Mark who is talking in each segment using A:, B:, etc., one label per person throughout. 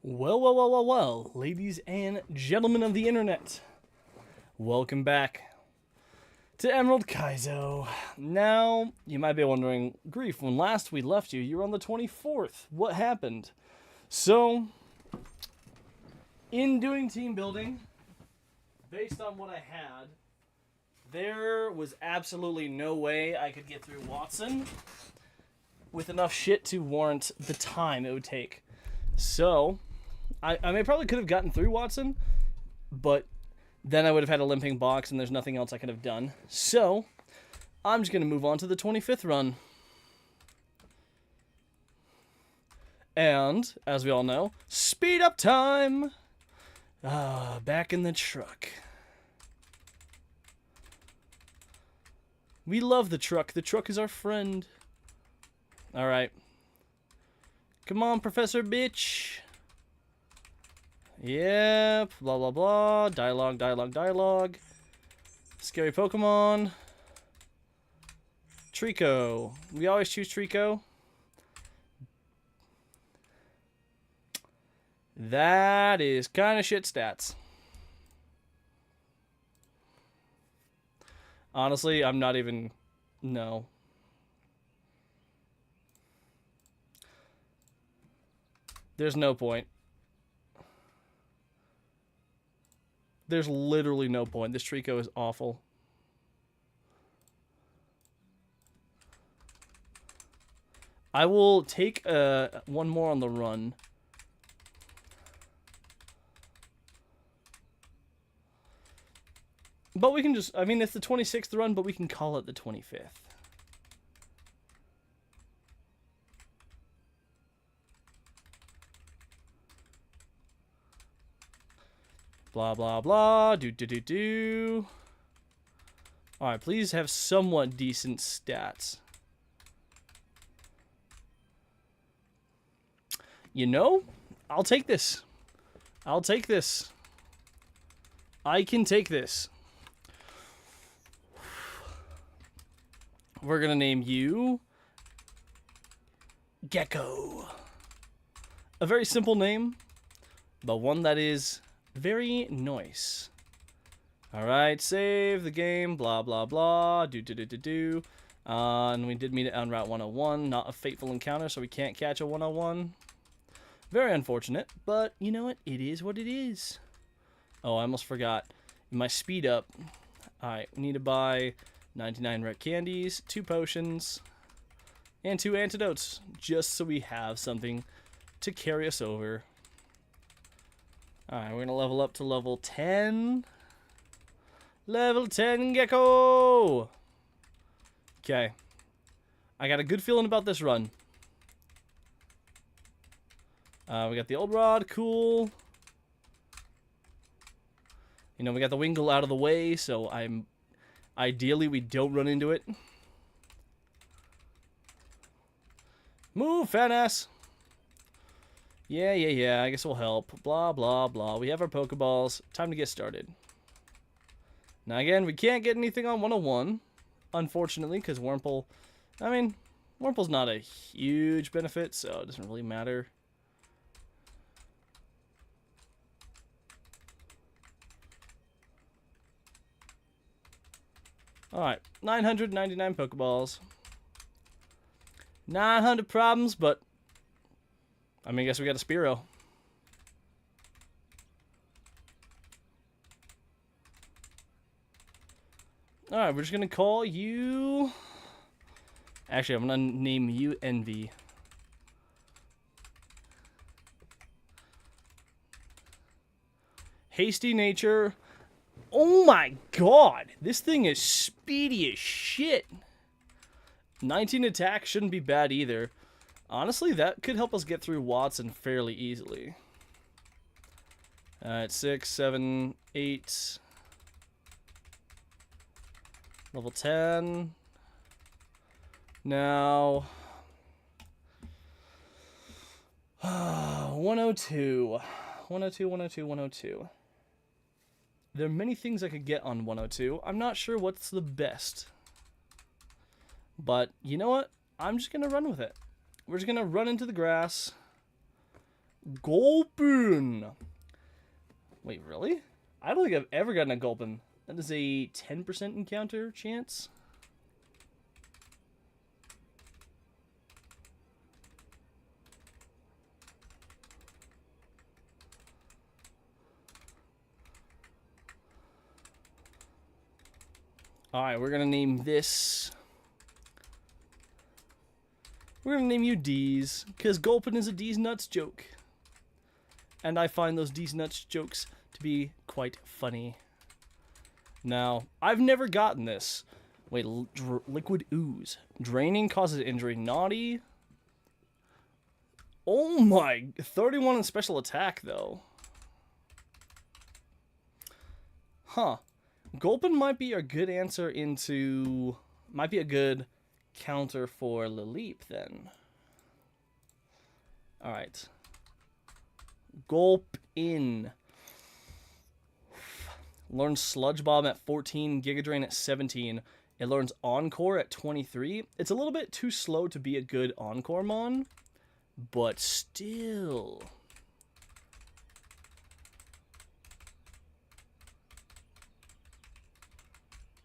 A: Well, ladies and gentlemen of the internet, welcome back to Emerald Kaizo. Now, you might be wondering, Grief, when last we left you, you were on the 24th. What happened? So, in doing team building, based on what I had, there was absolutely no way I could get through Watson with enough shit to warrant the time it would take. So, I probably could have gotten through Watson, but then I would have had a limping box and there's nothing else I could have done. So, I'm just going to move on to the 25th run. And, as we all know, speed up time! Back in the truck. We love the truck. The truck is our friend. Alright. Come on, Professor Bitch. Yep. Blah, blah, blah. Dialogue. Scary Pokemon. Trico. We always choose Trico. That is kind of shit stats. Honestly, I'm not even... No. There's no point. There's literally no point. This Trico is awful. I will take one more on the run. But we can just... I mean, it's the 26th run, but we can call it the 25th. Blah, blah, blah. Do. Alright, please have somewhat decent stats. You know, I'll take this. I can take this. We're gonna name you Gecko. A very simple name, but one that is very nice. Alright, save the game, blah, blah, blah, do. And we did meet it on Route 101, not a fateful encounter, so we can't catch a 101. Very unfortunate, but you know what? It is what it is. Oh, I almost forgot. In my speed up, alright, we need to buy 99 red candies, 2 potions, and 2 antidotes, just so we have something to carry us over. Alright, we're going to level up to level 10. Level 10 Gecko! Okay. I got a good feeling about this run. We got the old rod, cool. You know, we got the Wingull out of the way, so ideally we don't run into it. Move, fat ass! Yeah, I guess we'll help. Blah, blah, blah. We have our Pokeballs. Time to get started. Now, again, we can't get anything on 101, unfortunately, because Wurmple... I mean, Wurmple's not a huge benefit, so it doesn't really matter. Alright, 999 Pokeballs. 900 problems, but... I mean, I guess we got a Spearow. Alright, we're just gonna call you... Actually, I'm gonna name you Envy. Hasty nature. Oh my god! This thing is speedy as shit! 19 attack shouldn't be bad either. Honestly, that could help us get through Watson fairly easily. Alright, 6, 7, 8. Level 10. Now... 102. 102. There are many things I could get on 102. I'm not sure what's the best. But, you know what? I'm just going to run with it. We're just going to run into the grass. Gulpin. Wait, really? I don't think I've ever gotten a Gulpin. That is a 10% encounter chance. Alright, we're gonna name this. We're gonna name you D's, because Gulpin is a D's nuts joke. And I find those D's nuts jokes to be quite funny. Now, I've never gotten this. Wait, liquid ooze. Draining causes injury. Naughty. Oh my, 31 in special attack, though. Huh. Gulpin might be a good answer into... Might be a good counter for Laleep, then. Alright. Gulpin. Learns Sludge Bomb at 14, Giga Drain at 17. It learns Encore at 23. It's a little bit too slow to be a good Encore Mon, but still.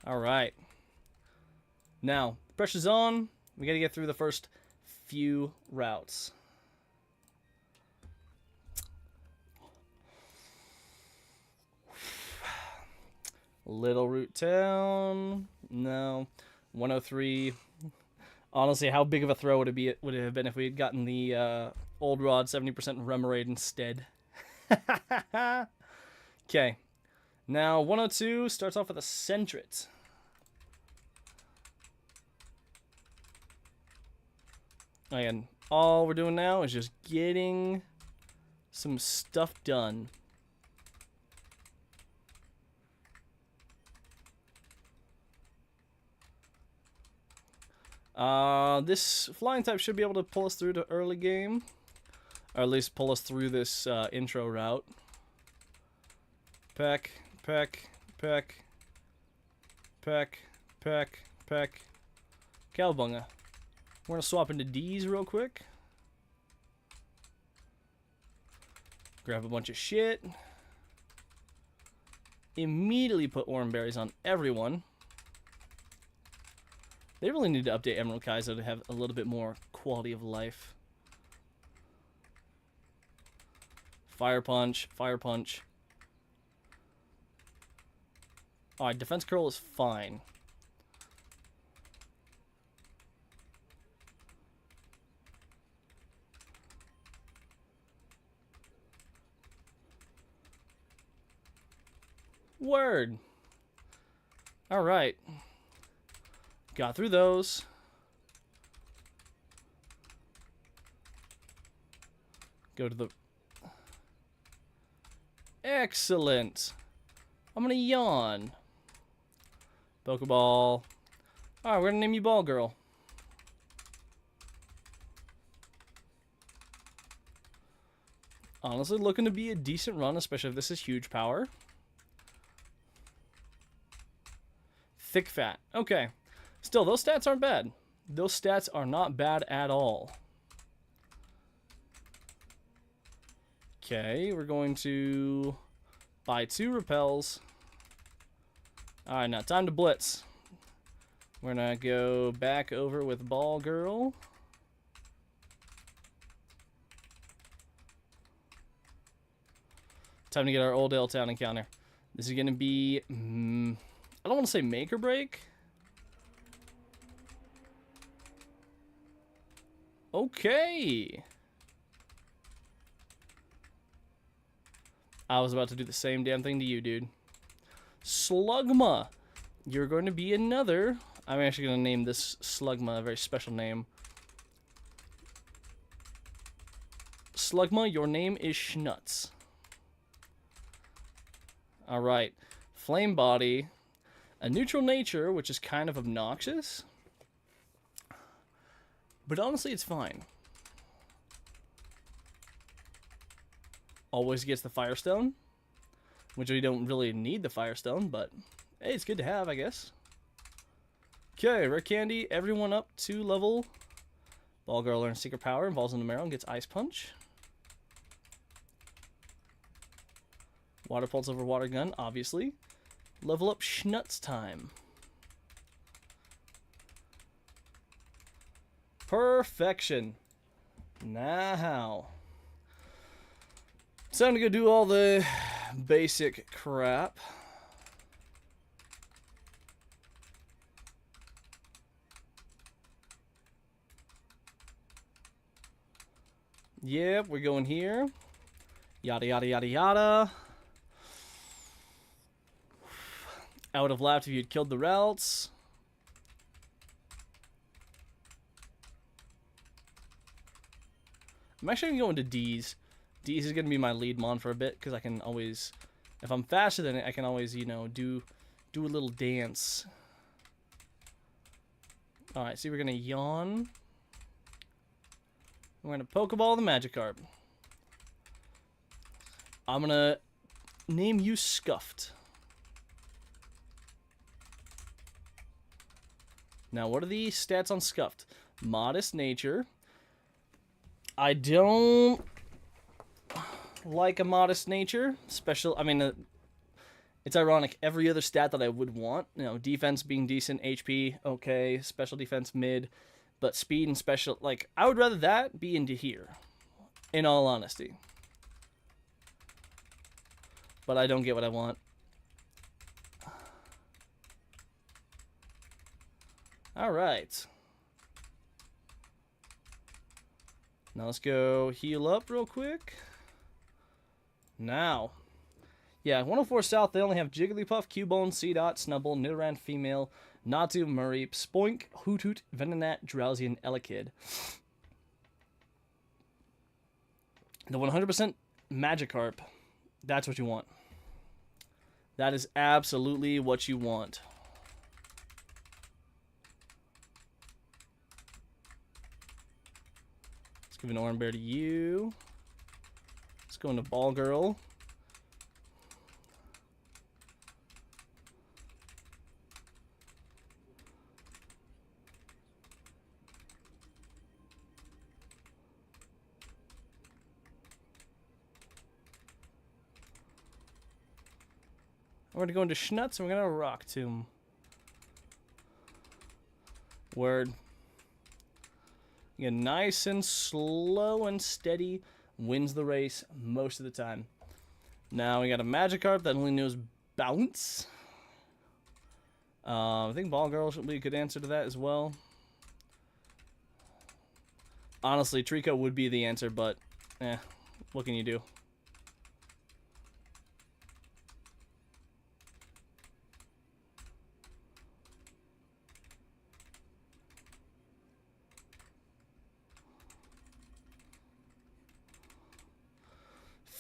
A: Alright. Now, pressure's on. We gotta get through the first few routes. Little Root Town. No. 103. Honestly, how big of a throw would it have been if we had gotten the Old Rod 70% Remoraid instead? Okay. Now, 102 starts off with a Sentret. And all we're doing now is just getting some stuff done. This flying type should be able to pull us through to early game. Or at least pull us through this intro route. Peck, peck, peck, peck, peck, peck. Cowabunga. We're gonna swap into D's real quick. Grab a bunch of shit. Immediately put Oran Berries on everyone. They really need to update Emerald Kaizo to have a little bit more quality of life. Fire Punch, Fire Punch. Alright, Defense Curl is fine. Word. Alright. Got through those. Go to the... Excellent. I'm gonna yawn. Pokeball. Alright, we're gonna name you Ball Girl. Honestly, looking to be a decent run, especially if this is huge power. Thick Fat. Okay. Still, those stats aren't bad. Those stats are not bad at all. Okay, we're going to buy 2 repels. Alright, now time to blitz. We're gonna go back over with Ball Girl. Time to get our Old Dale Town encounter. This is gonna be... I don't want to say make or break. Okay. I was about to do the same damn thing to you, dude. Slugma. You're going to be another... I'm actually going to name this Slugma a very special name. Slugma, your name is Schnutz. Alright. Flame Body. A neutral nature, which is kind of obnoxious. But honestly, it's fine. Always gets the Firestone. Which we don't really need the Firestone, but hey, it's good to have, I guess. Okay, Rare Candy, everyone up to level. Ball Girl learns Secret Power, involves in the marrow, and gets Ice Punch. Water pulse over water gun, obviously. Level up Schnutz time. Perfection. Now, it's time to go do all the basic crap. Yep, we're going here. Yada, yada, yada, yada. I would have laughed if you'd killed the routes. I'm actually going to go into D's. D's is going to be my lead mon for a bit, because I can always, if I'm faster than it, I can always, you know, do a little dance. Alright, so we're going to yawn. We're going to Pokeball the Magikarp. I'm going to name you Scuffed. Now, what are the stats on Scuffed? Modest nature. I don't like a modest nature. Special, I mean, it's ironic. Every other stat that I would want, you know, defense being decent, HP, okay, special defense mid, but speed and special, like, I would rather that be into here, in all honesty. But I don't get what I want. Alright. Now let's go heal up real quick. Now. Yeah, 104 South, they only have Jigglypuff, Cubone, Seedot, Snubbull, Nidoran Female, Natu, Murray, Spoink, Hoothoot, Venonat, Drowsy, and Elekid. The 100% Magikarp, that's what you want. That is absolutely what you want. Let's give an Oran Bear to you. Let's go into Ball Girl. We're going to go into Schnutz and we're going to Rock Tomb. Word. Yeah, nice and slow and steady. Wins the race most of the time. Now we got a Magikarp that only knows Bounce. I think Ball Girl should be a good answer to that as well. Honestly, Trico would be the answer, but what can you do?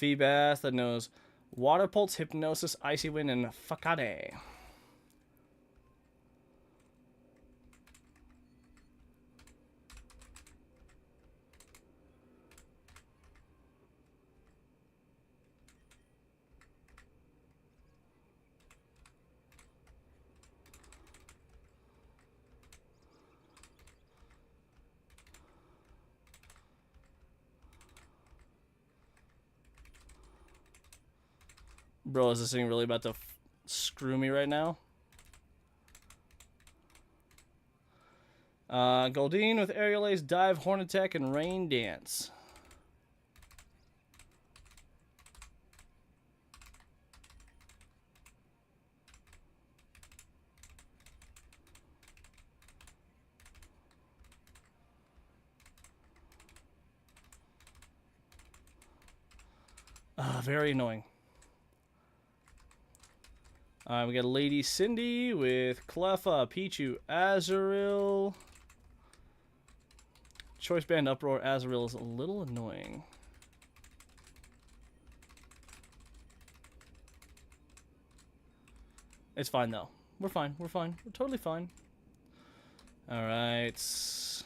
A: Feebas that knows Water Pulse, Hypnosis, Icy Wind, and Fakade. Bro, is this thing really about to screw me right now? Goldeen with Aerial Ace, Dive, Horn Attack, and Rain Dance. Very annoying. We got Lady Cindy with Cleffa, Pichu, Azurill. Choice Band Uproar, Azurill is a little annoying. It's fine though. We're fine. We're fine. We're totally fine. Alright.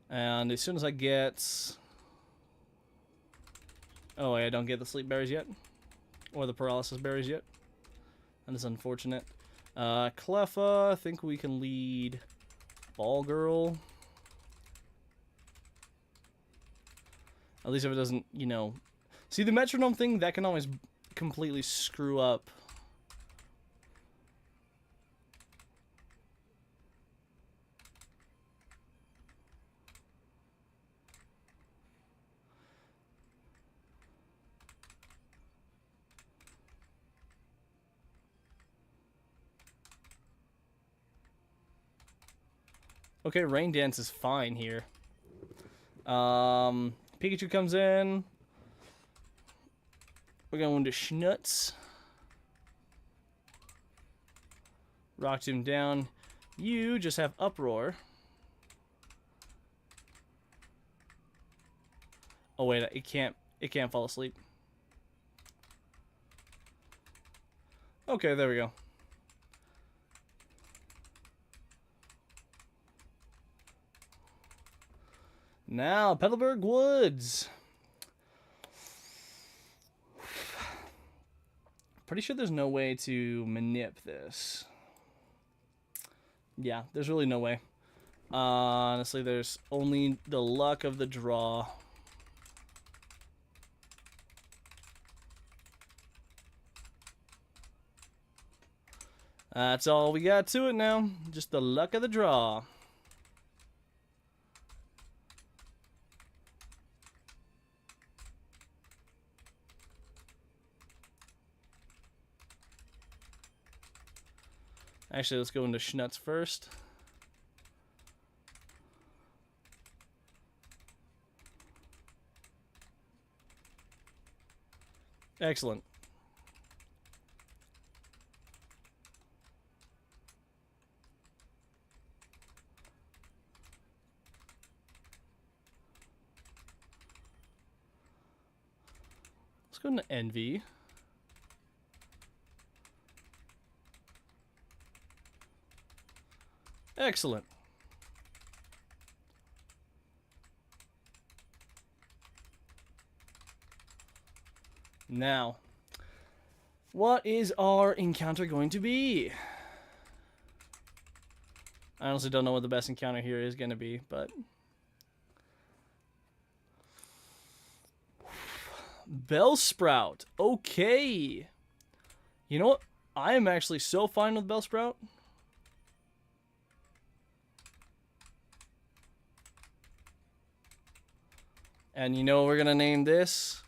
A: And as soon as I get... Oh, I don't get the sleep berries yet. Or the paralysis berries yet. That is unfortunate. Cleffa, I think we can lead Ball Girl. At least if it doesn't, you know... See, the metronome thing, that can always completely screw up. Okay, Rain Dance is fine here. Pikachu comes in. We're going to Schnutz. Rocked him down. You just have Uproar. Oh wait, it can't fall asleep. Okay, there we go. Now, Petalburg Woods. Pretty sure there's no way to manip this. Yeah, there's really no way. Honestly, there's only the luck of the draw. That's all we got to it now. Just the luck of the draw. Actually, let's go into Schnutz first. Excellent. Let's go into Envy. Excellent. Now, what is our encounter going to be? I honestly don't know what the best encounter here is going to be, but... Bellsprout. Okay. You know what? I am actually so fine with Bellsprout. And you know what we're going to name this?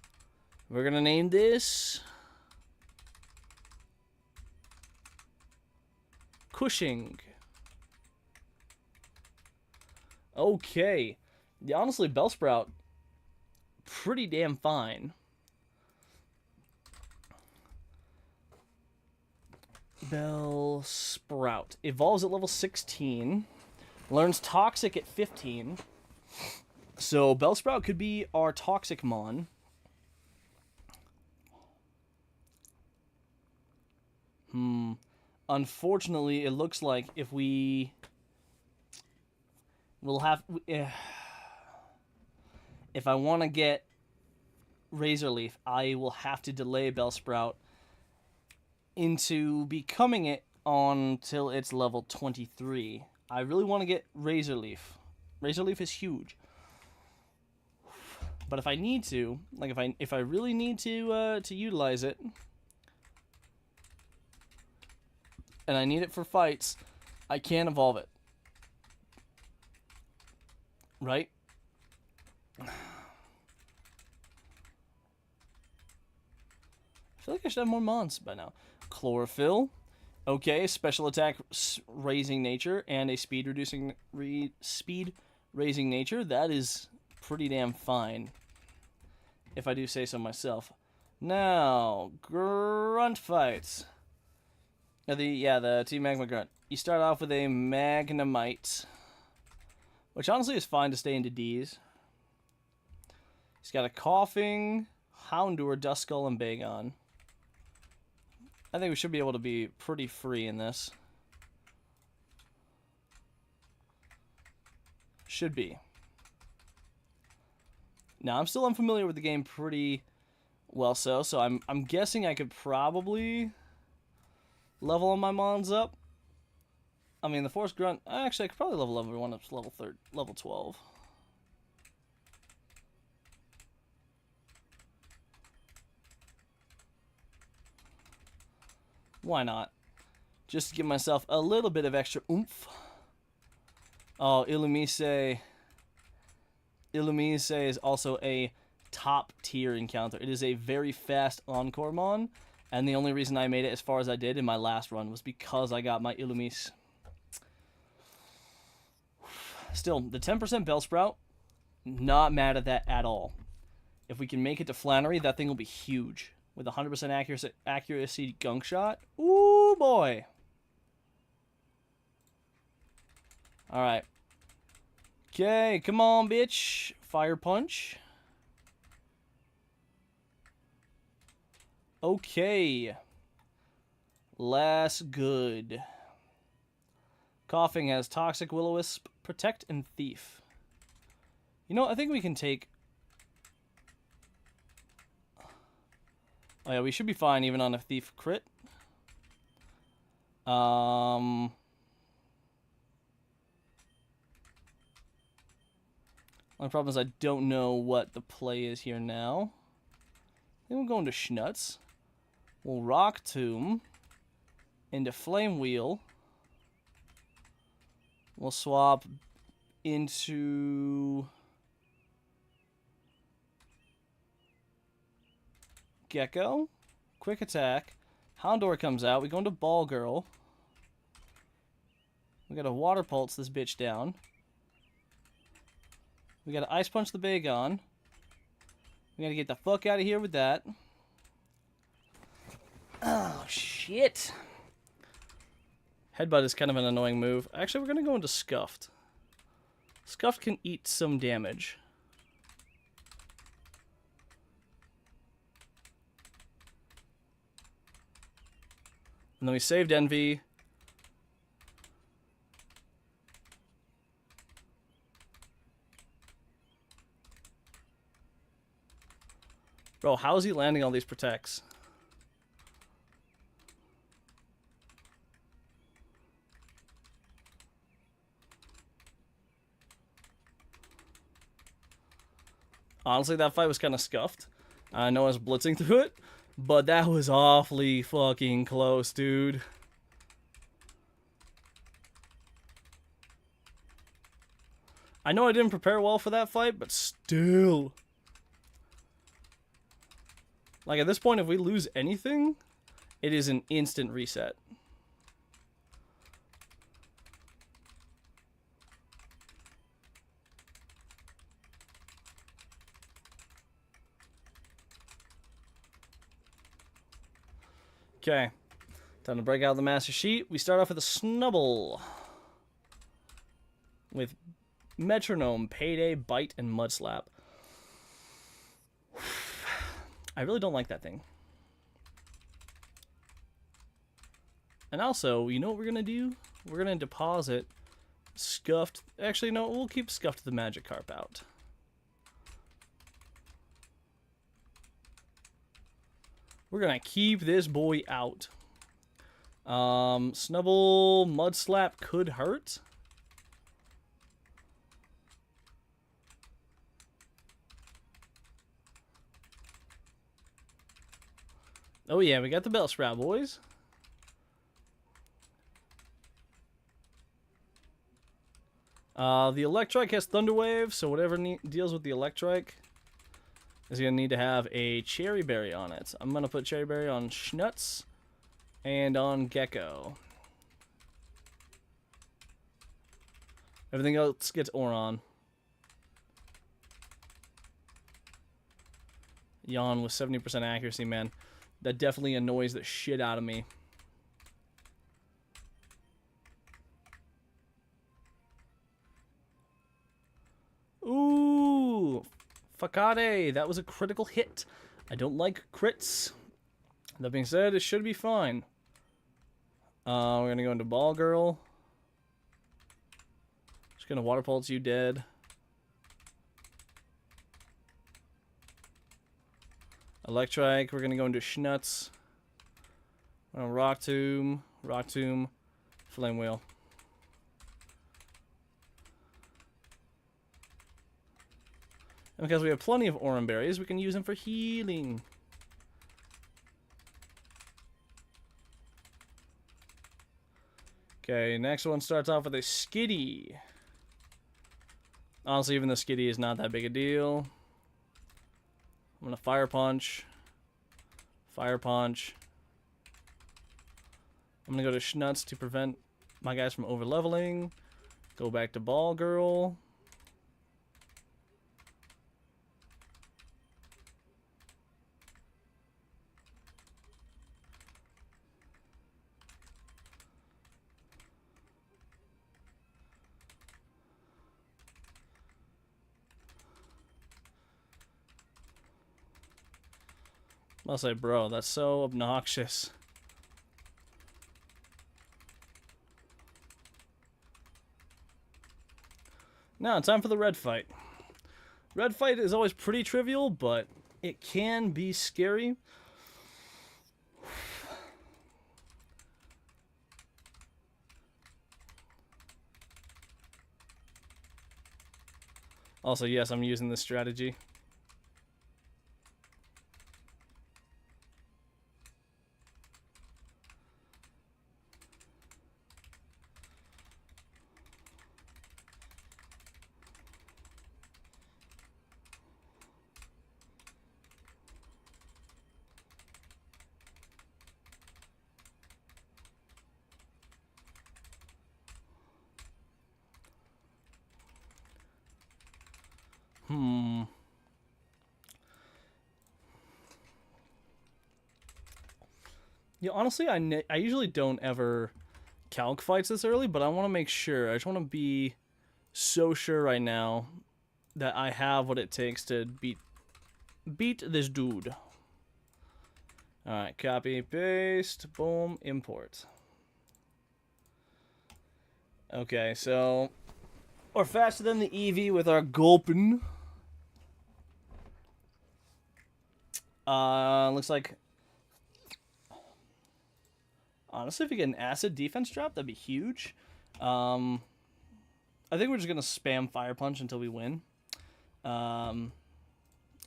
A: We're going to name this... Cushing. Okay. Yeah, honestly, Bellsprout, pretty damn fine. Bellsprout evolves at level 16. Learns Toxic at 15. So Bellsprout could be our Toxic Mon. Unfortunately, it looks like if we will have... if I want to get Razor Leaf, I will have to delay Bellsprout into becoming it until it's level 23. I really want to get Razor Leaf. Razor Leaf is huge. But if I need to, like if I really need to utilize it, and I need it for fights, I can evolve it. Right? I feel like I should have more mons by now. Chlorophyll. Okay, special attack raising nature and a speed raising nature. That is pretty damn fine, if I do say so myself. Now, grunt fights. The Team Magma Grunt. You start off with a Magnemite, which honestly is fine to stay into D's. He's got a Coughing, Houndour, Duskull, and Bagon. I think we should be able to be pretty free in this. Should be. Now, I'm still unfamiliar with the game pretty well, so I'm guessing I could probably level on my mons up. I mean, the Force Grunt, actually, I could probably level everyone up to level 12. Why not? Just to give myself a little bit of extra oomph. Oh, Illumise. Illumise is also a top tier encounter. It is a very fast Encore mon, and the only reason I made it as far as I did in my last run was because I got my Illumise. Still, the 10% Bellsprout, not mad at that at all. If we can make it to Flannery, that thing will be huge. With 100% accuracy gunk shot. Ooh, boy. Alright. Okay, come on, bitch. Fire punch. Okay. Less good. Coughing has Toxic Will-O-Wisp, Protect, and Thief. You know, I think we can take... Oh yeah, we should be fine even on a Thief crit. My problem is I don't know what the play is here now. I think we're going to Schnutz. We'll Rock Tomb into Flame Wheel. We'll swap into Gecko. Quick Attack. Houndour comes out. We go into Ball Girl. We gotta Water Pulse this bitch down. We gotta Ice Punch the Bagon. We gotta get the fuck out of here with that. Oh, shit. Headbutt is kind of an annoying move. Actually, we're gonna go into Scuffed. Scuffed can eat some damage. And then we saved Envy. Bro, how is he landing all these protects? Honestly, that fight was kind of scuffed. I know I was blitzing through it, but that was awfully fucking close, dude. I know I didn't prepare well for that fight, but still. Like, at this point, if we lose anything, it is an instant reset. Okay. Time to break out the Master Sheet. We start off with a Snubble. With Metronome, Payday, Bite, and Mud Slap. I really don't like that thing. And also, you know what we're going to do? We're going to deposit Scuffed. Actually, no, we'll keep Scuffed the Magikarp out. We're going to keep this boy out. Snubble, Mud Slap could hurt. Oh yeah, we got the Bellsprout, boys. The Electrike has Thunder Wave, so whatever deals with the Electrike is going to need to have a Cherry Berry on it. I'm going to put Cherry Berry on Schnutz and on Gecko. Everything else gets Oron. Yawn with 70% accuracy, man. That definitely annoys the shit out of me. Ooh, Fakade. That was a critical hit. I don't like crits. That being said, it should be fine. We're going to go into Ball Girl. Just going to Water Pulse you dead. Electrike, we're going to go into Schnutz. We're going to Rock Tomb, Flame Wheel. And because we have plenty of Oran Berries, we can use them for healing. Okay, next one starts off with a Skitty. Honestly, even the Skitty is not that big a deal. I'm gonna Fire Punch. Fire Punch. I'm gonna go to Schnuts to prevent my guys from over-leveling. Go back to Ball Girl. I'll say, bro, that's so obnoxious. Now, time for the red fight. Red fight is always pretty trivial, but it can be scary. Also, yes, I'm using this strategy. Yeah, honestly, I usually don't ever calc fights this early, but I want to make sure. I just want to be so sure right now that I have what it takes to beat this dude. Alright, copy, paste, boom, import. Okay, so we're faster than the Eevee with our Gulpin. Looks like... Honestly, if we get an acid defense drop, that'd be huge. I think we're just going to spam Fire Punch until we win.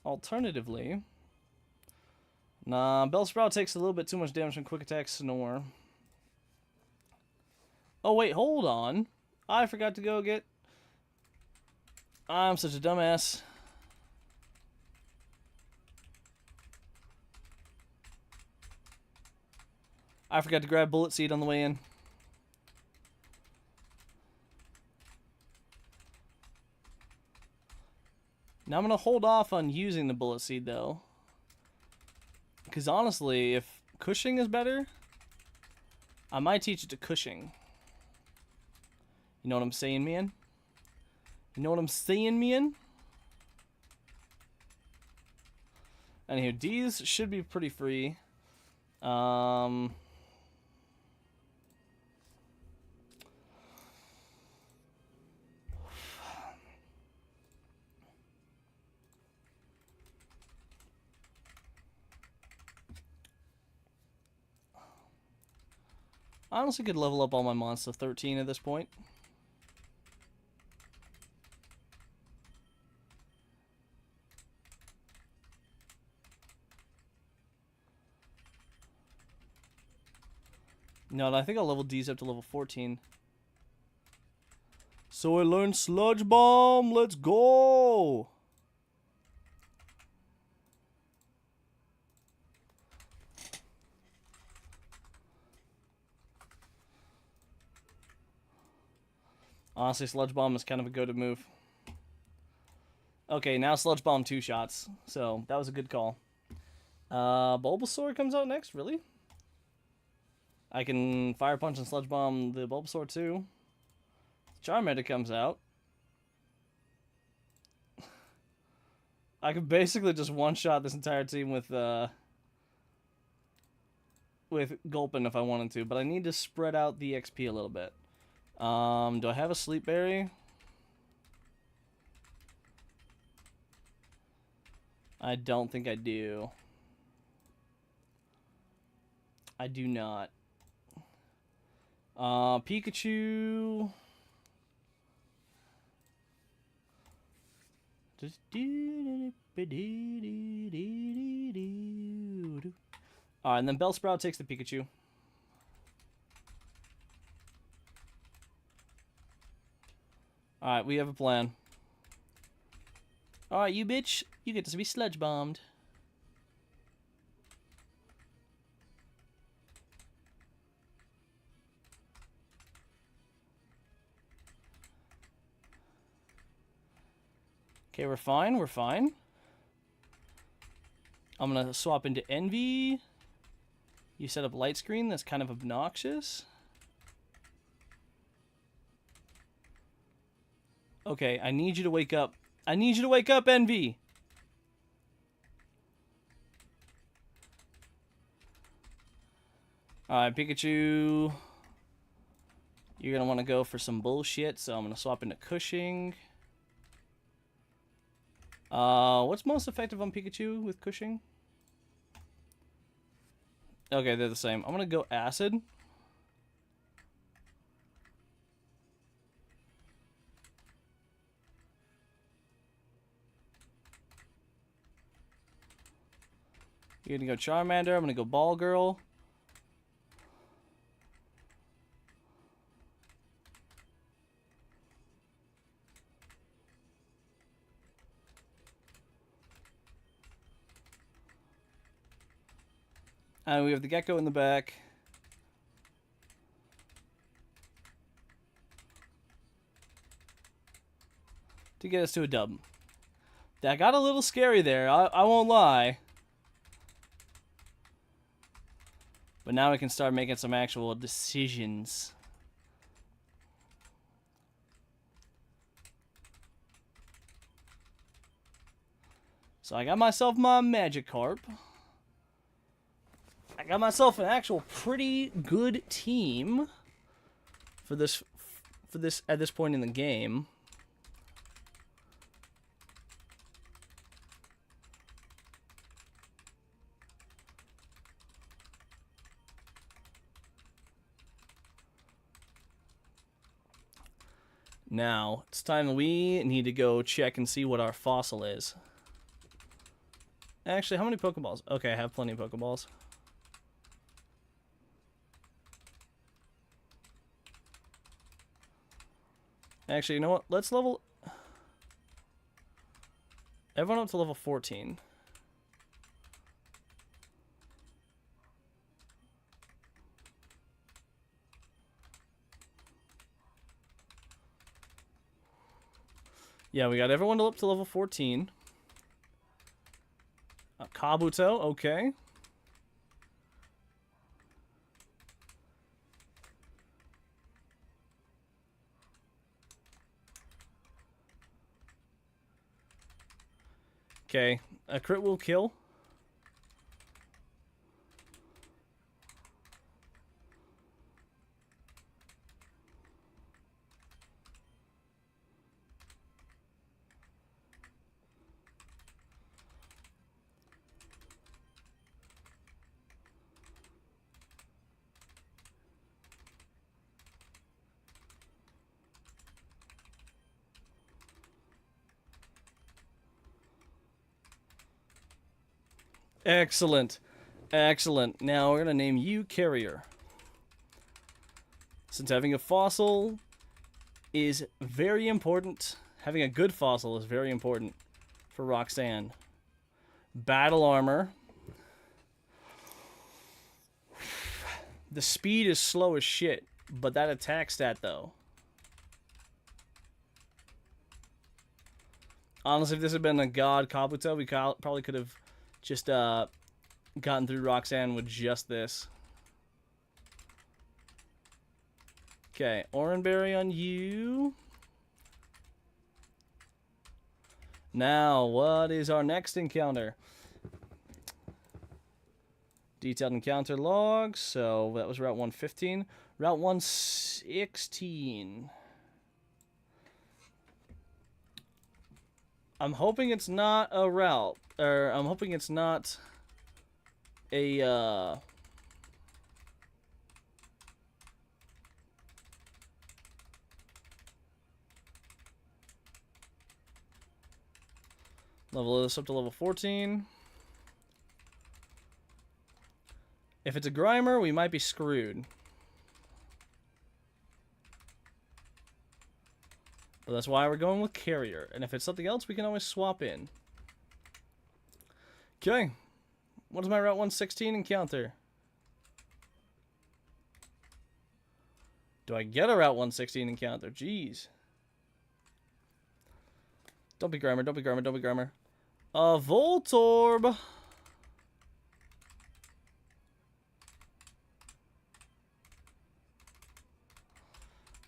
A: Alternatively... Nah, Bellsprout takes a little bit too much damage from Quick Attack Snore. Oh, wait, hold on. I forgot to go get... I'm such a dumbass. I forgot to grab Bullet Seed on the way in. Now I'm going to hold off on using the Bullet Seed, though. Because honestly, if Cushing is better, I might teach it to Cushing. You know what I'm saying, man? You know what I'm saying, man? Anywho, D's should be pretty free. I honestly could level up all my monsters to 13 at this point. No, I think I'll level D's up to level 14. So I learned Sludge Bomb. Let's go. Honestly, Sludge Bomb is kind of a go-to move. Okay, now Sludge Bomb 2 shots. So, that was a good call. Bulbasaur comes out next? Really? I can Fire Punch and Sludge Bomb the Bulbasaur too. Charmander comes out. I could basically just one-shot this entire team with Gulpin if I wanted to, but I need to spread out the XP a little bit. Do I have a Sleep Berry? I don't think I do. I do not. Pikachu. Alright, and then Bellsprout takes the Pikachu. Alright, we have a plan. Alright, you bitch. You get to be sludge bombed. Okay, we're fine. We're fine. I'm gonna swap into Envy. You set up light screen. That's kind of obnoxious. Okay, I need you to wake up. I need you to wake up, Envy. Alright, Pikachu. You're gonna want to go for some bullshit, so I'm gonna swap into Cushing. What's most effective on Pikachu with Cushing? Okay, they're the same. I'm gonna go Acid. You're gonna go Charmander. I'm gonna go Ball Girl. And we have the Gecko in the back. To get us to a dub. That got a little scary there, I won't lie. But now we can start making some actual decisions. So I got myself my Magikarp. I got myself an actual pretty good team for this at this point in the game. Now, it's time we need to go check and see what our fossil is. Actually, how many Pokeballs? Okay, I have plenty of Pokeballs. Actually, you know what? Let's level everyone up to level 14. Yeah, we got everyone up to level 14. Kabuto, okay. Okay, a crit will kill. Excellent. Excellent. Now we're going to name you Carrier. Since having a fossil is very important, having a good fossil is very important for Roxanne. Battle armor. The speed is slow as shit, but that attack stat though. Honestly, if this had been a god Kabuto, we probably could have just gotten through Roxanne with just this. Okay, Oranberry on you. Now, what is our next encounter? Detailed encounter logs. So that was Route 115. Route 116. I'm hoping it's not a route. Or I'm hoping it's not a level this up to level 14. If it's a Grimer, we might be screwed. So that's why we're going with Carrier. And if it's something else, we can always swap in. Okay. What is my Route 116 encounter? Do I get a Route 116 encounter? Jeez. Don't be grammar, don't be grammar, don't be grammar. A Voltorb.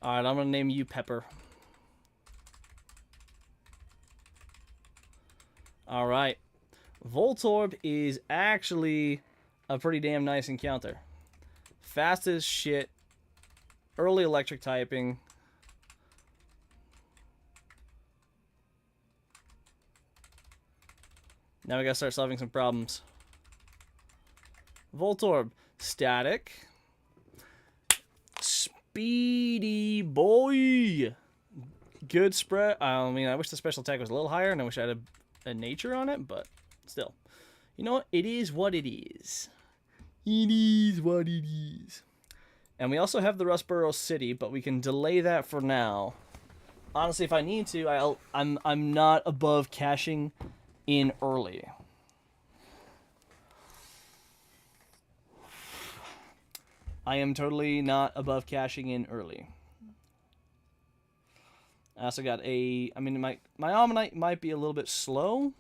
A: Alright, I'm gonna name you Pepper. Alright. Voltorb is actually a pretty damn nice encounter. Fast as shit. Early electric typing. Now we gotta start solving some problems. Voltorb. Static. Speedy boy. Good spread. I mean, I wish the special attack was a little higher, and I wish I had a nature on it, but still. You know what? It is what it is. It is what it is. And we also have the Rustboro City, but we can delay that for now. Honestly, if I need to, I'm not above cashing in early. I am totally not above cashing in early. I also got a... I mean, my Ammonite might be a little bit slow.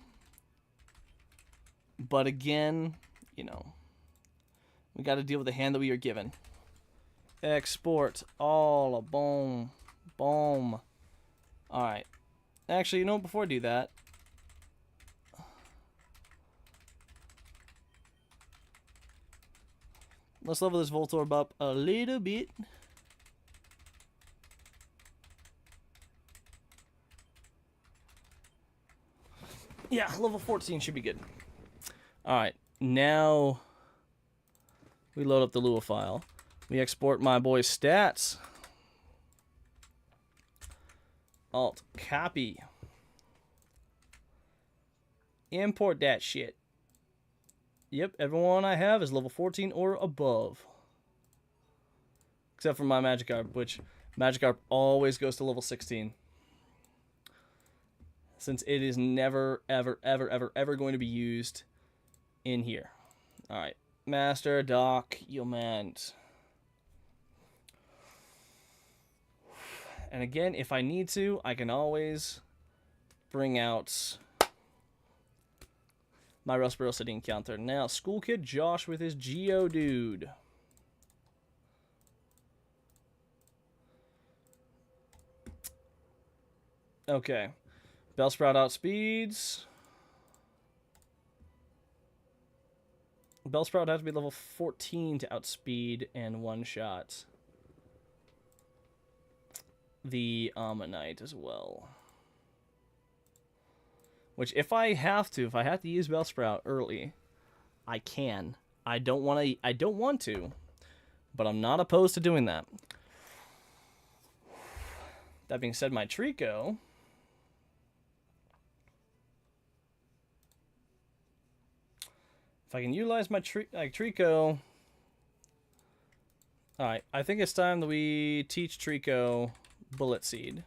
A: But again, you know, we got to deal with the hand that we are given. Export. All. Boom. Boom. Alright. Actually, you know, before I do that... let's level this Voltorb up a little bit. Yeah, level 14 should be good. Alright, now we load up the Lua file. We export my boy's stats. Alt copy. Import that shit. Yep, everyone I have is level 14 or above. Except for my Magikarp, which Magikarp always goes to level 16. Since it is never, ever, ever, ever, ever going to be used in here. Alright. Master document. And again, if I need to, I can always bring out my Rustboro City encounter. Now, School Kid Josh with his Geodude. Okay. Bellsprout outspeeds. Bellsprout has to be level 14 to outspeed and one-shot the Ammonite as well. Which, if I have to use Bellsprout early, I can. I don't want to, but I'm not opposed to doing that. That being said, my Trico... if I can utilize my Trico... Alright, I think it's time that we teach Trico Bullet Seed.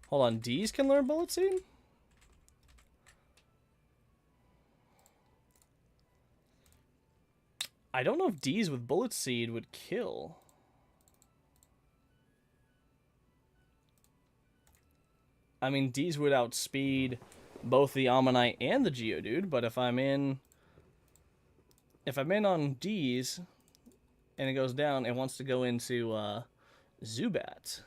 A: Hold on, D's can learn Bullet Seed? I don't know if D's with Bullet Seed would kill. I mean, D's would outspeed both the Ammonite and the Geodude, but if I'm in on D's and it goes down, it wants to go into Zubat.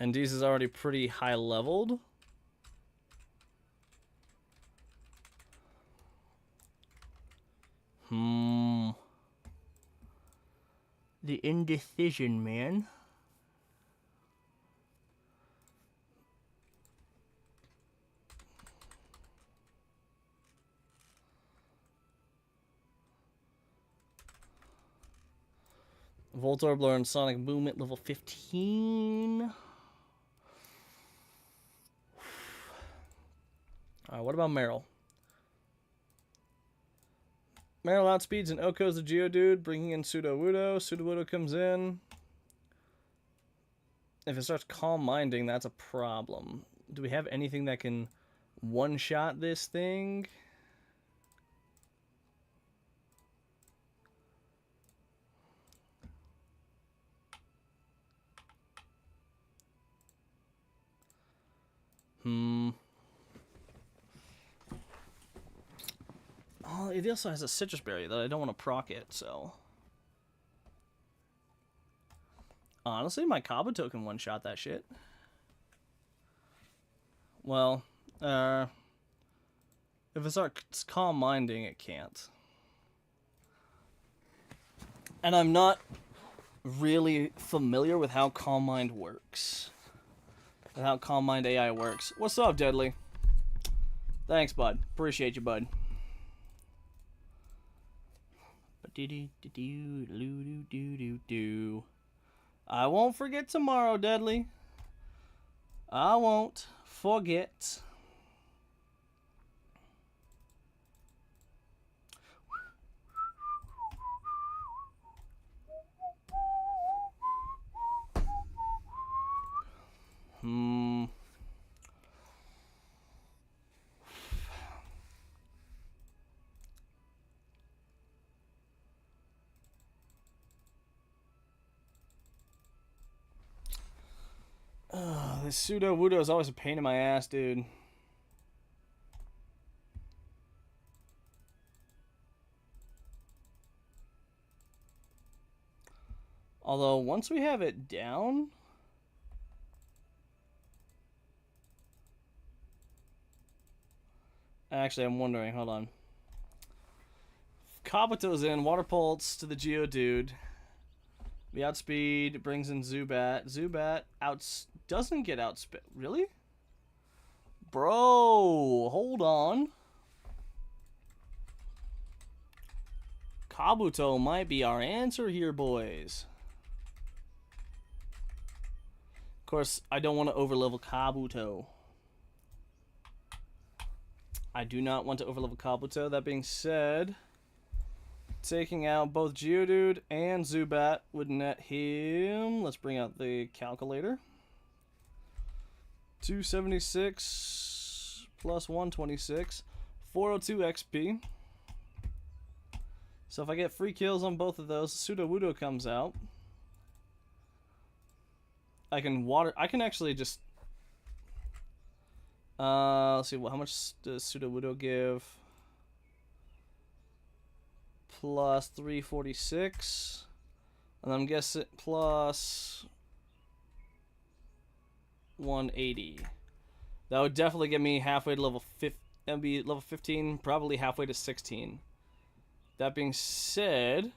A: And D's is already pretty high leveled. The indecision, man. Voltorb learns Sonic Boom at level 15. What about Meryl? Meryl outspeeds and Oko's the Geodude, bringing in Sudowoodo. Sudowoodo comes in. If it starts Calm Minding, that's a problem. Do we have anything that can one-shot this thing? Oh, it also has a citrus berry that I don't want to proc it, so. Honestly, my Kabuto can one-shot that shit. Well, if it starts Calm Minding, it can't. And I'm not really familiar with how Calm Mind works. And how Calm Mind AI works. What's up, Deadly? Thanks, bud. Appreciate you, bud. I won't forget tomorrow, Deadly. I won't forget. This Sudowoodo is always a pain in my ass, dude. Although, once we have it down... Actually, I'm wondering. Hold on. Kabuto's in. Water Pulse to the Geodude. The outspeed brings in Zubat. Zubat doesn't get outspit. Really? Bro, hold on. Kabuto might be our answer here, boys. Of course, I don't want to overlevel Kabuto. I do not want to overlevel Kabuto. That being said, taking out both Geodude and Zubat would net him. Let's bring out the calculator. 276 plus 126, 402 XP. So if I get free kills on both of those, Sudowoodo comes out. I can actually just let's see, how much does Sudowoodo give? Plus 346. And I'm guessing plus 180. That would definitely get me halfway to level 15. That would be level 15, probably halfway to 16. That being said,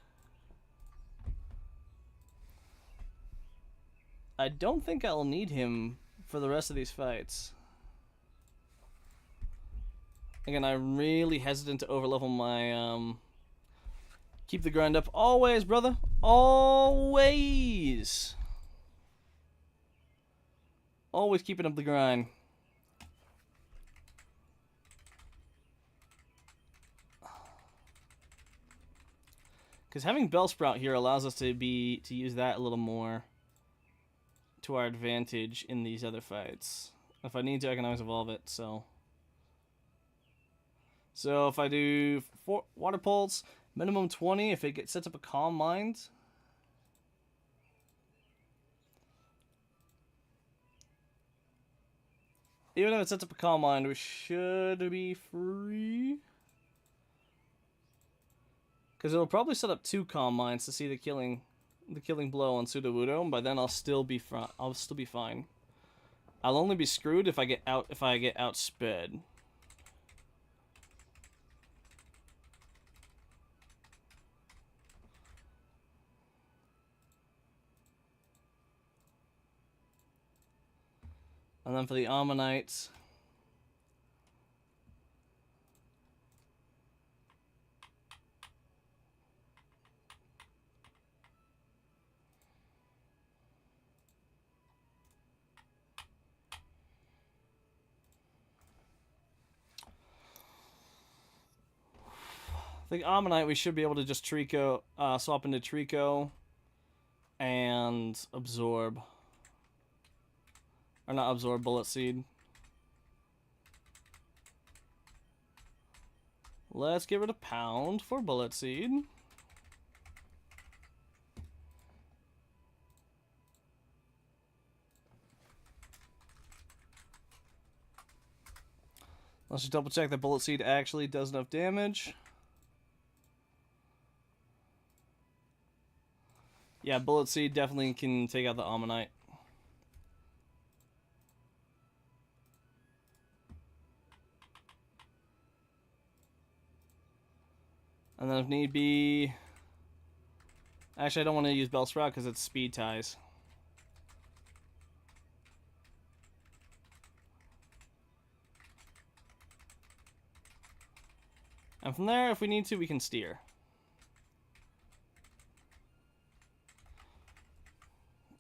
A: I don't think I'll need him for the rest of these fights. Again, I'm really hesitant to overlevel my keep the grind up always, brother. Always. Always keeping up the grind. Because having Bellsprout here allows us to use that a little more to our advantage in these other fights. If I need to, I can always evolve it, so if I do Water Pulse, minimum 20, if it sets up a Calm Mind. Even if it sets up a Calm Mind, we should be free. Because it'll probably set up 2 Calm Minds to see the killing blow on Sudowoodo, and by then I'll still be fine. I'll only be screwed if I get outsped. And then for the Ammonites, I think Ammonite we should be able to just Trico, swap into Trico and absorb. Or not absorb, Bullet Seed. Let's get rid of Pound for Bullet Seed. Let's just double check that Bullet Seed actually does enough damage. Yeah, Bullet Seed definitely can take out the Ammonite. And then if need be... Actually, I don't want to use Bellsprout because it's speed ties. And from there, if we need to, we can steer.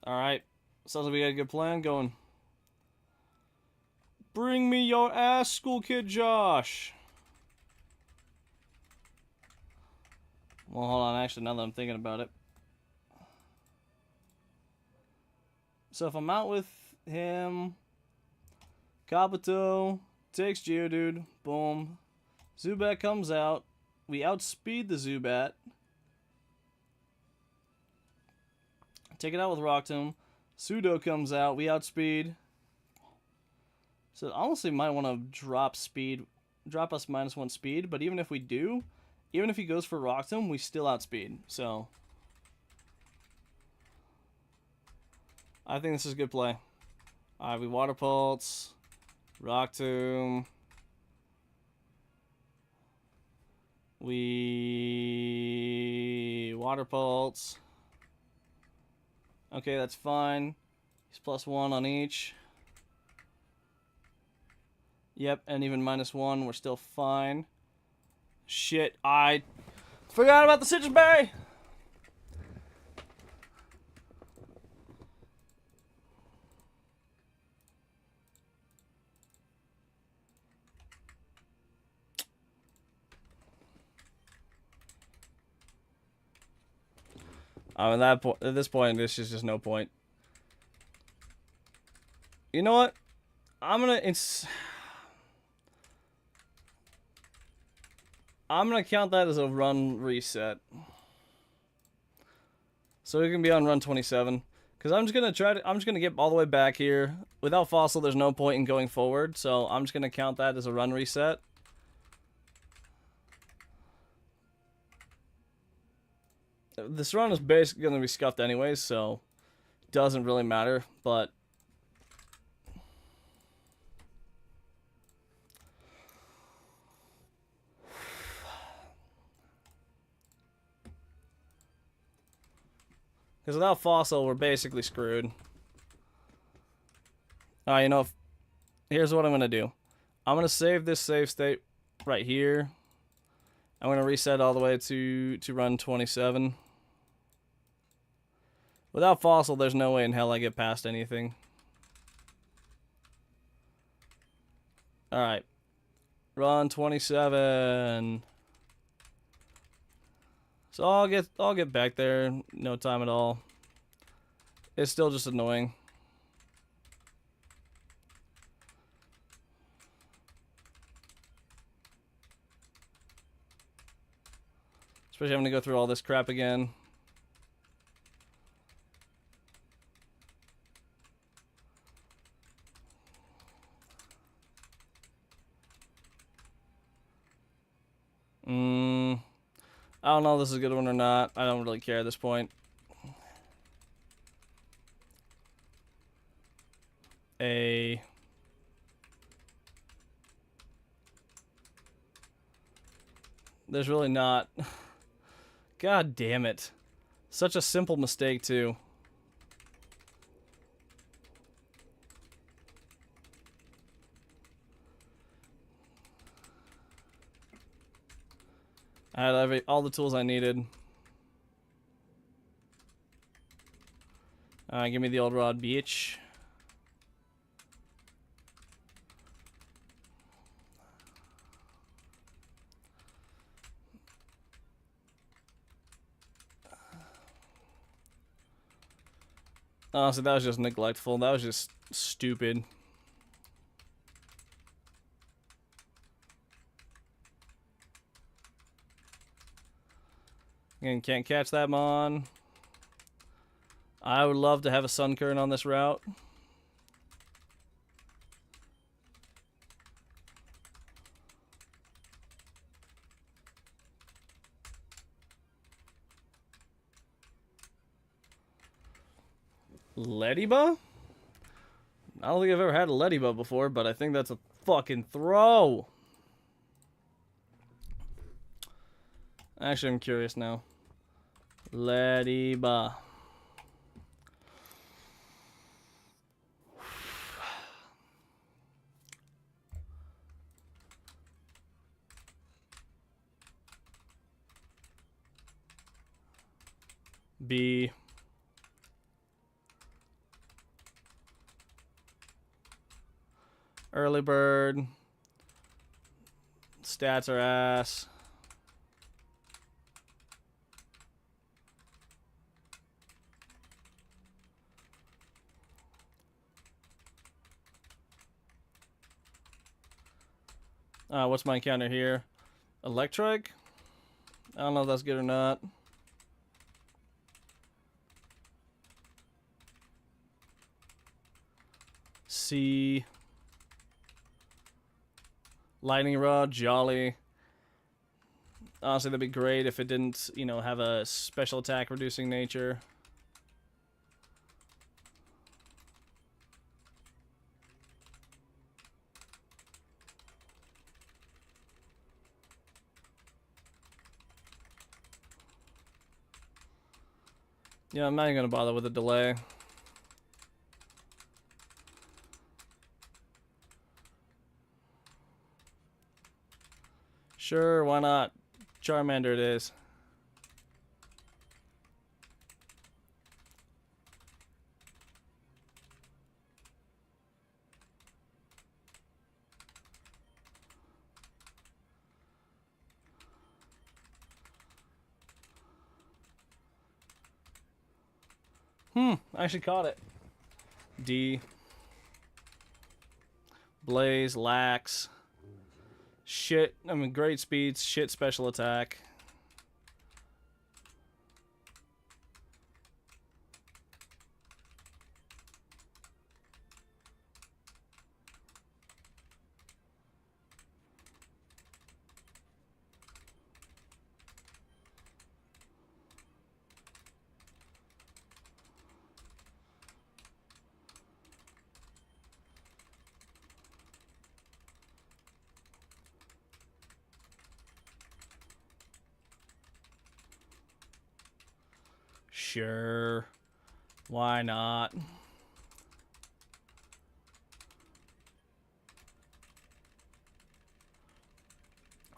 A: Alright. Sounds like we got a good plan going. Bring me your ass, school kid Josh! Well, hold on. Actually, now that I'm thinking about it. So if I'm out with him... Kabuto takes Geodude. Boom. Zubat comes out. We outspeed the Zubat. Take it out with Rock Tomb. Pseudo comes out. We outspeed. So honestly, might want to drop speed. Drop us -1 speed. But even if we do, even if he goes for Rock Tomb, we still outspeed. So I think this is a good play. Alright, we Water Pulse. Rock Tomb. We Water Pulse. Okay, that's fine. He's +1 on each. Yep, and even -1, we're still fine. Shit, I forgot about the Citrus Berry! At this point, this is just no point. You know what? I'm gonna count that as a run reset. So we can be on run 27. Because I'm just gonna get all the way back here. Without Fossil, there's no point in going forward. So I'm just gonna count that as a run reset. This run is basically gonna be scuffed anyways, so doesn't really matter, but because without Fossil, we're basically screwed. You know, here's what I'm gonna do. I'm gonna save this save state right here. I'm gonna reset all the way to run 27. Without Fossil, there's no way in hell I get past anything. Alright. Run 27. So I'll get back there, no time at all. It's still just annoying. Especially having to go through all this crap again. I don't know if this is a good one or not. I don't really care at this point. There's really not. God damn it. Such a simple mistake, too. I had all the tools I needed. Give me the old rod, bitch. Honestly, that was just neglectful. That was just stupid. Again, can't catch that Mon. I would love to have a Sun Current on this route. Lediba? I don't think I've ever had a Lediba before, but I think that's a fucking throw. Actually, I'm curious now. Lediba. B. Early bird. Stats are ass. What's my counter here? Electric? I don't know if that's good or not. C. Lightning Rod, jolly. Honestly, that'd be great if it didn't, you know, have a special attack reducing nature. Yeah, I'm not even gonna bother with a delay. Sure, why not? Charmander it is. I actually caught it. D. Blaze, lax. Shit, I mean, great speeds, shit special attack. Sure. Why not?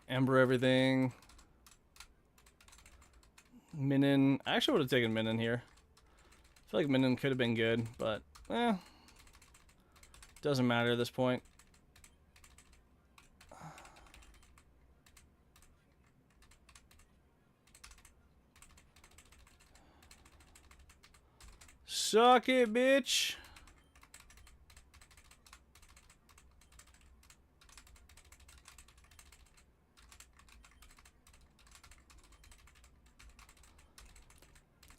A: Ember everything. Minin. I actually would have taken Minin here. I feel like Minin could have been good, but doesn't matter at this point. Suck it, bitch.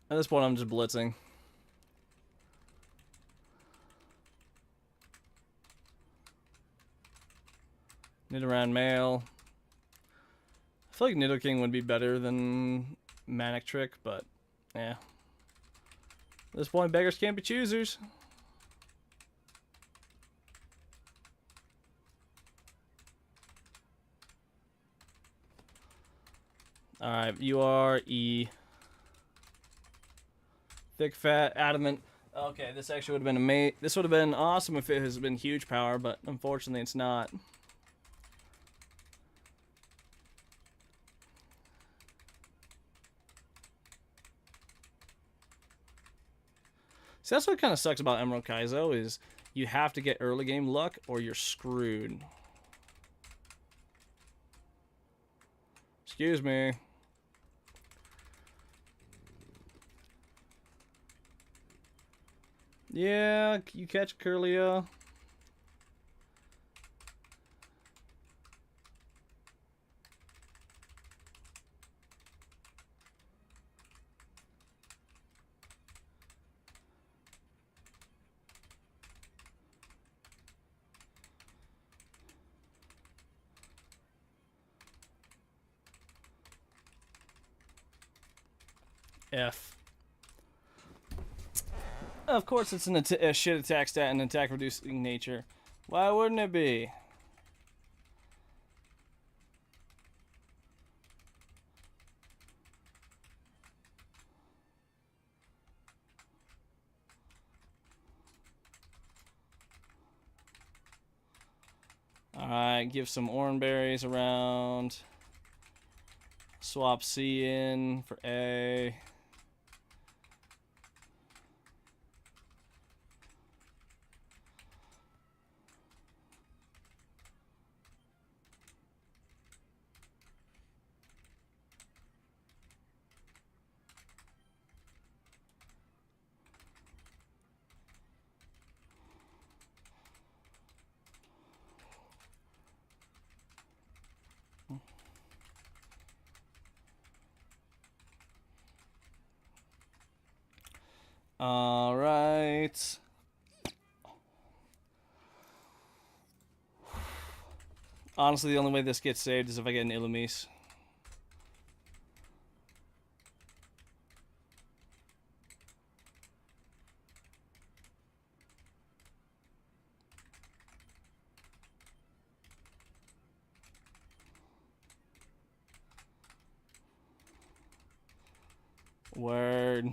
A: At this point, I'm just blitzing. Nidoran male. I feel like Nidoking would be better than Manic Trick, but yeah. At this point, beggars can't be choosers. Alright, you are E. Thick, fat, adamant. Okay, this actually would have been amazing. This would have been awesome if it has been huge power, but unfortunately it's not. See, that's what kind of sucks about Emerald Kaizo is you have to get early game luck or you're screwed. Excuse me. Yeah, you catch Curlia. F. Of course, it's a shit attack stat and attack reducing nature. Why wouldn't it be? Alright, give some oranberries around. Swap C in for A. Alright. Honestly, the only way this gets saved is if I get an Illumise. Word.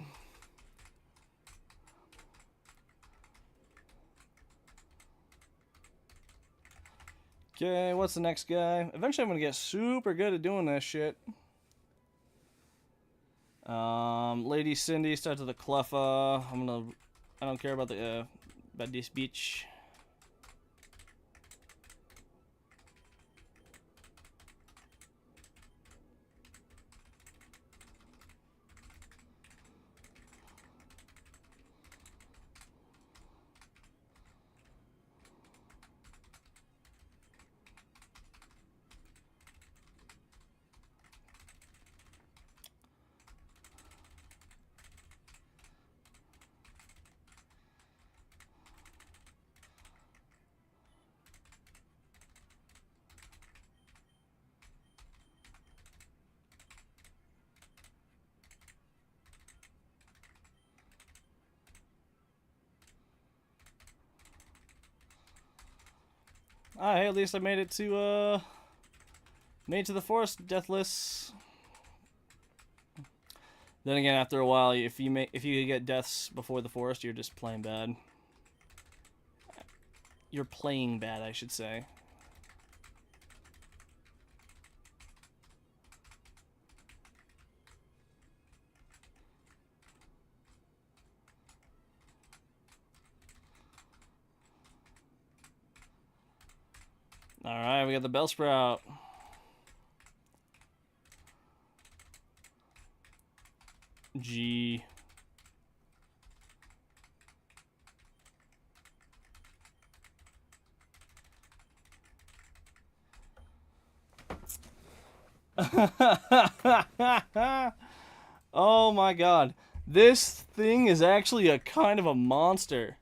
A: Okay, what's the next guy? Eventually I'm gonna get super good at doing this shit. Lady Cindy starts with a Cleffa. I don't care about about this bitch. Hey, at least I made it to the forest deathless. Then again, after a while, if you get deaths before the forest, you're just playing bad. You're playing bad, I should say. Alright, we got the Bellsprout. G. Oh my god. This thing is actually a kind of a monster.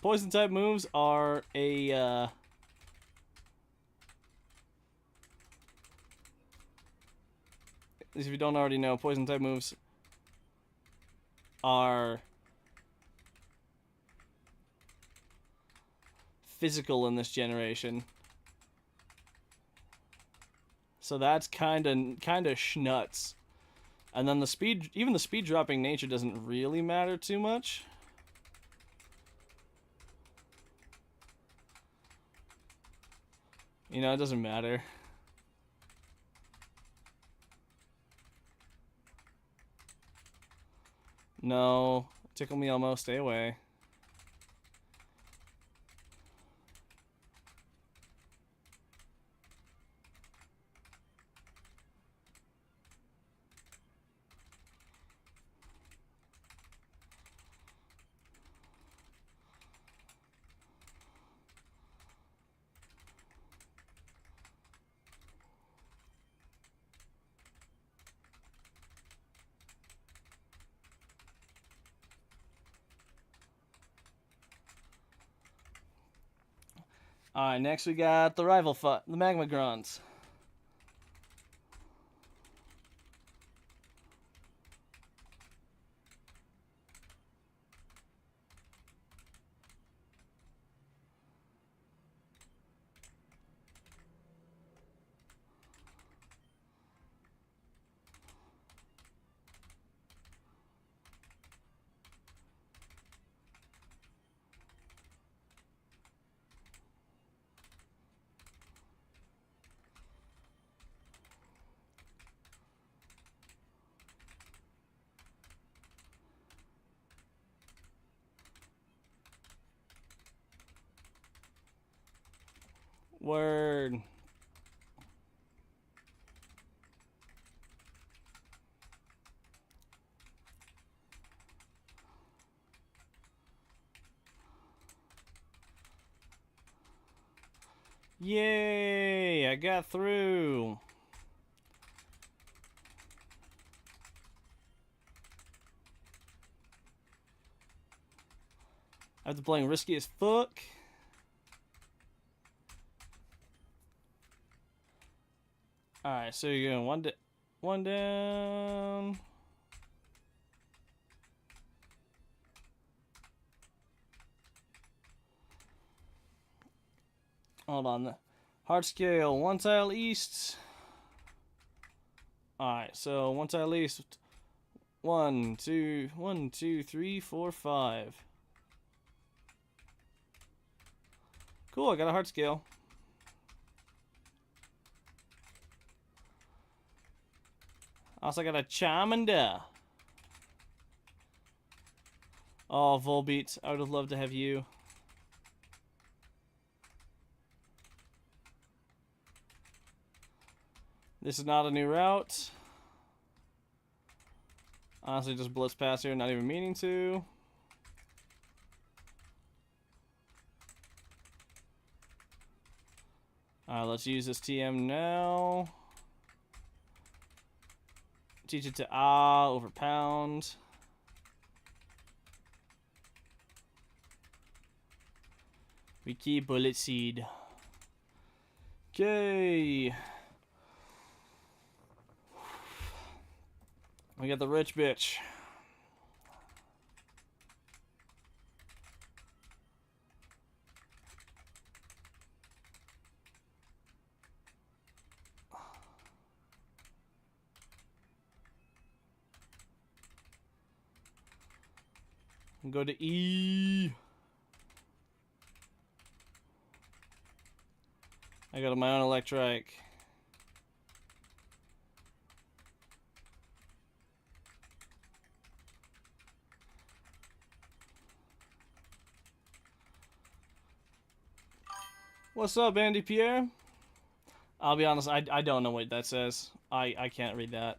A: Poison type moves are a if you don't already know, poison type moves are physical in this generation. So that's kind of schnuts. And then even the speed dropping nature doesn't really matter too much. You know, it doesn't matter. No, Tickle Me Elmo, stay away. Alright, next we got the rival fight, the Magma Grunts. Word. Yay! I got through. After playing risky as fuck. Alright, so you're going one down. Hold on. Hard scale, one tile east. Alright, so one tile east. 1, 2, 3, 4, 5. Cool, I got a hard scale. Also got a Charmander. Oh, Volbeat, I would have loved to have you. This is not a new route. Honestly, just blitz past here, not even meaning to. Alright, let's use this TM now. Teach it to over pound. We keep bullet seed. Okay. We got the rich bitch. Go to E. I got my own electric. What's up, Andy Pierre? I'll be honest, I don't know what that says. I can't read that.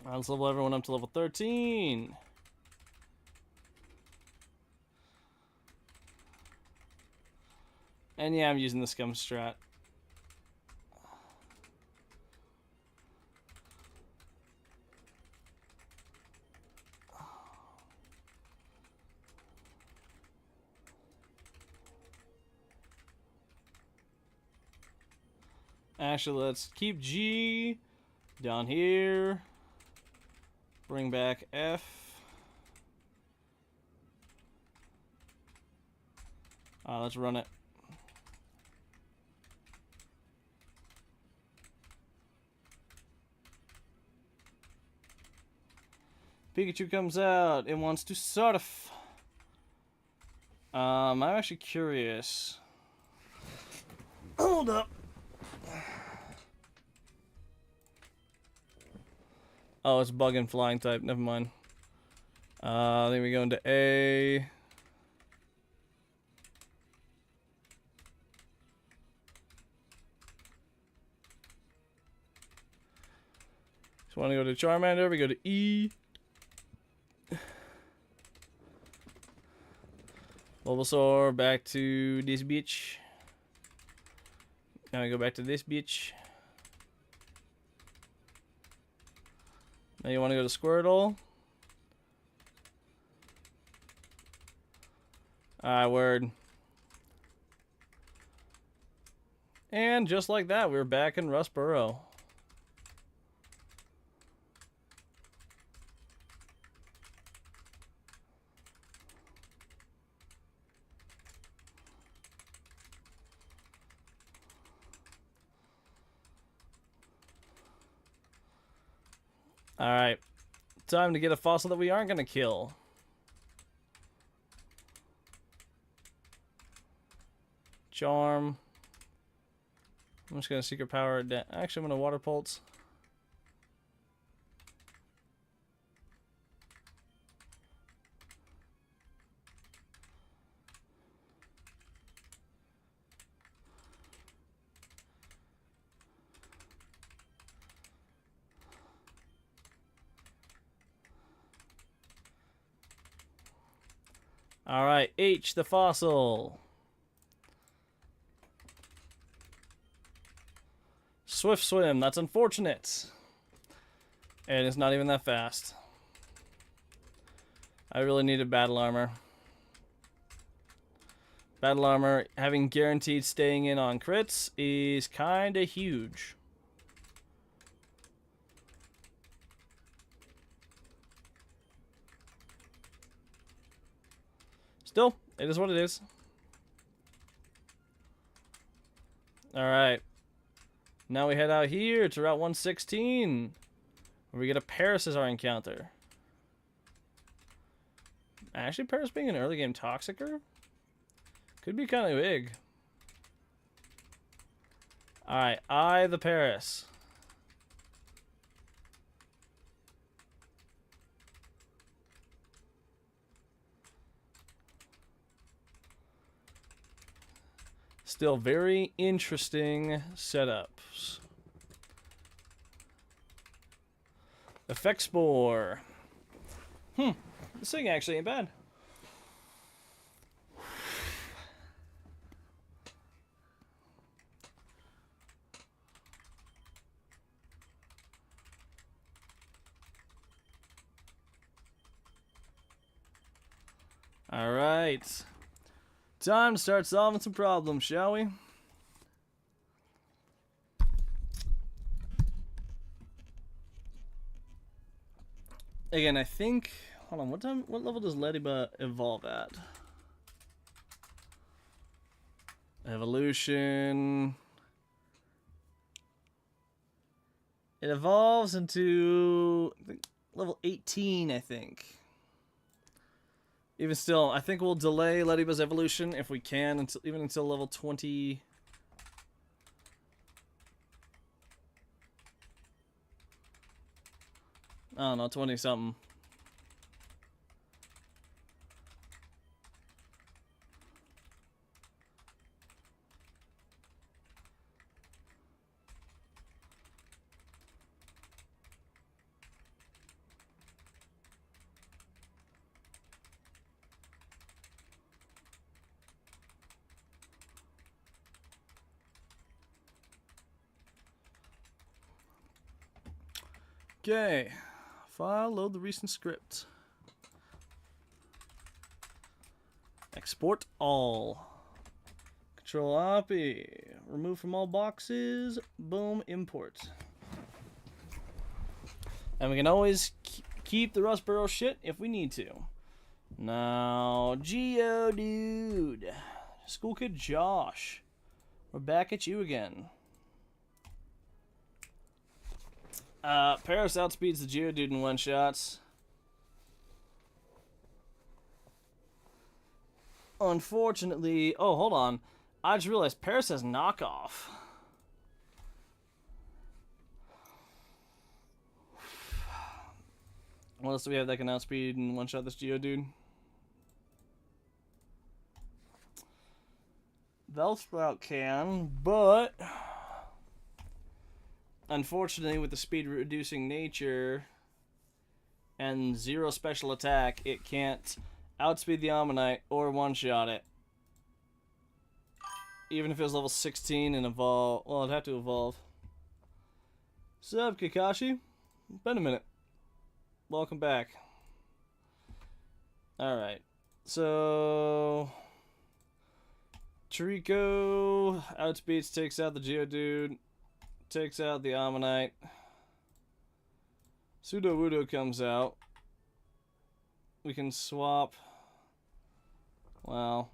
A: Let's level everyone up to level 13. And yeah, I'm using the scum strat. Actually, let's keep G down here. Bring back F. Let's run it. Pikachu comes out. It wants to surf. I'm actually curious. Hold up. Oh, it's bug and flying type. Never mind. Then we go into A. we want to go to Charmander, we go to E. Bulbasaur, back to this bitch. Now we go back to this bitch. Now you want to go to Squirtle. Alright, word. And just like that, we're back in Rustboro. Alright. Time to get a fossil that we aren't going to kill. Charm. I'm just going to secret power it down. Actually, I'm going to water pulse. Alright, H, the fossil. Swift swim, that's unfortunate. And it's not even that fast. I really needed battle armor. Battle armor, having guaranteed staying in on crits is kinda huge. Still, it is what it is. Alright. Now we head out here to Route 116. Where we get a Paris as our encounter. Actually, Paris being an early game Toxicer could be kind of big. Alright, the Paris. Still very interesting setups. Effect Spore. This thing actually ain't bad. All right. Time to start solving some problems, shall we? Again, I think... Hold on, what level does Ladybug evolve at? Evolution... It evolves into level 18, I think. Even still, I think we'll delay Ladybug's evolution if we can, until level 20. I don't know, 20 something. Okay, file, load the recent script. Export all. Control Opy. Remove from all boxes. Boom, import. And we can always keep the Rustboro shit if we need to. Now, Geodude. School Kid Josh. We're back at you again. Paris outspeeds the Geodude in one-shots. Unfortunately... Oh, hold on. I just realized Paris has knockoff. What else do we have that can outspeed and one-shot this Geodude? Bellsprout can, but... Unfortunately, with the speed reducing nature and 0 special attack, it can't outspeed the Ammonite or one-shot it. Even if it was level 16 and evolve. Well, it'd have to evolve. Sup, Kakashi? Been a minute. Welcome back. Alright. So... Trico outspeeds, takes out the Geodude. Takes out the Ammonite. Sudowoodo comes out. We can swap... Well...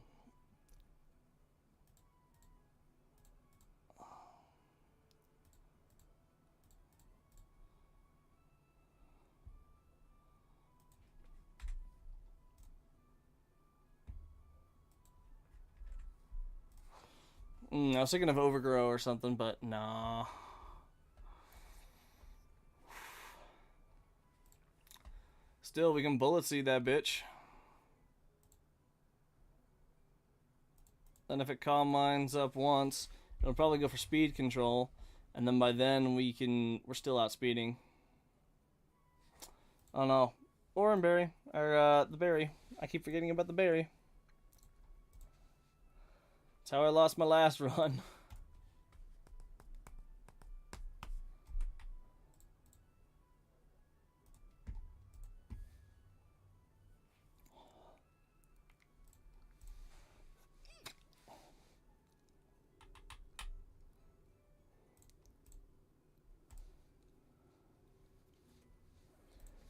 A: I was thinking of Overgrow or something, but nah. Still, we can Bullet Seed that bitch. And if it Calm Minds up once, it'll probably go for speed control. And then by then, we're still outspeeding. Oh no. Oran Berry. Or, the berry. I keep forgetting about the berry. That's how I lost my last run.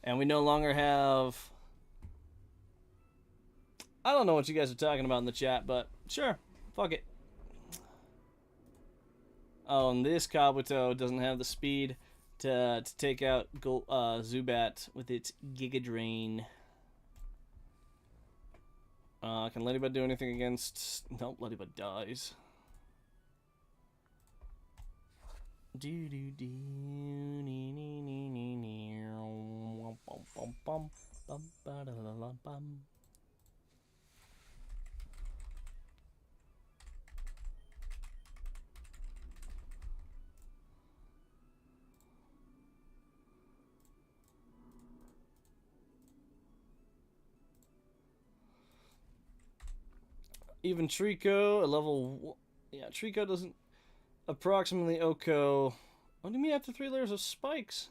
A: And we no longer have... I don't know what you guys are talking about in the chat, but sure. Fuck it. Oh, and this Kabuto doesn't have the speed to take out Zubat with its Giga Drain. Can Ladybug do anything against... Nope, Ladybug dies. Even Trico, a level... Yeah, Trico doesn't... Approximately Oko... What do you mean after 3 layers of spikes?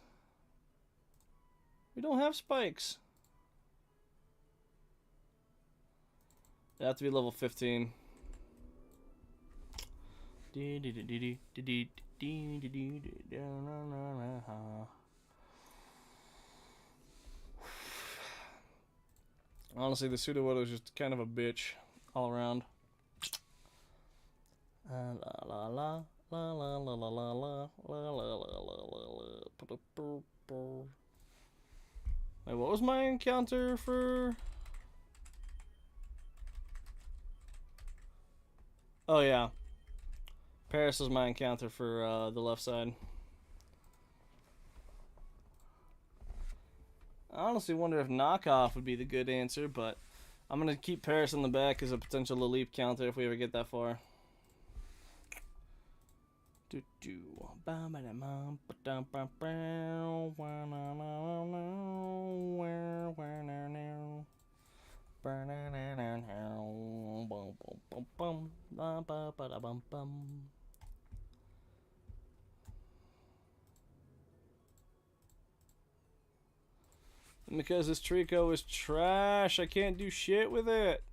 A: We don't have spikes. They have to be level 15. Honestly, the Sudowoodo is just kind of a bitch all around. La la la la la la la la la la la la. Wait, what was my encounter for? Oh yeah, Paris was my encounter for the left side. I honestly wonder if knockoff would be the good answer, but I'm gonna keep Paris in the back as a potential leap counter if we ever get that far. Because this Trico is trash, I can't do shit with it.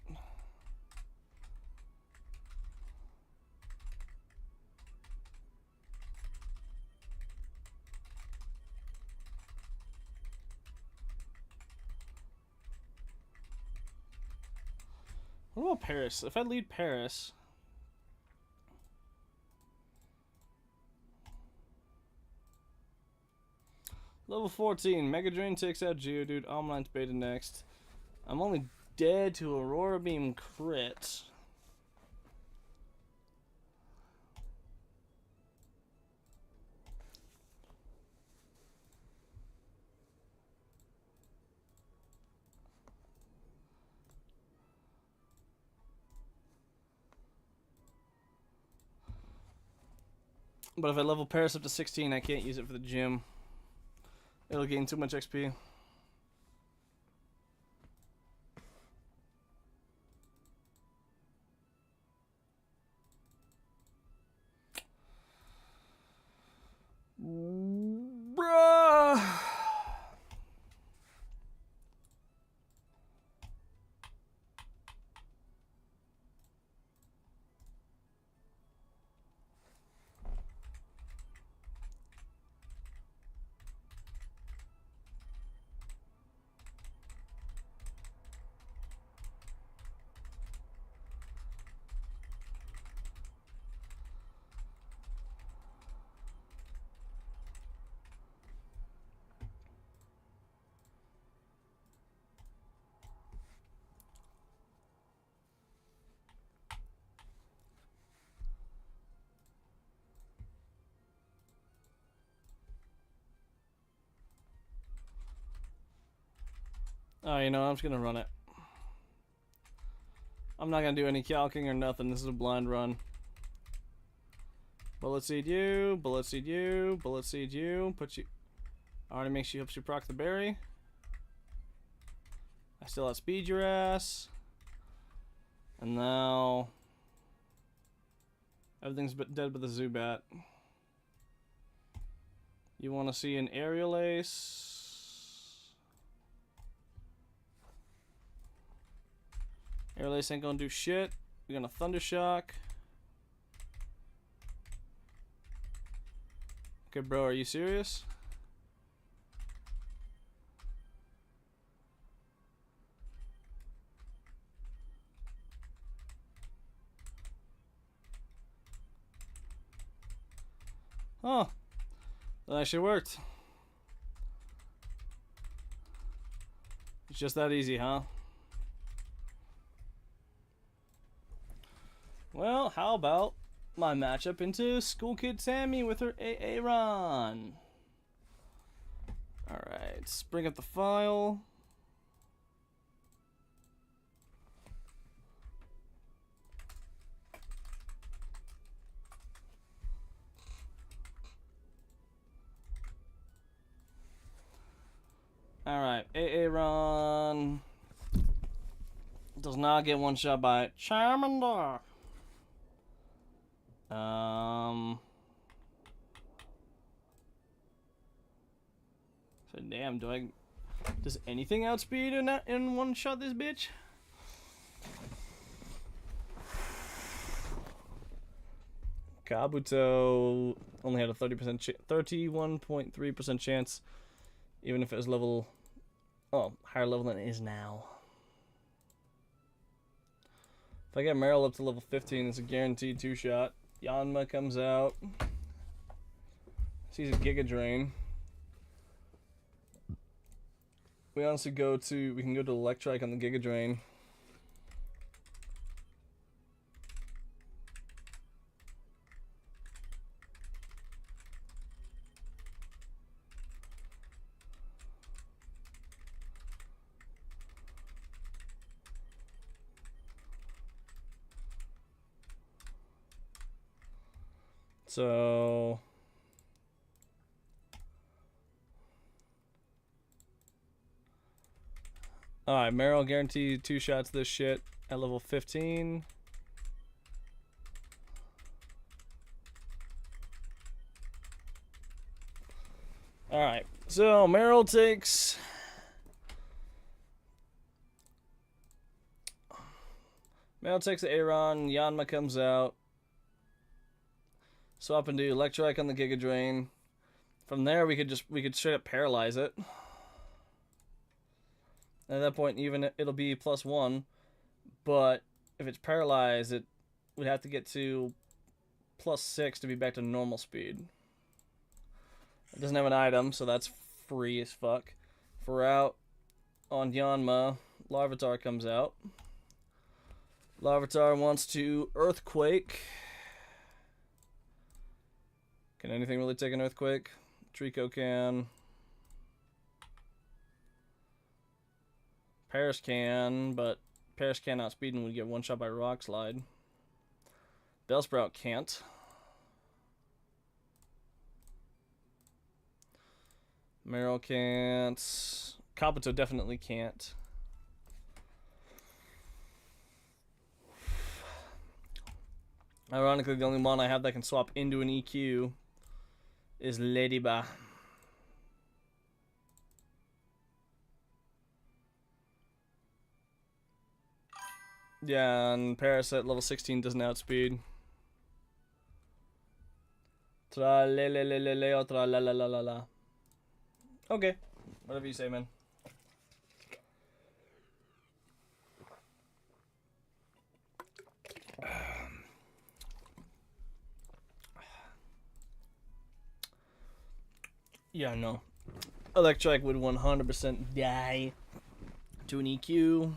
A: What about Paris? If I lead Paris... Level 14, Mega Drain takes out Geodude, Omnine's Beta next. I'm only dead to Aurora Beam crit. But if I level Paris up to 16, I can't use it for the gym. It'll gain too much XP. Bruh. Oh, you know, I'm just gonna run it. I'm not gonna do any calcing or nothing. This is a blind run. Bullet seed you, bullet seed you, bullet seed you. Put you. Already makes you helps you proc the berry. I still outspeed your ass. And now everything's dead but the Zubat. You want to see an aerial ace? Aerial ace ain't gonna do shit. We're gonna thunder shock. Okay, bro, are you serious? Oh, that actually worked. It's just that easy, huh? Well, how about my matchup into School Kid Sammy with her AA run? Alright, let's bring up the file. Alright, AA run does not get one shot by Charmander. So damn, does anything outspeed in one shot this bitch? Kabuto only had a 31.3% chance, even if it was level, higher level than it is now. If I get Meryl up to level 15, it's a guaranteed 2-shot. Yanma comes out. Sees a Giga Drain. We honestly we can go to Electrike on the Giga Drain. So alright, Meryl guaranteed 2 shots this shit at level 15. Alright, so Meryl takes the Aeron, Yanma comes out. Swap and do Electrike on the Giga Drain. From there we could straight up paralyze it. At that point, even it'll be +1, but if it's paralyzed, it would have to get to +6 to be back to normal speed. It doesn't have an item, so that's free as fuck. For out on Yanma, Larvitar comes out. Larvitar wants to Earthquake. Can anything really take an Earthquake? Trico can. Paris can, but Paris can outspeed and would get one shot by Rock Slide. Bellsprout can't. Meryl can't. Kabuto definitely can't. Ironically, the only one I have that can swap into an EQ is Ladyba. Yeah, and Paris at level 16 doesn't outspeed. Tra le le le le le tra la la la la la. Okay, whatever you say, man. Yeah, no. Electrike would 100% die to an EQ.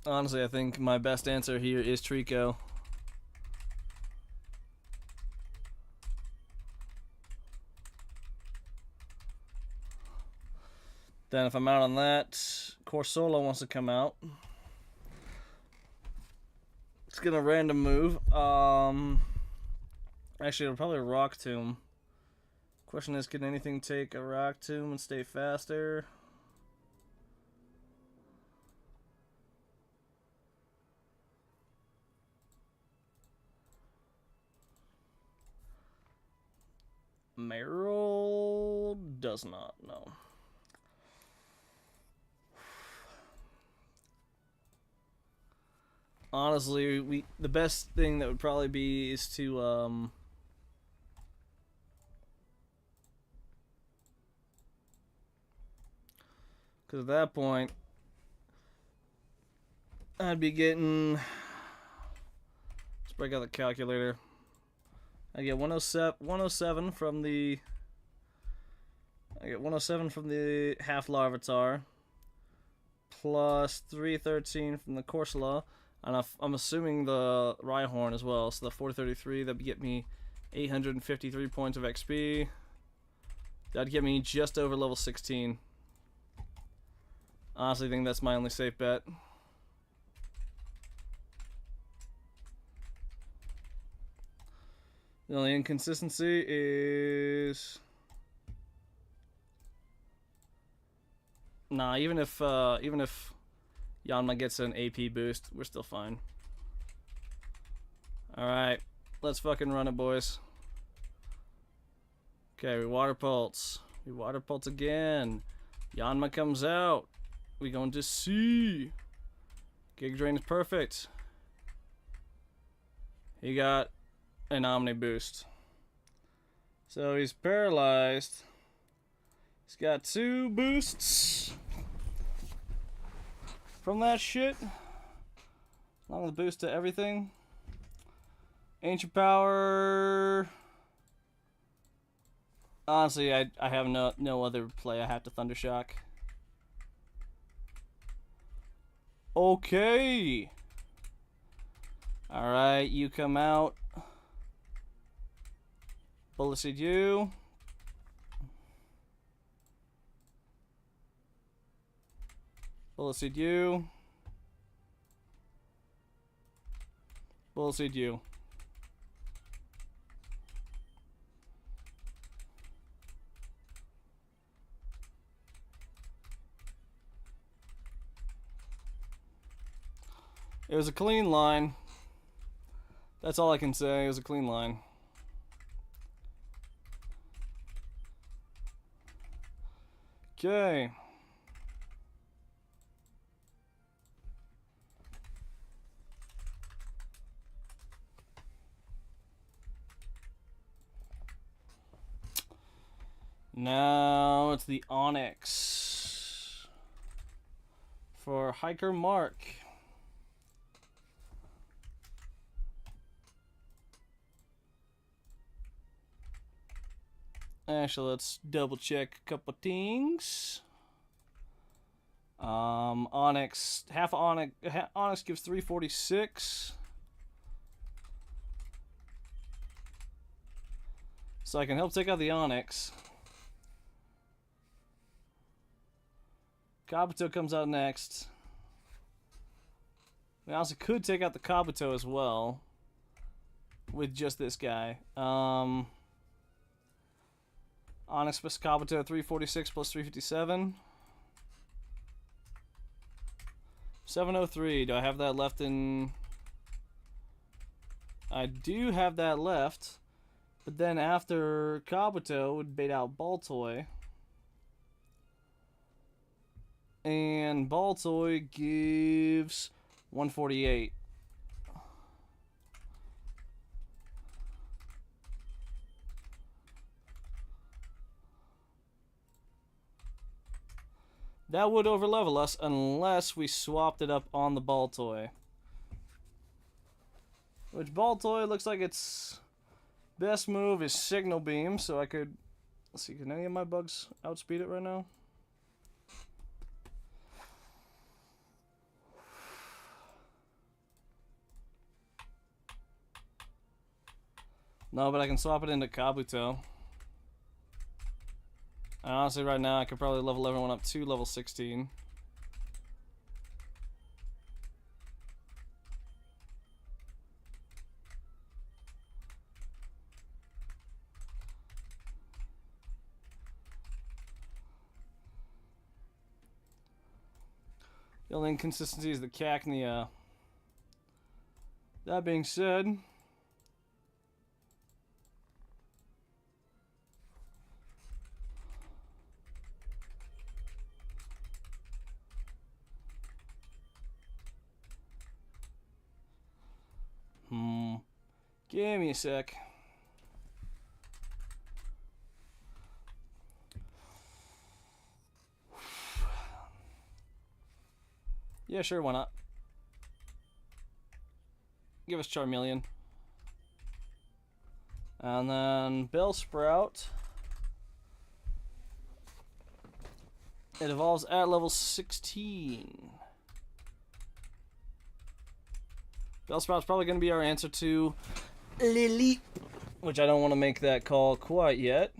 A: Honestly, I think my best answer here is Trico. Then if I'm out on that, Corsola wants to come out. It's gonna random move. Actually, it'll probably Rock Tomb. Question is, can anything take a Rock Tomb and stay faster? Meryl does not, no. Honestly, the best thing that would probably be is to because at that point I'd be getting, let's break out the calculator. I get 107 from the half Larvitar, plus 313 from the Corsola, and I'm assuming the Rhyhorn as well, so the 433, that'd get me 853 points of XP. That'd get me just over level 16. Honestly, I think that's my only safe bet. The only inconsistency is, nah, even if Yanma gets an AP boost, we're still fine. Alright, let's fucking run it, boys. Okay, we Water Pulse. We Water Pulse again. Yanma comes out. We going to see. Gig Drain is perfect. He got an Omni boost. So he's paralyzed. He's got 2 boosts from that shit. Along with the boost to everything. Ancient Power. Honestly, I have no other play. I have to Thundershock. Okay. Alright, you come out. Bullet Seed you. Bullet Seed you. Bullet Seed you. It was a clean line. That's all I can say. It was a clean line. Okay. Now it's the Onyx for Hiker Mark. Actually, let's double check a couple things. Onyx, Onyx gives 346. So I can help take out the Onyx. Kabuto comes out next. We also could take out the Kabuto as well with just this guy. Onyx plus Kabuto 346 plus 357. 703. Do I have that left in... I do have that left. But then after Kabuto would bait out Baltoy. And Baltoy gives 148. That would overlevel us unless we swapped it up on the Baltoy. Which Baltoy looks like its best move is Signal Beam, so I could... Let's see, can any of my bugs outspeed it right now? No, but I can swap it into Kabuto. And honestly, right now, I could probably level everyone up to level 16. The only inconsistency is the Cacnea. That being said... Give me a sec. Yeah, sure, why not? Give us Charmeleon. And then Bellsprout. It evolves at level 16. Bellsprout's probably going to be our answer to Lily, which I don't want to make that call quite yet.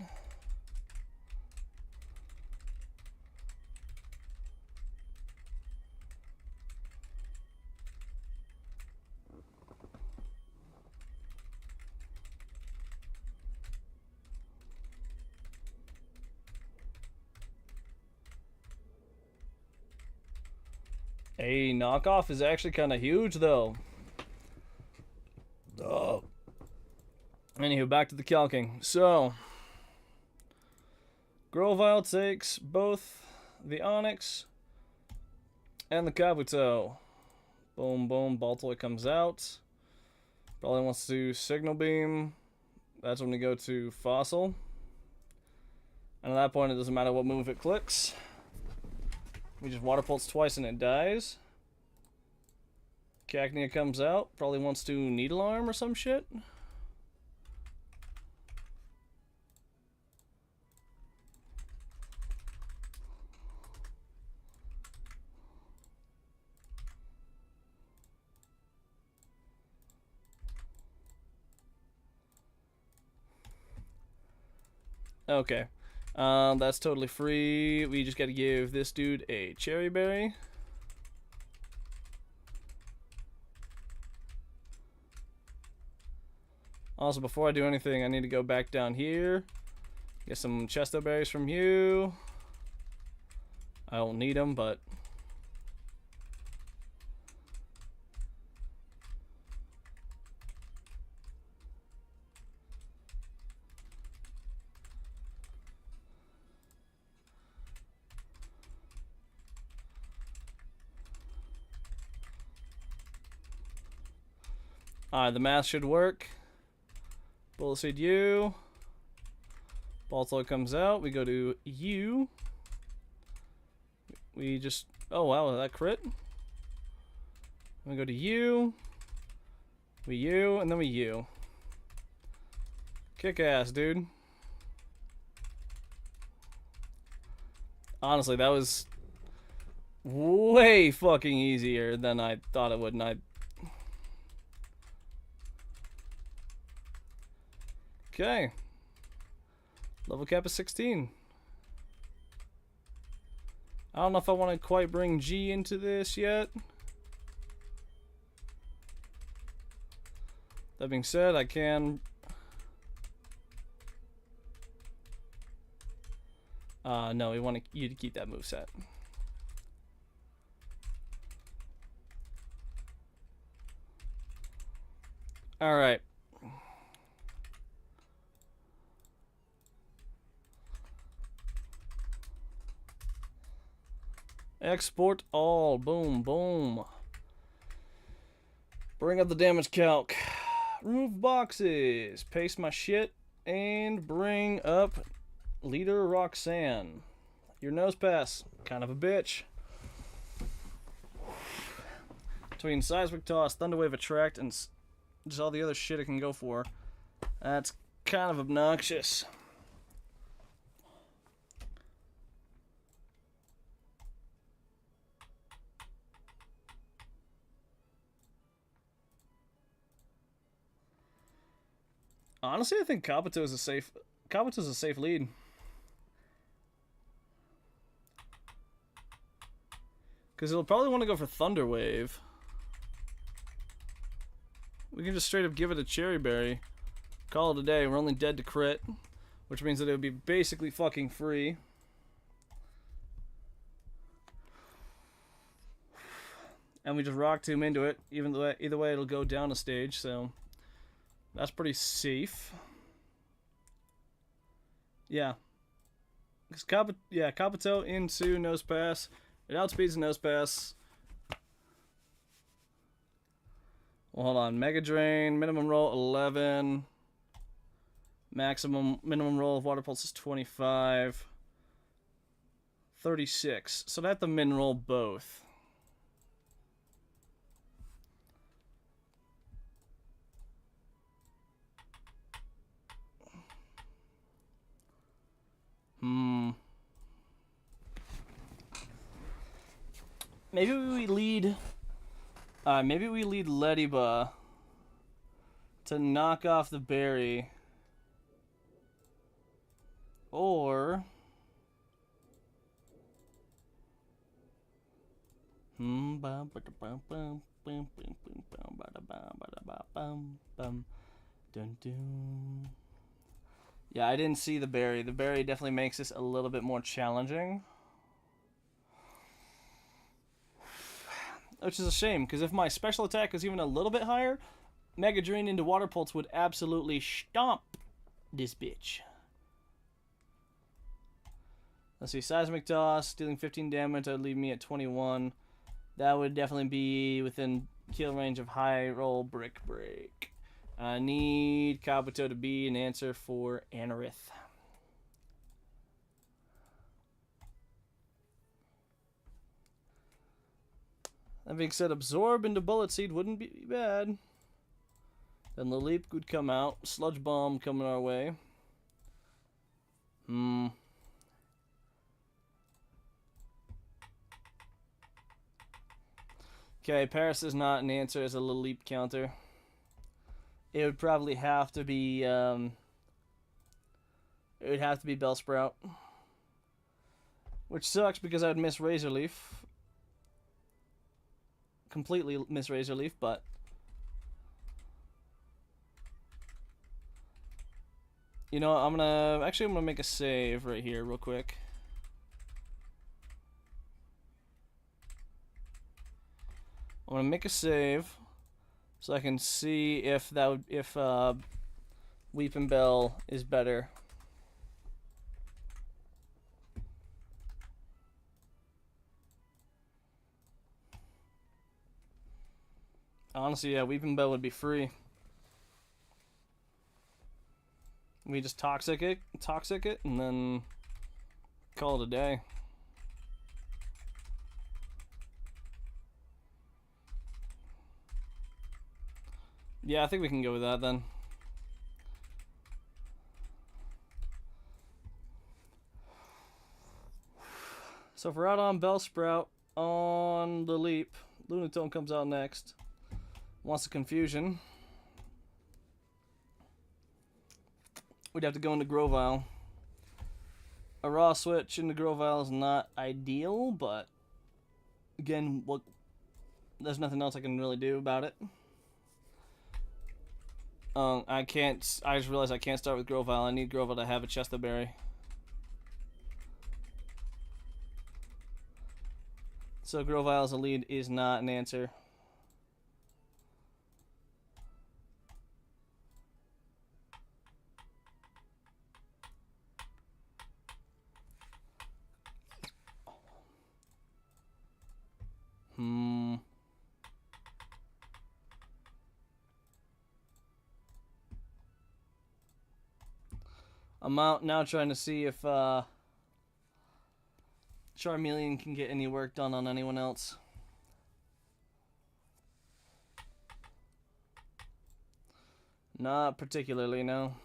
A: A knockoff is actually kind of huge, though. Oh. Anywho, back to the calking. So, Grovyle takes both the Onyx and the Kabuto. Boom, boom. Baltoy comes out. Probably wants to Signal Beam. That's when we go to Fossil. And at that point, it doesn't matter what move it clicks. We just Water Pulse twice and it dies. Cacnea comes out. Probably wants to Needle Arm or some shit. Okay. That's totally free. We just gotta give this dude a Cherry Berry. Also, before I do anything, I need to go back down here. Get some Chesto Berries from you. I don't need them, but... Alright, the math should work. Bullet Seed U. Baltoy comes out. We go to U. We just... Oh, wow, that crit. We go to U. We U, and then we U. Kick ass, dude. Honestly, that was way fucking easier than I thought it would, and I... Okay. Level cap is 16. I don't know if I want to quite bring G into this yet. That being said, I can... No, we want you to keep that moveset. Alright. Export all. Boom, boom. Bring up the damage calc. Remove boxes. Paste my shit. And bring up Leader Roxanne. Your nose pass. Kind of a bitch. Between Seismic Toss, Thunderwave Attract, and just all the other shit it can go for. That's kind of obnoxious. Honestly, I think Kabuto's a safe lead. Because he'll probably want to go for Thunder Wave. We can just straight up give it a Cherry Berry. Call it a day. We're only dead to crit. Which means that it would be basically fucking free. And we just Rock Tomb into it. Either way, it'll go down a stage, so... That's pretty safe. Yeah. Kabuto into Nose Pass. It outspeeds the Nose Pass. Well, hold on. Mega Drain, minimum roll 11. Minimum roll of Water Pulse is 25. 36. So I have to min roll both. Maybe we lead Lediba to knock off the berry. Or yeah, I didn't see the berry. The berry definitely makes this a little bit more challenging. Which is a shame, because if my special attack was even a little bit higher, Mega Drain into Water Pulse would absolutely stomp this bitch. Let's see, Seismic Toss, dealing 15 damage, that would leave me at 21. That would definitely be within kill range of High Roll Brick Break. I need Kabuto to be an answer for Anorith. That being said, Absorb into Bullet Seed wouldn't be bad. Then Laleep would come out. Sludge Bomb coming our way. Okay, Paris is not an answer as a Laleep counter. It would probably have to be, it would have to be Bellsprout. Which sucks because I'd miss Razor Leaf. Completely miss Razor Leaf, but... You know, I'm gonna make a save right here real quick. I'm gonna make a save so I can see if Weeping Bell is better. Honestly, yeah, Weeping Bell would be free. We just toxic it, and then call it a day. Yeah, I think we can go with that then. So if we're out on Bellsprout, on the Leap, Lunatone comes out next. Wants a Confusion. We'd have to go into Grovyle. A raw switch into Grovyle is not ideal, but again, there's nothing else I can really do about it. I just realized I can't start with Grovyle. I need Grovyle to have a Chesto Berry. So Grovile as a lead is not an answer. I'm out now trying to see if Charmeleon can get any work done on anyone else. Not particularly, no.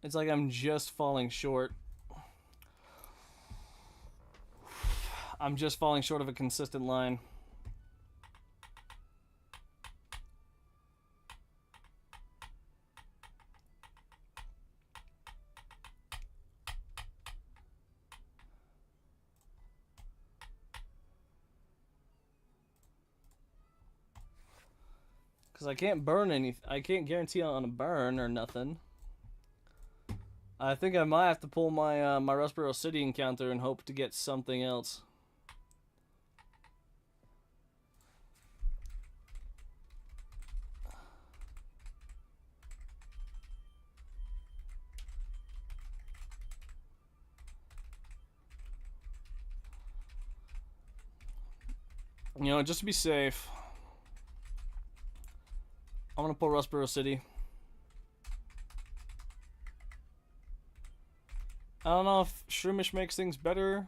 A: It's like I'm just falling short. I'm just falling short of a consistent line. Because I can't burn anything. I can't guarantee on a burn or nothing. I think I might have to pull my my Rustboro City encounter and hope to get something else. You know, just to be safe, I'm gonna pull Rustboro City. I don't know if Shroomish makes things better.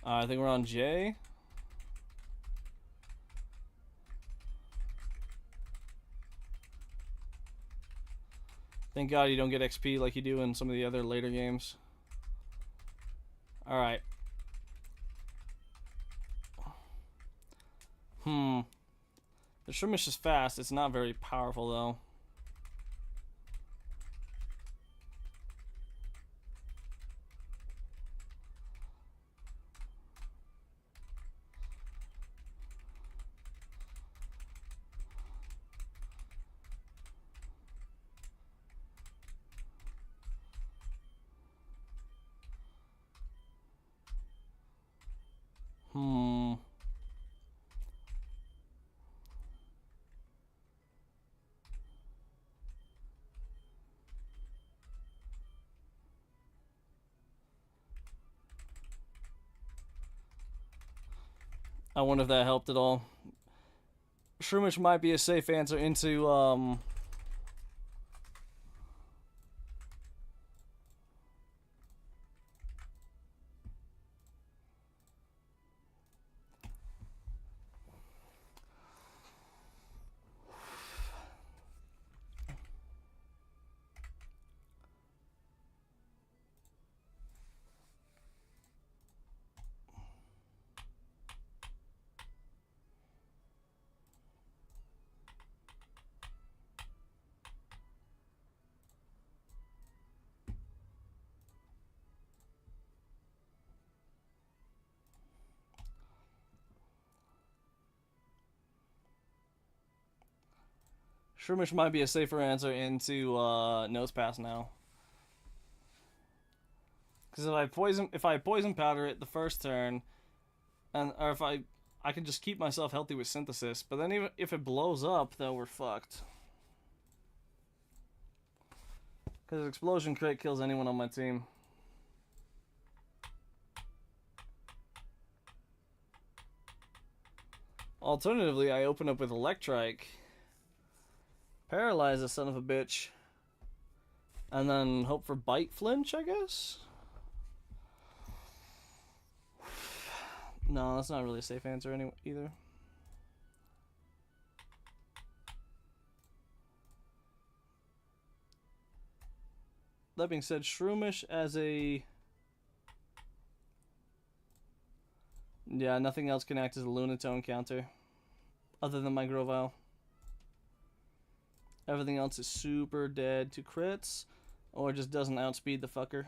A: I think we're on J. Thank God you don't get XP like you do in some of the other later games. Alright. The Shroomish is fast. It's not very powerful, though. I wonder if that helped at all. Shroomish might be a safe answer into, Shroomish might be a safer answer into Nose Pass now. Because if I poison powder it the first turn, or if I can just keep myself healthy with Synthesis. But then even if it blows up, though, we're fucked. Because Explosion Crit kills anyone on my team. Alternatively, I open up with Electrike. Paralyze the son of a bitch. And then hope for Bite Flinch, I guess? No, that's not really a safe answer either. That being said, Shroomish as a... Yeah, nothing else can act as a Lunatone counter. Other than my Grovile. Everything else is super dead to crits, or just doesn't outspeed the fucker.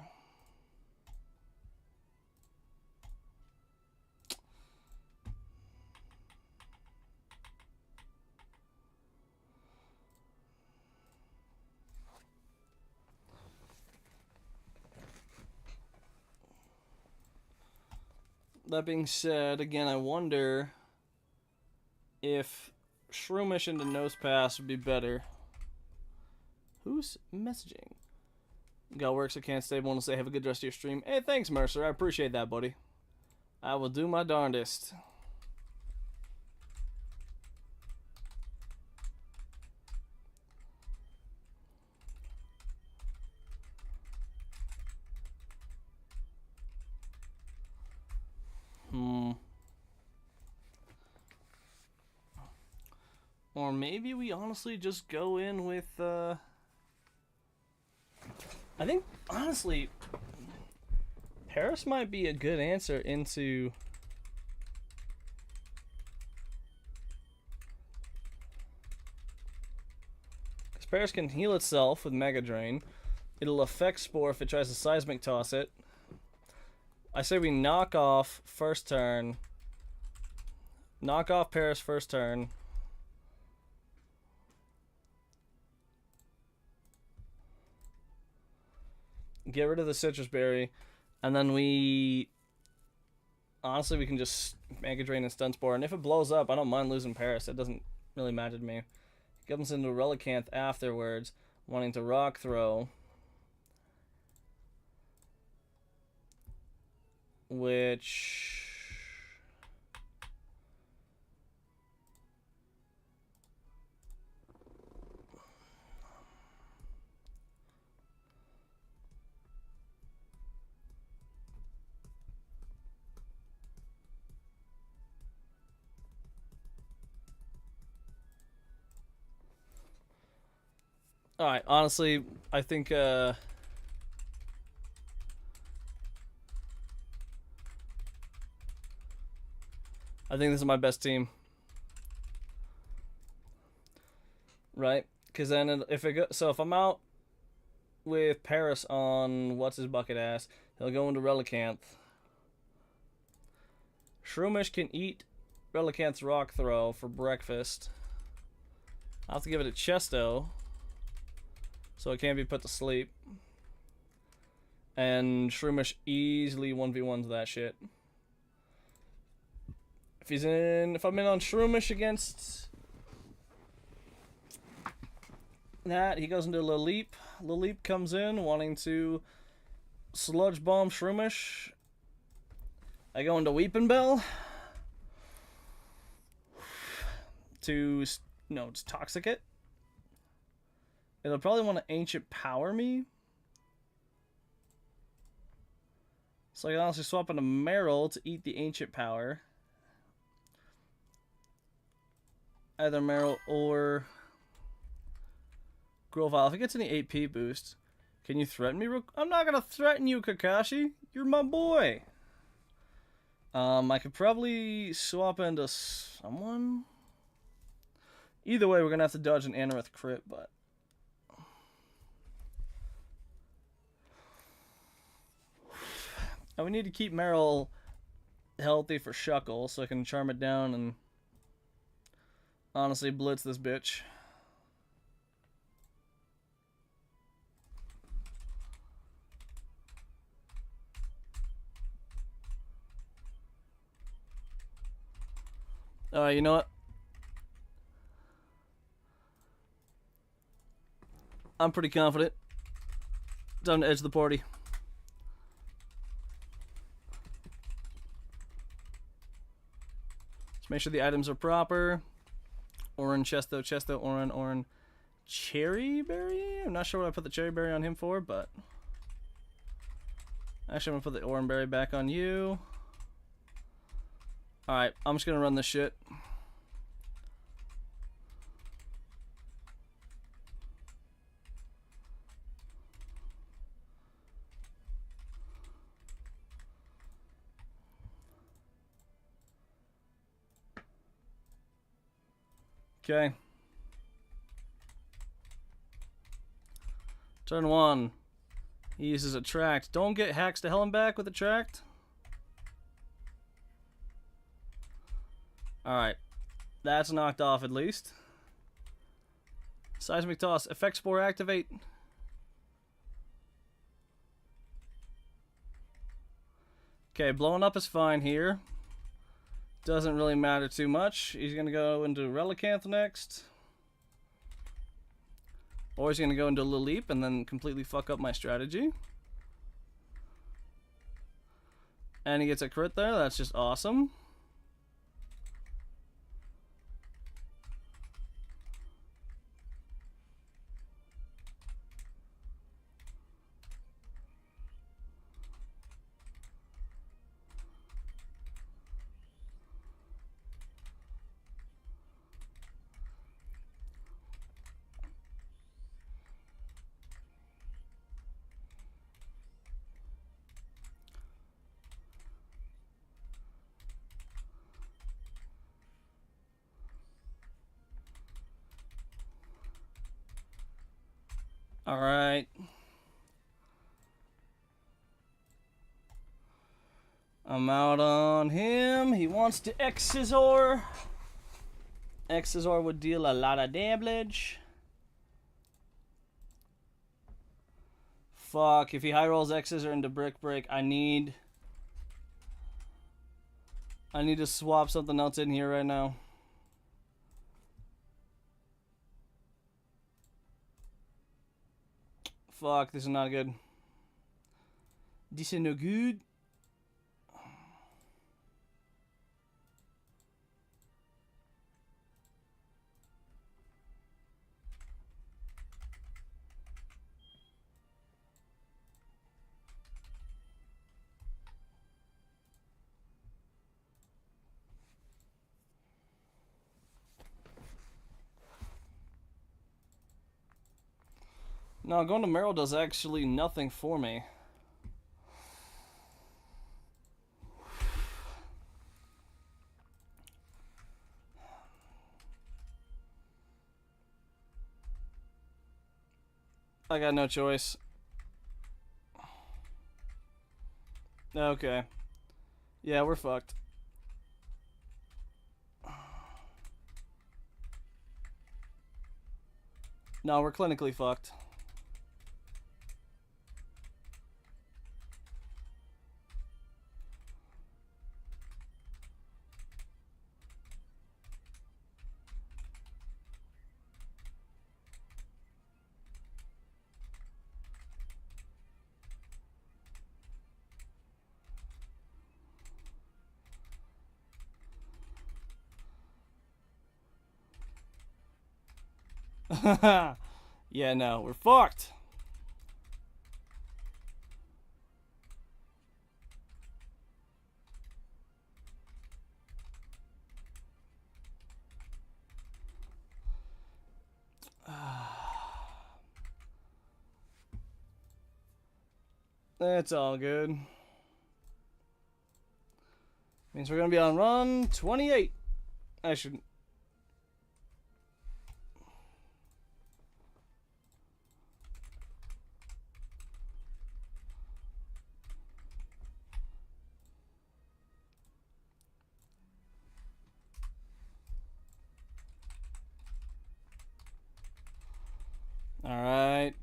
A: That being said, again, I wonder if Shroomish into Nose Pass would be better. Who's messaging? Got work, so can't stay. Want to say have a good rest of your stream. Hey, thanks, Mercer. I appreciate that, buddy. I will do my darndest. Or maybe we honestly just go in with, I think, honestly, Paris might be a good answer into... Because Paris can heal itself with Mega Drain. It'll affect Spore if it tries to Seismic Toss it. I say we knock off first turn. Knock off Paris first turn. Get rid of the Citrus Berry. And then we... Honestly, we can just Mega Drain and Stun Spore. And if it blows up, I don't mind losing Paris. It doesn't really matter to me. Comes into Relicanth afterwards, wanting to Rock Throw. Which... Alright, honestly, I think, I think this is my best team. Right? Because then if it go, so if I'm out with Paris on what's his bucket ass, he'll go into Relicanth. Shroomish can eat Relicanth's Rock Throw for breakfast. I'll have to give it a Chesto, so it can't be put to sleep. And Shroomish easily 1v1s that shit. If I'm in on Shroomish against that, he goes into Laleep. Laleep comes in wanting to Sludge Bomb Shroomish. I go into Weeping Bell to, no, it's Toxic it. It'll probably want to Ancient Power me. So I can honestly swap into Meryl to eat the Ancient Power. Either Meryl or Grovyle. If it gets any AP boost, can you threaten me? I'm not going to threaten you, Kakashi. You're my boy. I could probably swap into someone. Either way, we're going to have to dodge an Anorith crit, but... And we need to keep Meryl healthy for Shuckle so I can charm it down and honestly blitz this bitch. Alright, you know what? I'm pretty confident. Time to edge the party. Just make sure the items are proper. Oran, Chesto, Oran, Cherry Berry? I'm not sure what I put the Cherry Berry on him for, but... Actually, I'm gonna put the Oran Berry back on you. Alright, I'm just gonna run this shit. Okay. Turn 1. He uses Attract. Don't get hacks to hell and back with Attract. Alright. That's knocked off at least. Seismic Toss. Effect Spore activate. Okay, blowing up is fine here. Doesn't really matter too much. He's going to go into Relicanth next. Or he's going to go into Lil Leap and then completely fuck up my strategy. And he gets a crit there. That's just awesome. Alright. I'm out on him. He wants to X-Scissor. X-Scissor would deal a lot of damage. Fuck, if he high rolls X-Scissor into Brick Break, I need to swap something else in here right now. Fuck, this is not good. This is no good. No, going to Meryl does actually nothing for me. I got no choice. Okay. Yeah, we're fucked. No, we're clinically fucked. Yeah, no, we're fucked. It's all good. Means we're gonna be on run 28. I should. All right.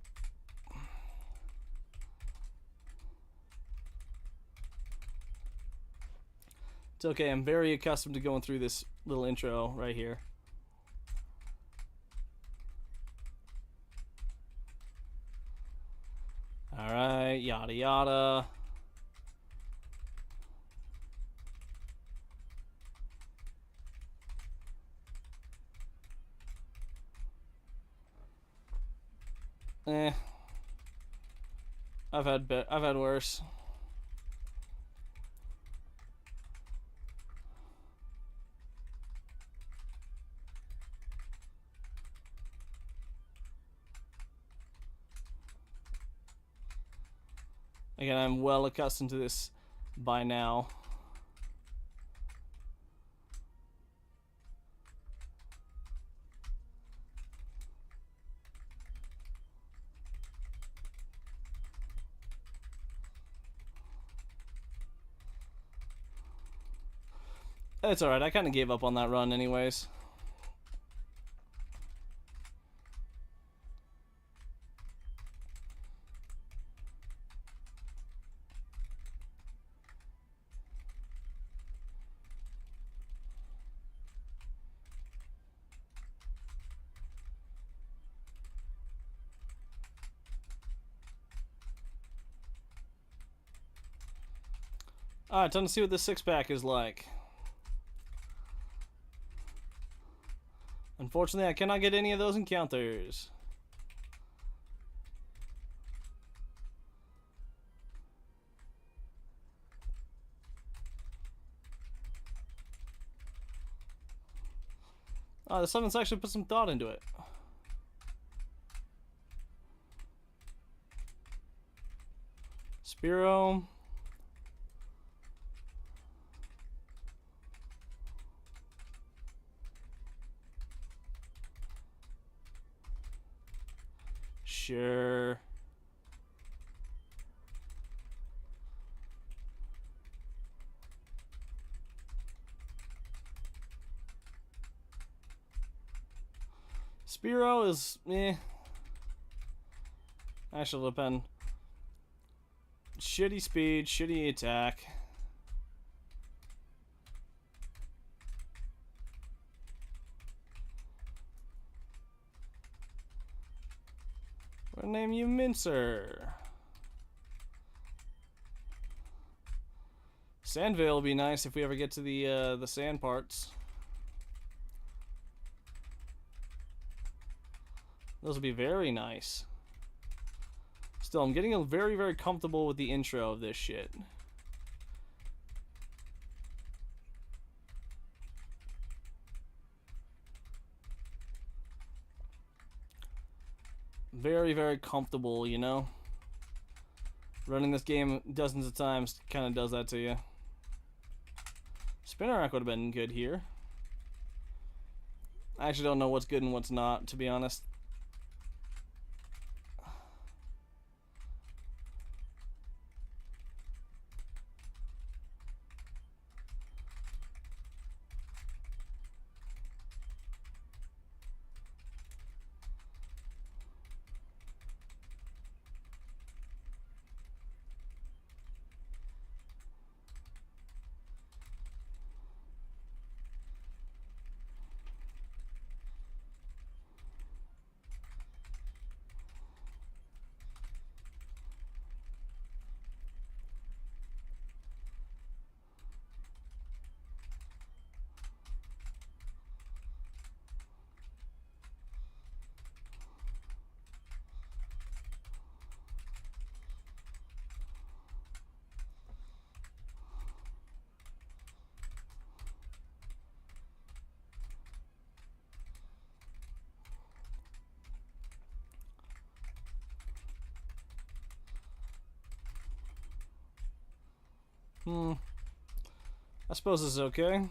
A: It's okay. I'm very accustomed to going through this little intro right here. All right. Yada yada. I've had worse. Again, I'm well accustomed to this by now. It's alright, I kind of gave up on that run anyways. Alright, time to see what this six-pack is like. Unfortunately, I cannot get any of those encounters. Oh, the seventh's actually put some thought into it. Spiro. Sure. Spiro is actually depend. Shitty speed, shitty attack. We'll name you Mincer. Sandvale will be nice if we ever get to the sand parts. Those will be very nice. Still, I'm getting very, very comfortable with the intro of this shit. Very, very comfortable, you know? Running this game dozens of times kind of does that to you. Spinner rack would have been good here. I actually don't know what's good and what's not, to be honest. I suppose it's okay.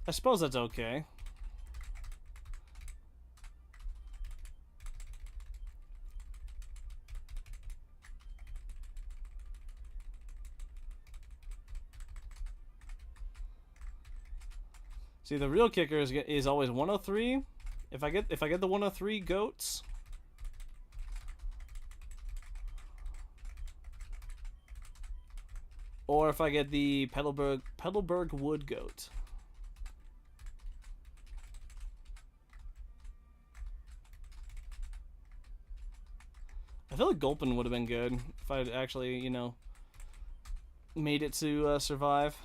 A: I suppose that's okay. See, the real kicker is always 103. If I get the 103 goats, or if I get the Petalburg wood goat. I feel like Gulpin would have been good if I'd actually, you know, made it to survive.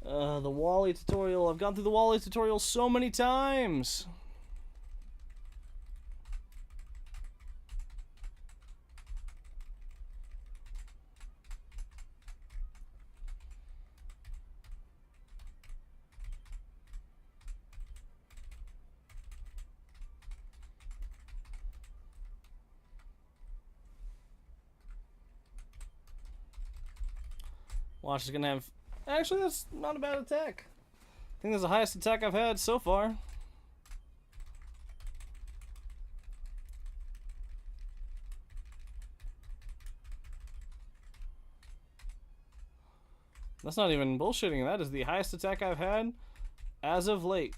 A: The Wally tutorial. I've gone through the Wally tutorial so many times. Watch is gonna have... Actually, that's not a bad attack. I think that's the highest attack I've had so far. That's not even bullshitting. That is the highest attack I've had as of late.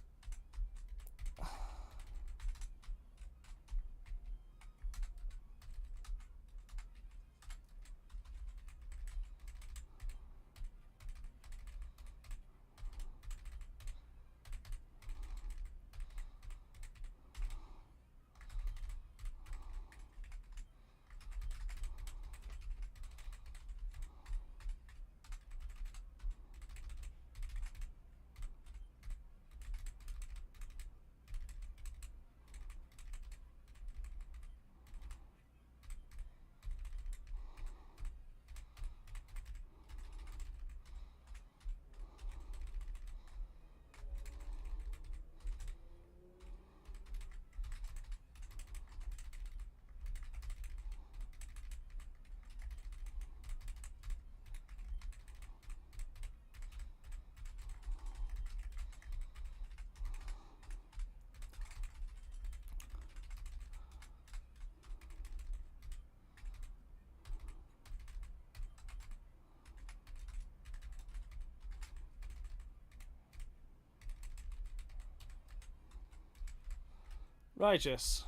A: Righteous.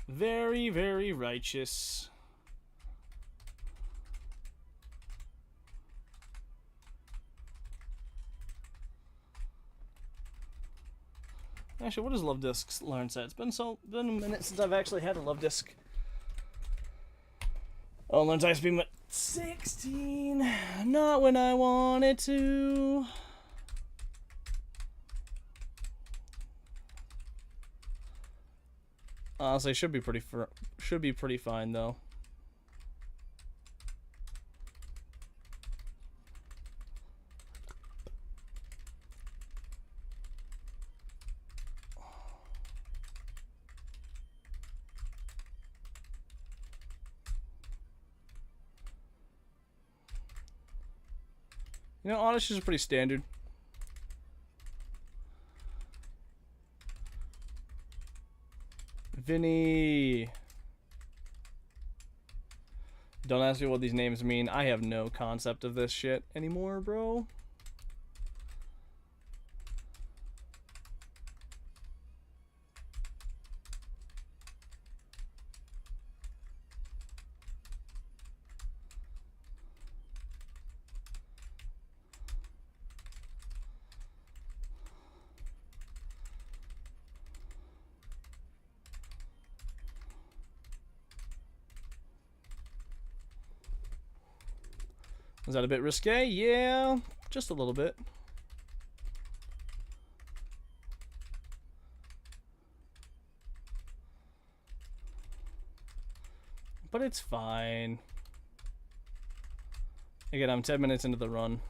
A: Very, very righteous. Actually, what does Love Disc learn set? It's been a minute since I've actually had a Love Disc. Oh, learns ice beam at 16. Not when I wanted to. Honestly, should be pretty fine though. You know, honest is pretty standard. Vinny. Don't ask me what these names mean. I have no concept of this shit anymore, bro. Is that a bit risque? Yeah, just a little bit. But it's fine. Again, I'm 10 minutes into the run.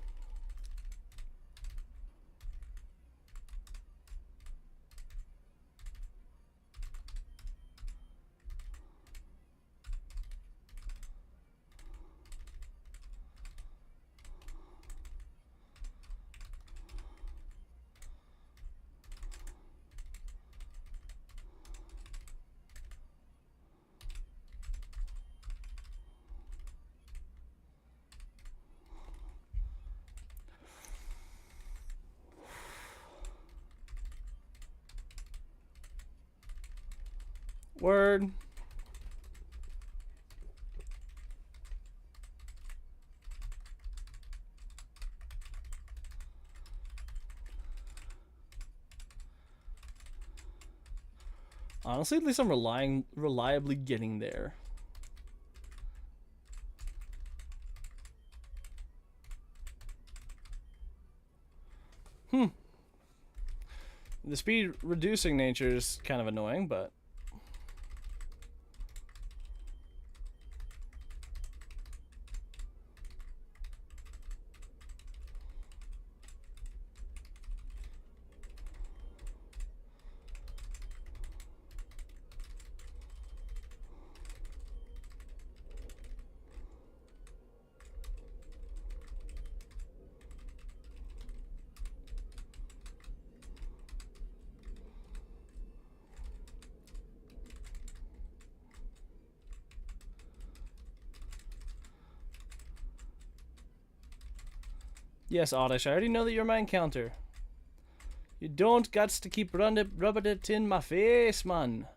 A: Word. Honestly, at least I'm reliably getting there. The speed reducing nature is kind of annoying, but... Yes, Oddish, I already know that you're my encounter. You don't guts to keep rubbing it in my face, man.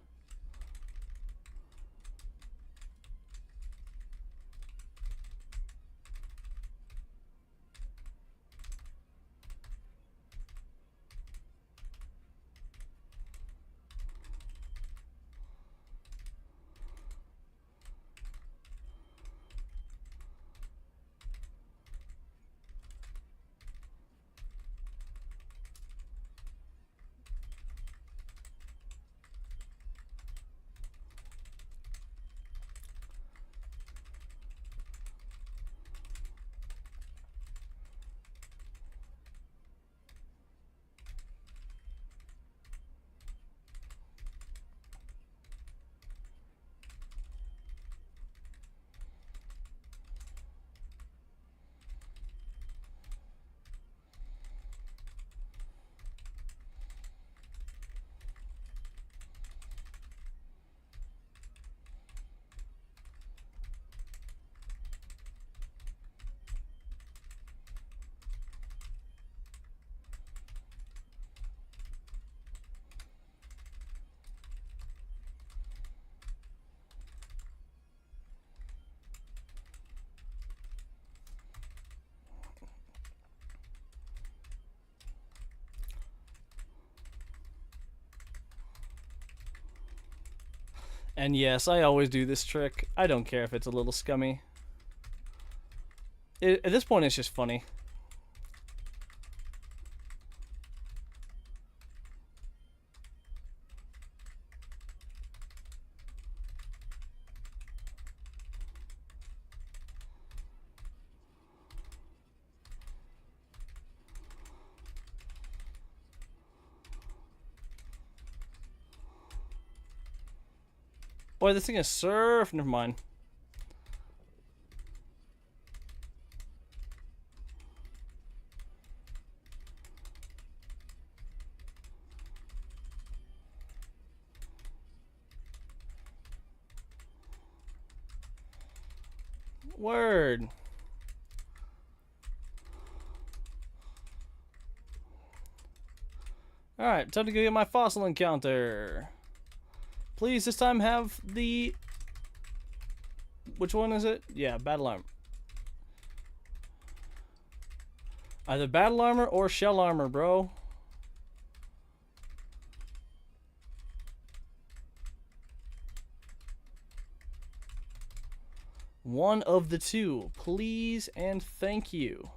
A: And yes, I always do this trick. I don't care if it's a little scummy. At this point, it's just funny. Boy, this thing is surf. Never mind. Word. Alright, time to go get my fossil encounter. Please, this time have the... Which one is it? Yeah, battle armor. Either battle armor or shell armor, bro. One of the two, please and thank you.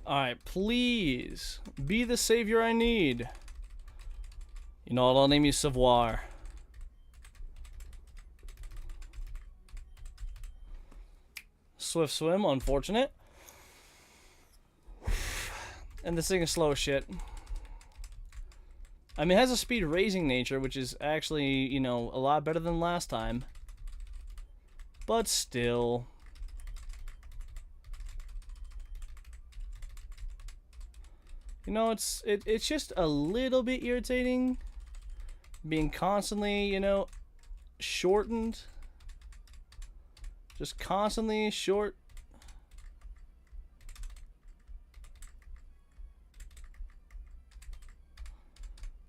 A: Alright, please be the savior I need. You know what, I'll name you Savoir. Swift swim, unfortunate. And this thing is slow as shit. I mean, it has a speed raising nature, which is actually, you know, a lot better than last time. But still... You know, it's just a little bit irritating being constantly, you know, shortened. Just constantly short.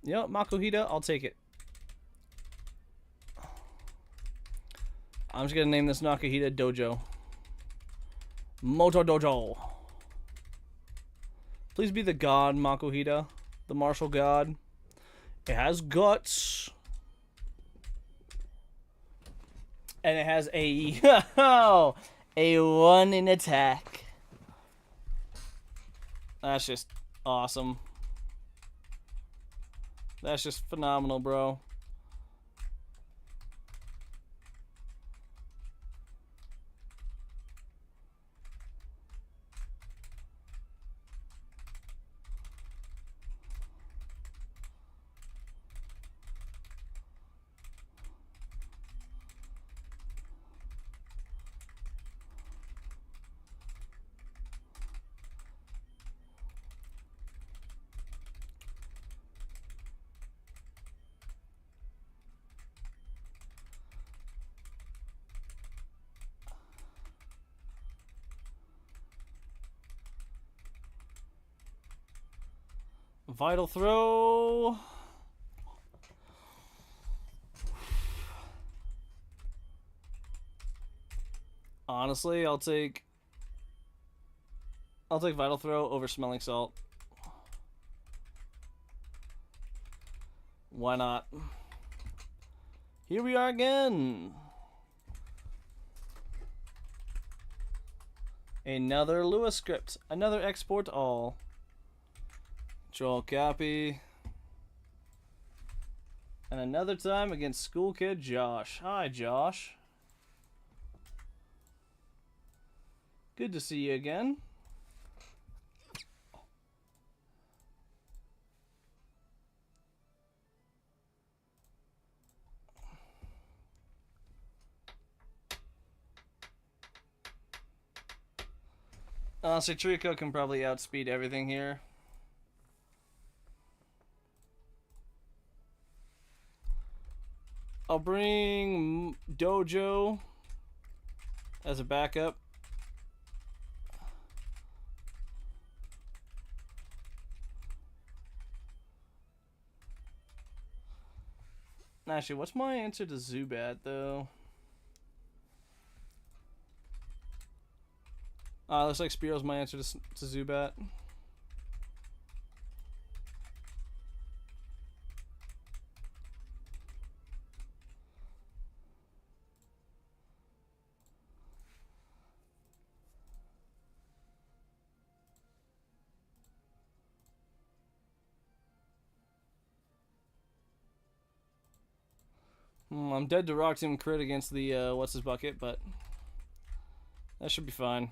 A: Yep, Makuhita, I'll take it. I'm just gonna name this Nakahita Dojo. Moto Dojo. Please be the god, Makuhita. The martial god. It has guts. And it has a a 1 in attack. That's just awesome. That's just phenomenal, bro. Vital throw. Honestly, I'll take vital throw over smelling salt. Why not? Here we are again. Another Lewis script. Another export all. Control copy. And another time against school kid Josh. Hi, Josh. Good to see you again. Honestly, Trico can probably outspeed everything here. I'll bring Dojo as a backup. Actually, what's my answer to Zubat, though? Looks like Spearow's my answer to Zubat. I'm dead to Rock Tomb crit against the what's his bucket, but that should be fine.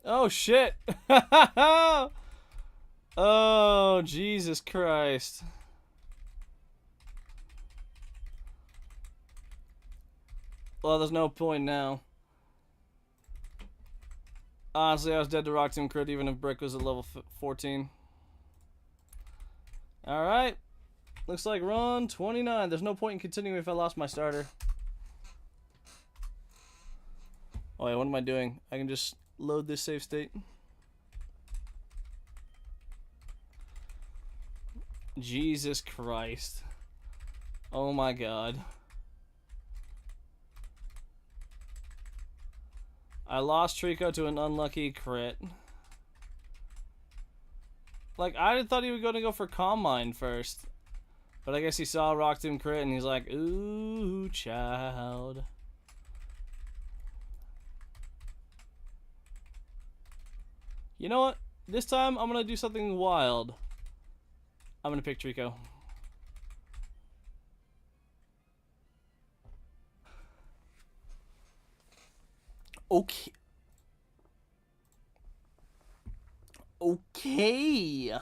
A: Oh shit! Oh Jesus Christ! Well, there's no point now. Honestly, I was dead to Rock Tomb crit even if Brick was at level 14. Alright. Looks like run 29. There's no point in continuing if I lost my starter. Oh wait, what am I doing? I can just load this save state. Jesus Christ. Oh my god. I lost Trico to an unlucky crit. Like, I thought he was going to go for Calm Mind first. But I guess he saw Rock Tomb crit and he's like, ooh, child. You know what? This time, I'm going to do something wild. I'm going to pick Trico. Okay. Okay.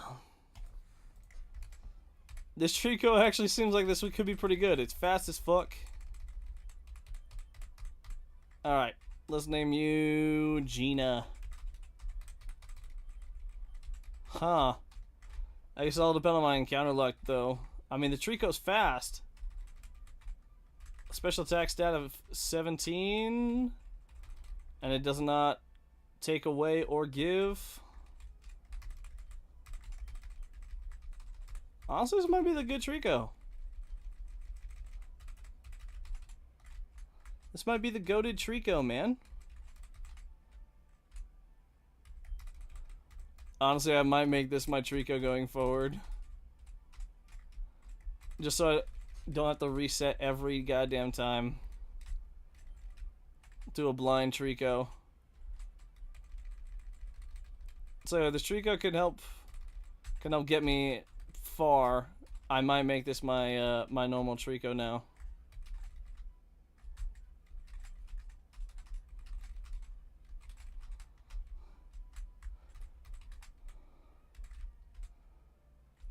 A: This Trico actually seems like this one could be pretty good. It's fast as fuck. Alright, let's name you Gina. Huh. I guess it'll depend on my encounter luck, though. I mean, the Trico's fast. Special attack stat of 17. And it does not take away or give. Honestly, this might be the good Trico. This might be the goated Trico, man. Honestly, I might make this my Trico going forward. Just so I don't have to reset every goddamn time. Do a blind Trico. So this Trico can help get me far. I might make this my my normal Trico now.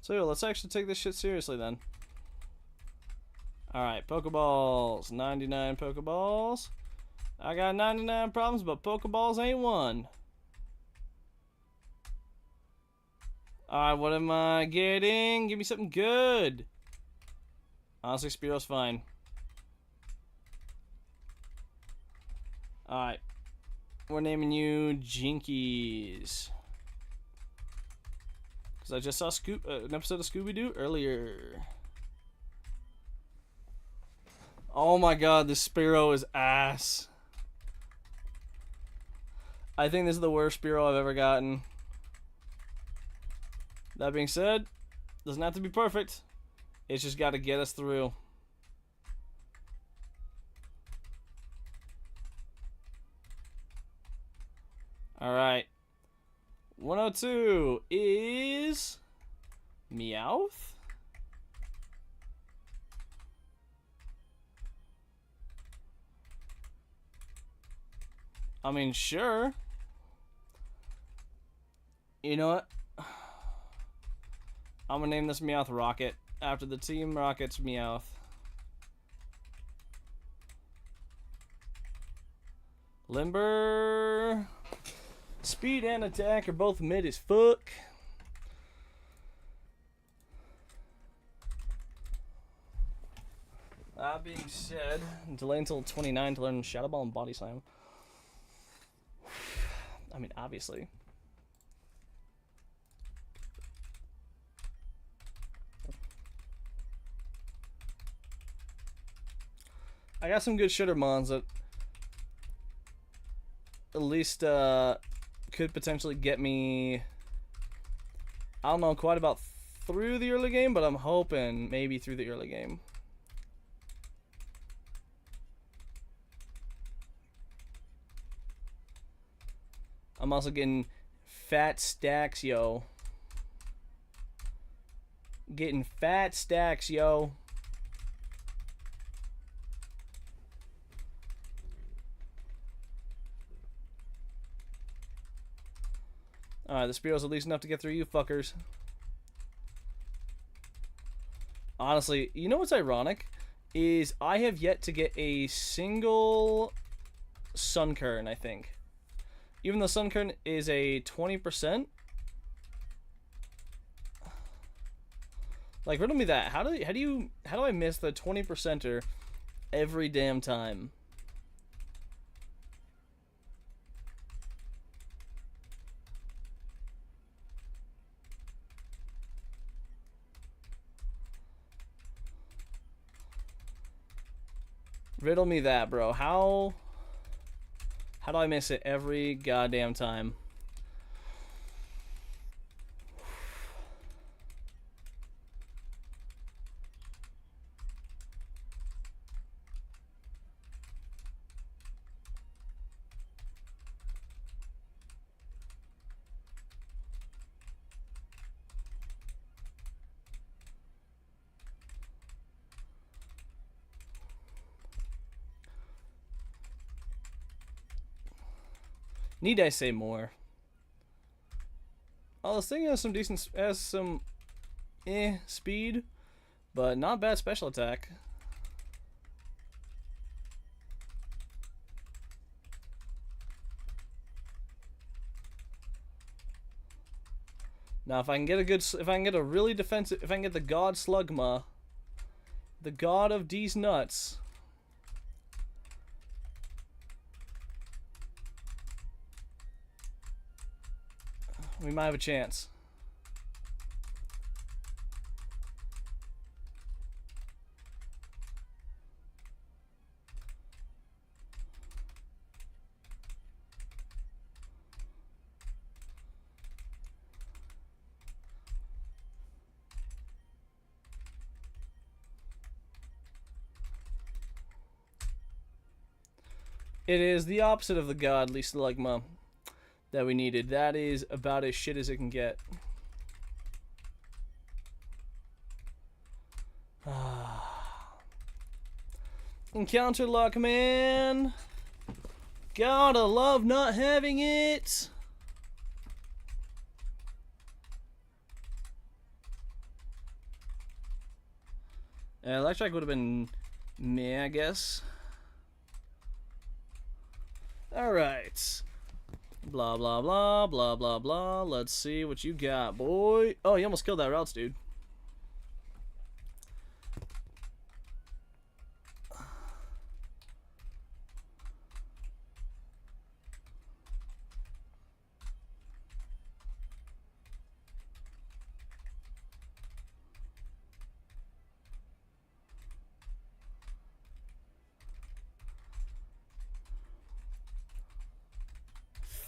A: So yeah, let's actually take this shit seriously then. Alright, Pokeballs. 99 Pokeballs. I got 99 problems, but Pokeballs ain't one. Alright, what am I getting? Give me something good. Honestly, Spearo's fine. Alright. We're naming you Jinkies. Because I just saw an episode of Scooby-Doo earlier. Oh my god, this Spearow is ass. I think this is the worst Spearow I've ever gotten. That being said, doesn't have to be perfect. It's just got to get us through. Alright. 102 is Meowth. I mean, sure. You know what? I'm gonna name this Meowth Rocket after the Team Rocket's Meowth. Limber. Speed and attack are both mid as fuck. That being said, delay until 29 to learn Shadow Ball and Body Slam. I mean, obviously. I got some good shitter mons that at least could potentially get me, I don't know, quite about through the early game, but I'm hoping maybe through the early game. I'm also getting fat stacks, yo. Getting fat stacks, yo. Alright, the Spearow's at least enough to get through you fuckers. Honestly, you know what's ironic? Is I have yet to get a single Sunkern, I think. Even though Sunkern is a 20%. Like, riddle me that. How do I miss the 20%er every damn time? Riddle me that, bro. How do I miss it every goddamn time? Need I say more? Oh, this thing has some decent, speed. But not bad special attack. Now, if I can get a really defensive, if I can get the God Slugma, the God of D's nuts. We might have a chance. It is the opposite of the godly Slugma that we needed. That is about as shit as it can get. Encounter luck, man. Gotta love not having it. Electric would have been meh, I guess. Alright. Blah, blah, blah, blah, blah, blah. Let's see what you got, boy. Oh, you almost killed that routes, dude.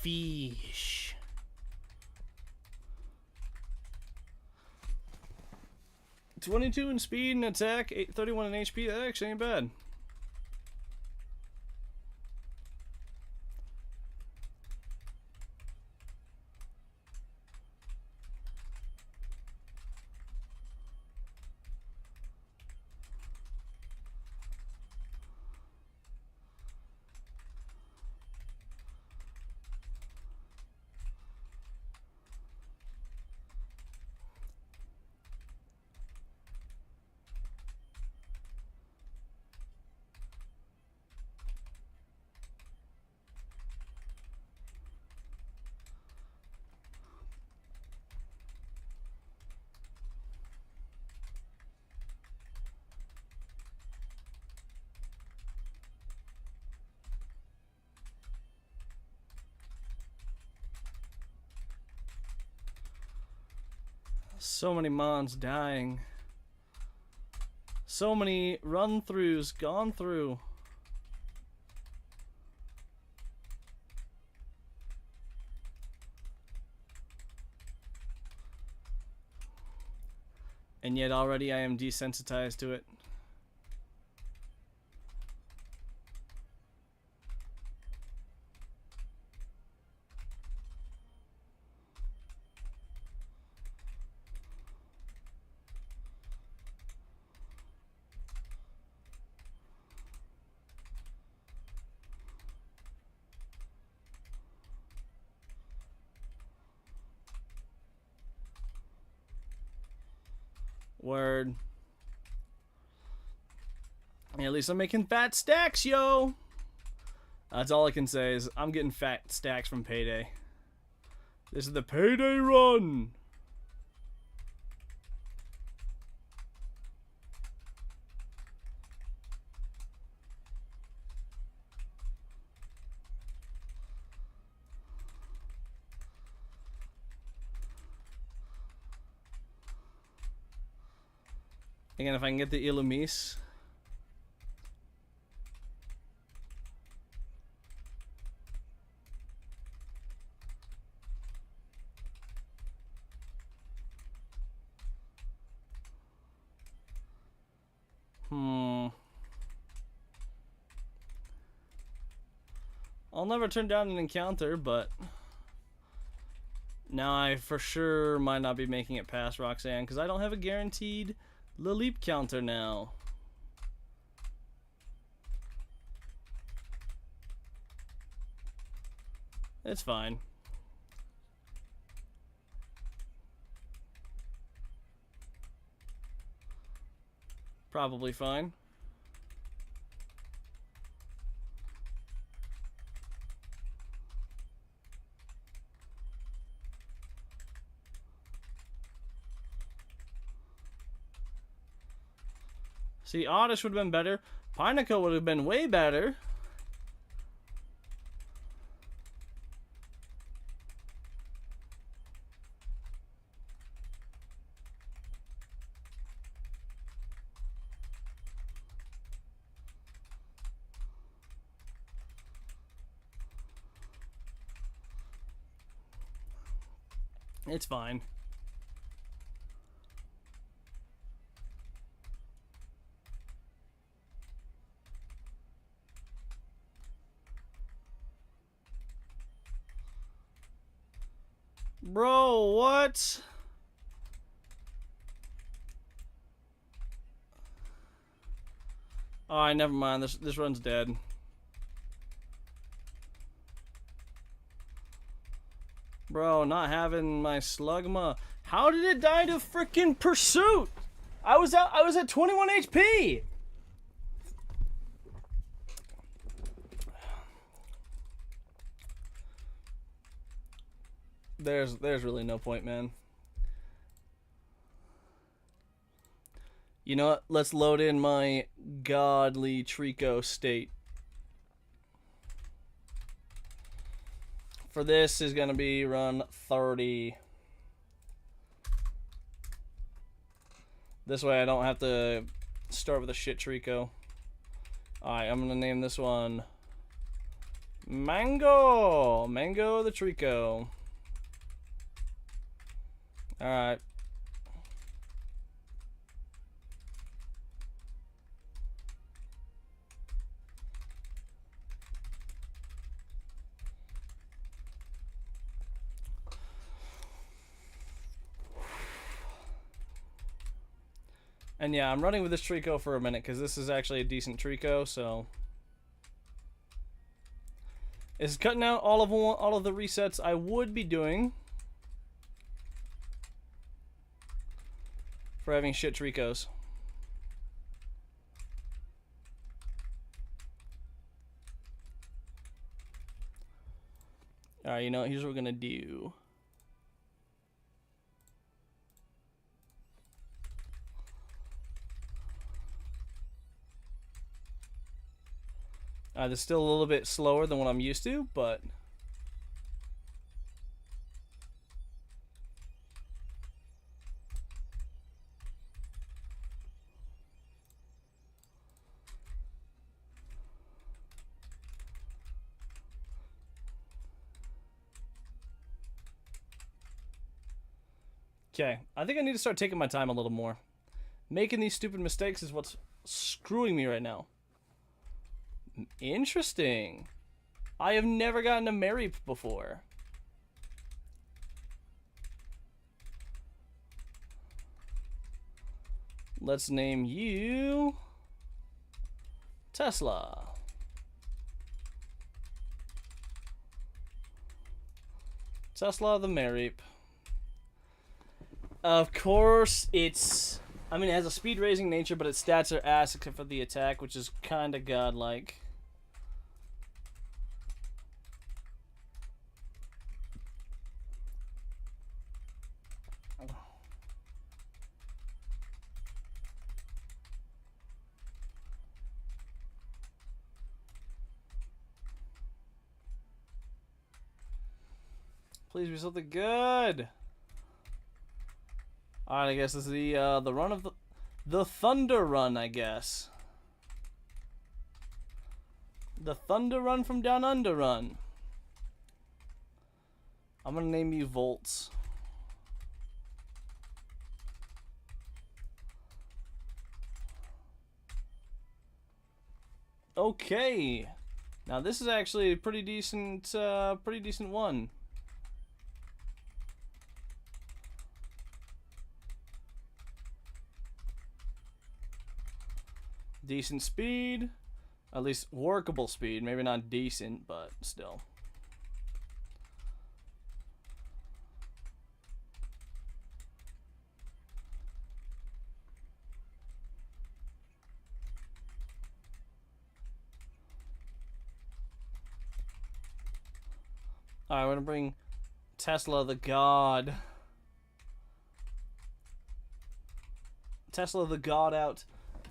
A: Fish. .22 in speed and attack, 31 in HP. That actually ain't bad. So many mons dying. So many run-throughs gone through. And yet already I am desensitized to it. Word. Yeah, at least I'm making fat stacks, yo! That's all I can say is I'm getting fat stacks from Payday. This is the Payday run! Again, if I can get the Illumise. I'll never turn down an encounter, but now I for sure might not be making it past Roxanne because I don't have a guaranteed Leap counter now. It's fine. Probably fine. See, Oddish would have been better. Pineco would have been way better. It's fine. Bro, what? Alright, never mind. This run's dead. Bro, not having my Slugma. How did it die to freaking Pursuit? I was at 21 HP. There's really no point, man. You know what? Let's load in my godly Trico state. For this is gonna be run 30. This way I don't have to start with a shit Trico. Alright, I'm gonna name this one Mango! Mango the Trico. Alright. And yeah, I'm running with this Trico for a minute because this is actually a decent Trico, so it's cutting out all of the resets I would be doing for having shit Tricos. Alright, you know, here's what we're gonna do. This is still a little bit slower than what I'm used to, but okay, I think I need to start taking my time a little more. Making these stupid mistakes is what's screwing me right now. Interesting. I have never gotten a Mary before. Let's name you Tesla. Tesla the Mareep. Of course, it's... I mean, it has a speed raising nature, but its stats are ass except for the attack, which is kind of godlike. Please be something good. Alright, I guess this is the run of the Thunder Run, I guess. The Thunder Run from Down Under Run. I'm gonna name you Volts. Okay. Now this is actually a pretty decent one. Decent speed, at least workable speed. Maybe not decent, but still. Alright, we're gonna bring Tesla the God. Tesla the God out.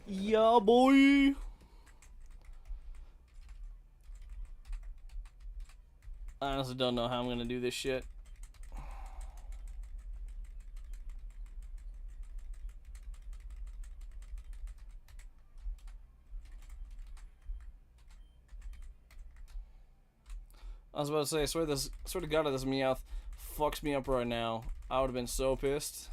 A: Yeah, boy! I honestly don't know how I'm gonna do this shit. I was about to say, I swear to God, this Meowth fucks me up right now. I would have been so pissed.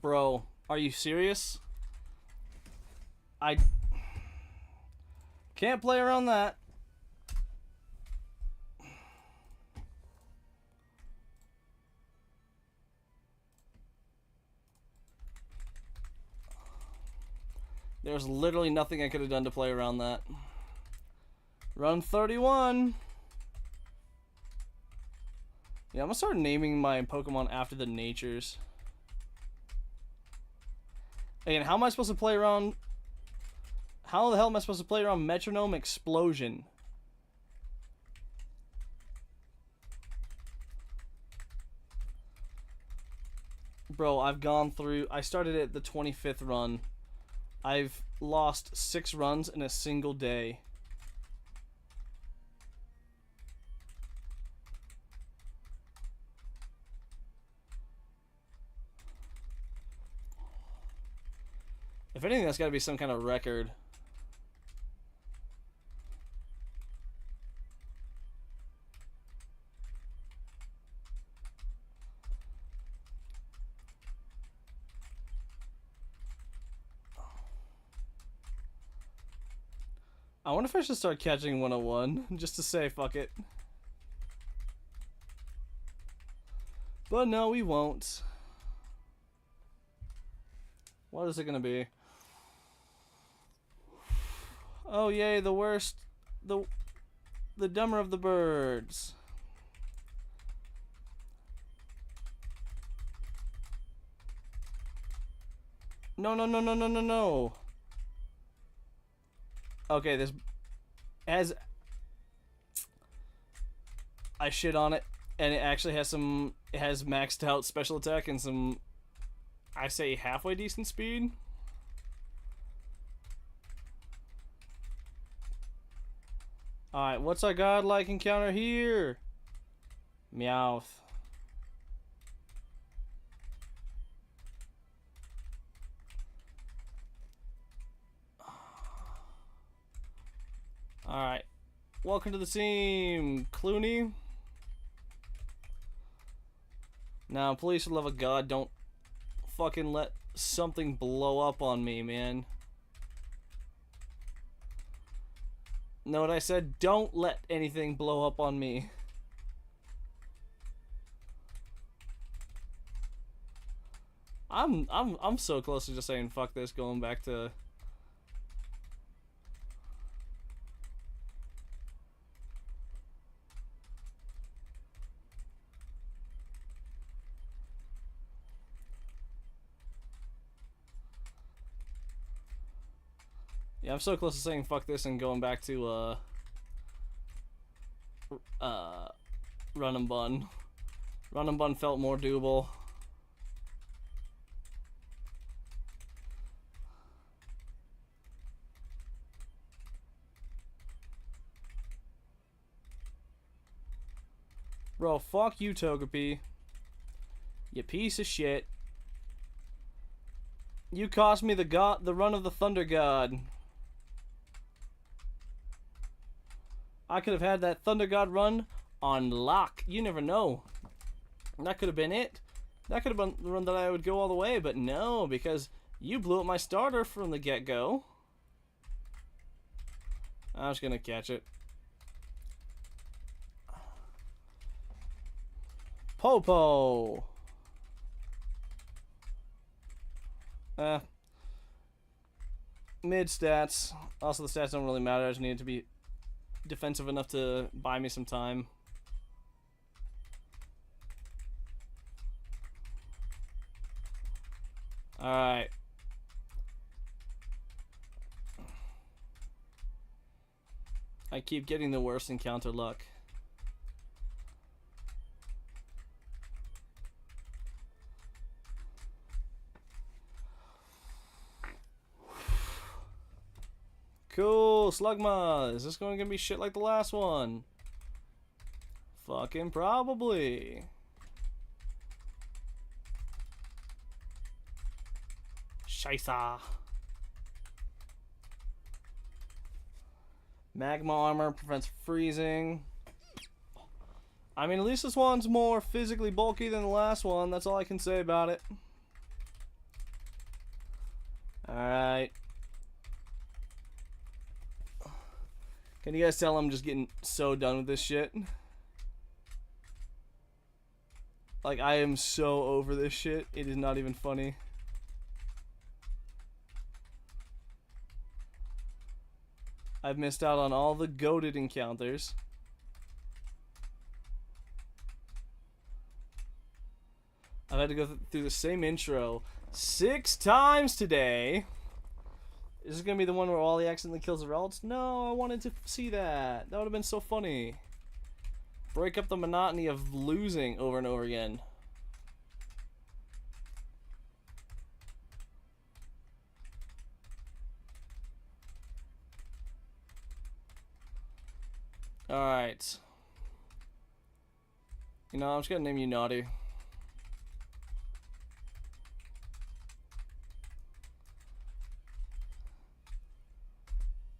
A: Bro, are you serious? I can't play around that. There's literally nothing I could have done to play around that. Run 31. Yeah, I'm gonna start naming my Pokemon after the natures. Again, how am I supposed to play around? How the hell am I supposed to play around Metronome Explosion? Bro, I've gone through... I started at the 25th run. I've lost 6 runs in a single day. If anything, that's got to be some kind of record. I wonder if I should start catching 101, just to say fuck it. But no, we won't. What is it gonna be? Oh yay, the worst, the dumber of the birds. No, no, no, no, no, no, no. Okay, this has... I shit on it, and it actually has some... It has maxed out special attack and some... I say halfway decent speed. Alright, what's our godlike encounter here? Meowth. Alright. Welcome to the team, Clooney. Now, please, for the love of God, don't fucking let something blow up on me, man. Know what I said? Don't let anything blow up on me. I'm so close to just saying fuck this, going back to... Yeah, I'm so close to saying fuck this and going back to Run and Bun. Run and Bun felt more doable. Bro, fuck you, Togepi. You piece of shit. You cost me the run of the Thunder God. I could have had that Thunder God run on lock. You never know. That could have been it. That could have been the run that I would go all the way, but no, because You blew up my starter from the get-go. I'm just gonna catch it. Popo. Mid stats. Also, the stats don't really matter. I just need it to be defensive enough to buy me some time. Alright. I keep getting the worst encounter luck. Cool, Slugma. Is this going to be shit like the last one? Fucking probably. Scheisse. Magma armor prevents freezing. I mean, at least this one's more physically bulky than the last one. That's all I can say about it. Alright. Can you guys tell I'm just getting so done with this shit? Like, I am so over this shit. It is not even funny. I've missed out on all the goated encounters. I've had to go through the same intro 6 times today. Is this gonna be the one where Wally accidentally kills the relics? No, I wanted to see that. That would have been so funny. Break up the monotony of losing over and over again. Alright. You know, I'm just gonna name you Naughty.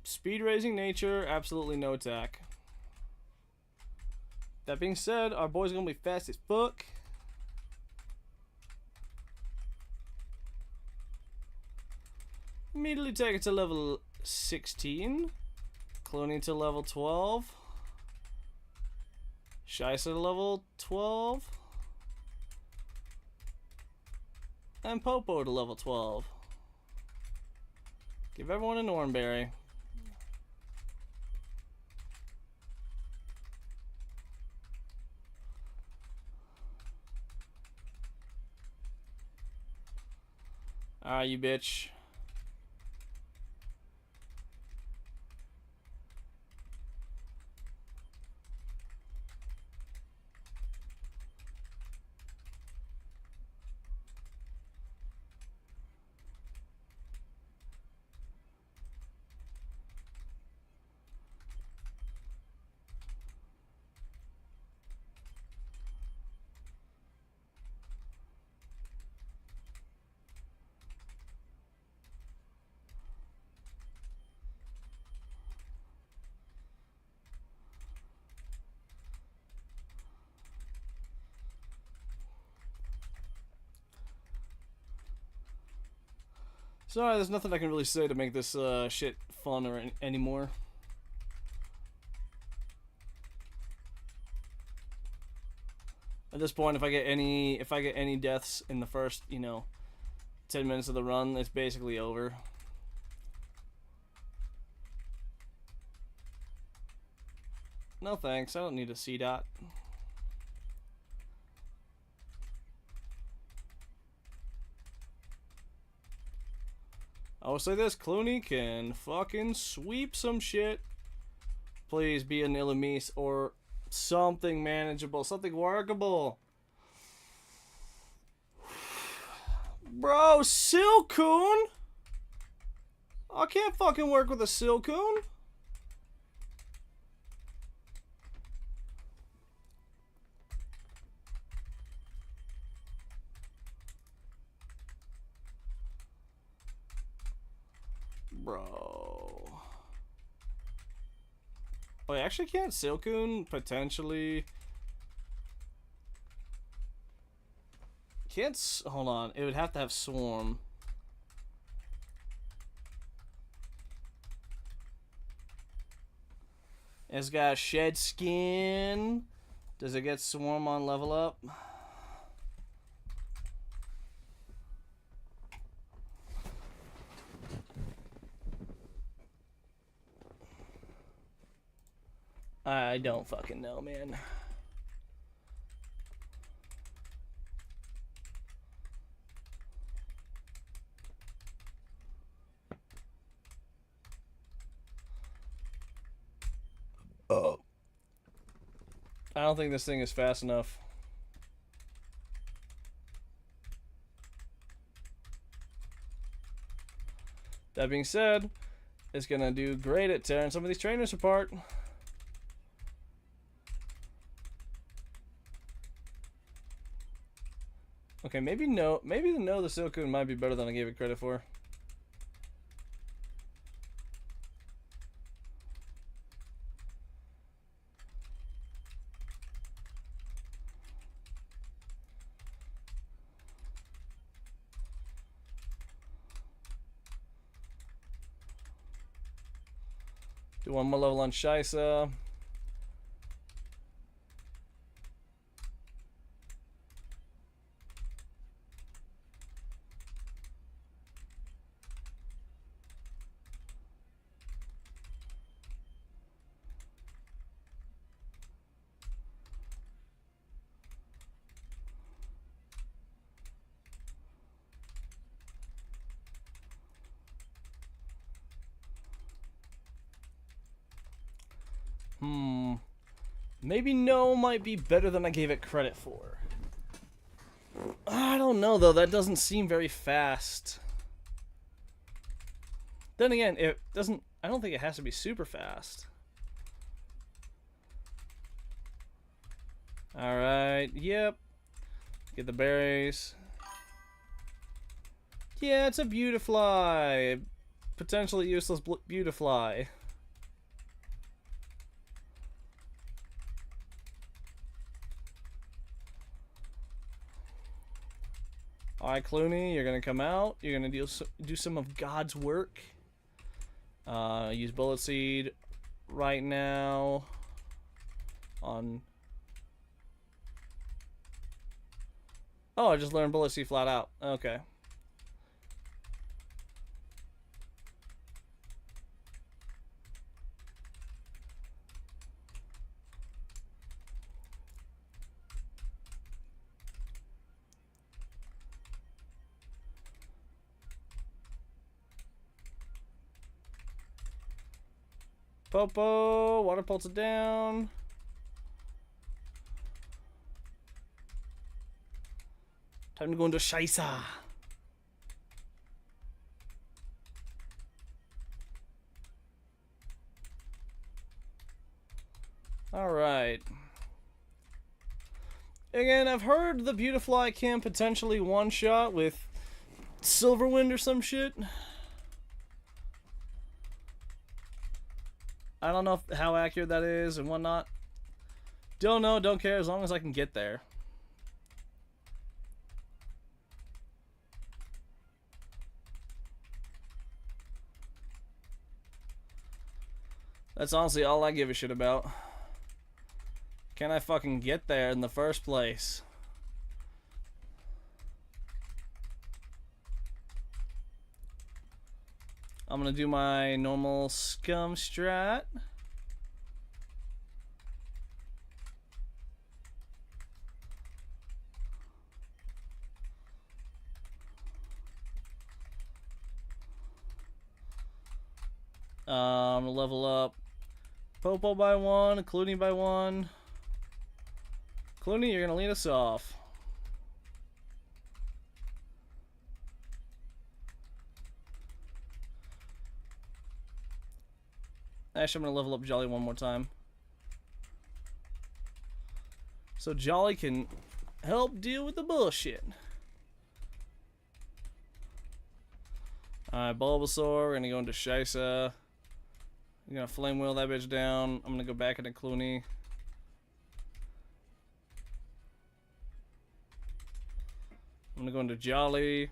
A: Speed raising nature, absolutely no attack. That being said, our boy's gonna be fast as fuck. Immediately take it to level 16. Cloning to level 12. Scheisse to level 12. And Popo to level 12. Give everyone an Oranberry. Alright, you bitch. Sorry, there's nothing I can really say to make this shit fun or anymore. At this point, if I get any deaths in the first, 10 minutes of the run, it's basically over. No thanks, I don't need a C dot. I will say this, Clooney can fucking sweep some shit. Please be an Illumise or something manageable, something workable. Bro, Silcoon? I can't fucking work with a Silcoon. Bro. Wait, actually can't Silcoon potentially... Can't... Hold on. It would have to have Swarm. It's got shed skin. Does it get swarm on level up? I don't fucking know, man. Oh. I don't think this thing is fast enough. That being said, it's gonna do great at tearing some of these trainers apart. Okay, maybe no. Maybe the Silcoon might be better than I gave it credit for. Do one more level on Shisa. Maybe no might be better than I gave it credit for. I don't know, though. That doesn't seem very fast. Then again, it doesn't... I don't think it has to be super fast. Alright, yep. Get the berries. Yeah, it's a Beautifly. Potentially useless Beautifly. Alright, Clooney, you're gonna come out. You're gonna do some of God's work. Use Bullet Seed right now on... Oh, I just learned Bullet Seed flat out. Okay. Popo, water pulse it down. Time to go into Shisa. Alright. Again, I've heard the Beautifly can potentially one-shot with Silverwind or some shit. I don't know how accurate that is and whatnot. Don't know, don't care, as long as I can get there. That's honestly all I give a shit about. Can I fucking get there in the first place? I'm gonna do my normal scum strat. I'm gonna level up Popo by 1, Clooney by 1. Clooney, you're gonna lead us off. Actually, I'm gonna level up Jolly one more time, so Jolly can help deal with the bullshit. Alright, Bulbasaur, we're gonna go into Shisa. I'm gonna flame wheel that bitch down. I'm gonna go back into Clooney. I'm gonna go into Jolly.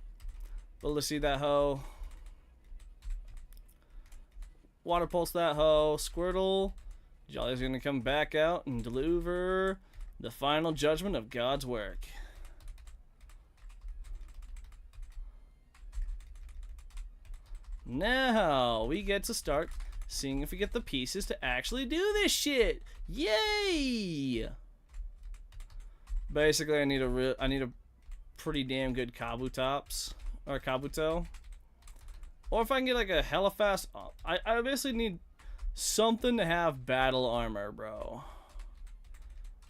A: Bullet Seed that hoe. Water Pulse that hoe. Squirtle. Jolly's gonna come back out and deliver the final judgment of God's work. Now we get to start seeing if we get the pieces to actually do this shit. Yay! Basically, I need a pretty damn good Kabutops or Kabuto, or if I can get like a hella fast. I basically need something to have battle armor, bro.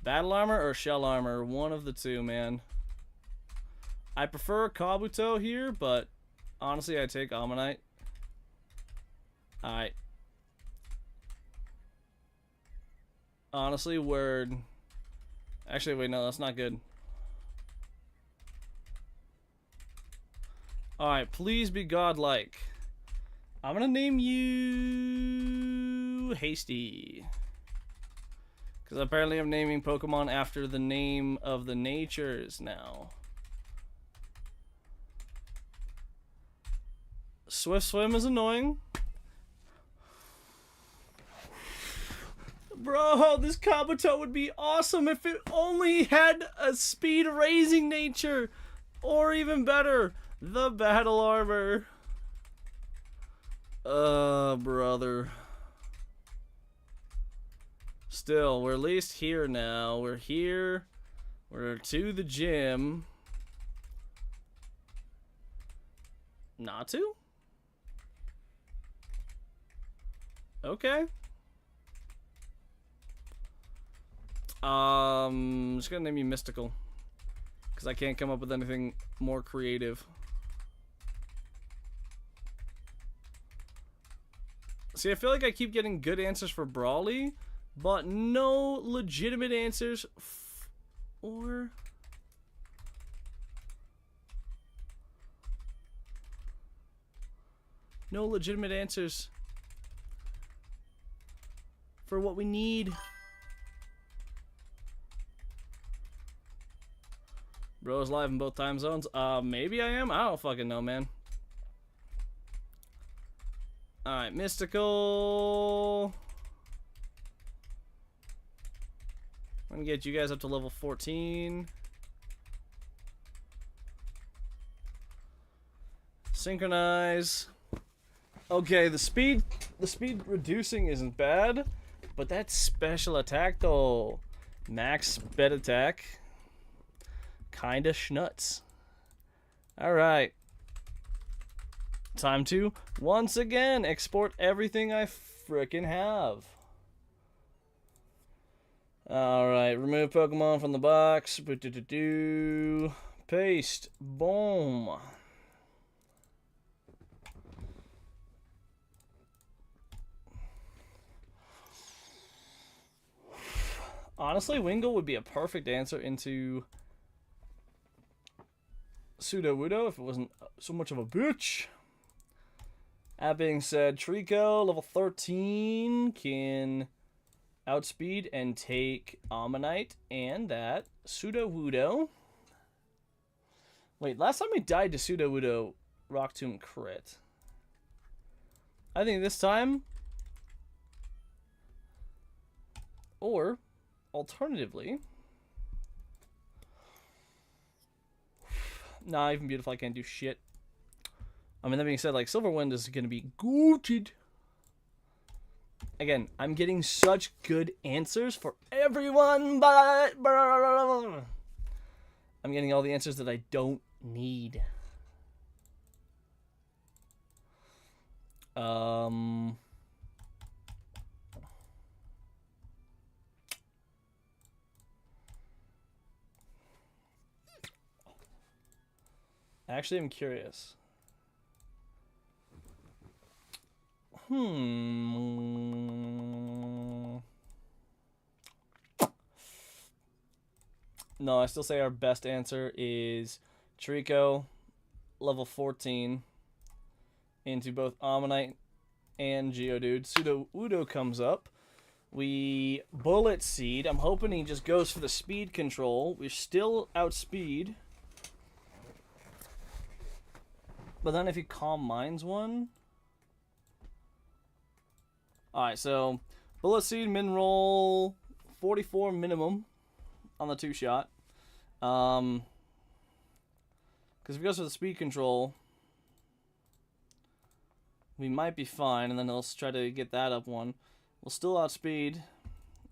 A: Battle armor or shell armor, one of the two, man. I prefer Kabuto here, but honestly, I take Ammonite. Alright. Honestly, word. Actually, wait, no, that's not good. Alright, please be godlike. I'm gonna name you Hasty. Because apparently I'm naming Pokemon after the name of the natures now. Swift Swim is annoying. Bro, this Kabuto would be awesome if it only had a speed raising nature. Or even better, the battle armor. Brother. Still, we're at least here now. We're here. We're to the gym. Not to? Okay. I'm just gonna name you Mystical. Because I can't come up with anything more creative. See, I feel like I keep getting good answers for Brawly, but no legitimate answers or... No legitimate answers for what we need. Bro's live in both time zones. Maybe I am. I don't fucking know, man. Alright, Mystical. I'm gonna get you guys up to level 14. Synchronize. Okay, the speed reducing isn't bad, but that special attack though. Max sped attack. Kinda schnuts. Alright. Time to, once again, export everything I frickin' have. Alright, remove Pokemon from the box. Paste. Boom. Honestly, Wingull would be a perfect answer into Sudowoodo if it wasn't so much of a bitch. That being said, Trico, level 13, can outspeed and take Ammonite and that Sudowoodo. Wait, last time we died to Sudowoodo, Rock Tomb crit. I think this time, or alternatively, nah, even Beautiful, I can't do shit. I mean, that being said, like, Silverwind is going to be goated. Again, I'm getting such good answers for everyone, but I'm getting all the answers that I don't need. Actually, I'm curious. No, I still say our best answer is Trico, level 14, into both Ammonite and Geodude. Sudowoodo comes up. We Bullet Seed. I'm hoping he just goes for the speed control. We're still outspeed. But then if he Calm Minds one... Alright, so Bullet seed, min roll, 44 minimum on the 2-shot. Because if it goes for the speed control, we might be fine, and then let's try to get that up one. We'll still outspeed.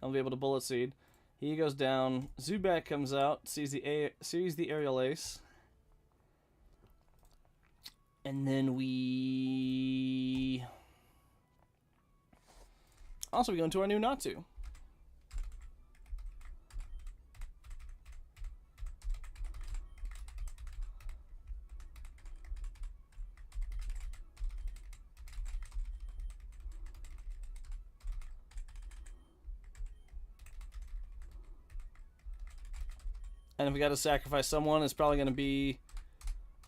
A: I'll be able to bullet seed. He goes down. Zubat comes out, sees the aerial ace. And then we... Also, we go into our new Natsu. And if we got to sacrifice someone, it's probably going to be...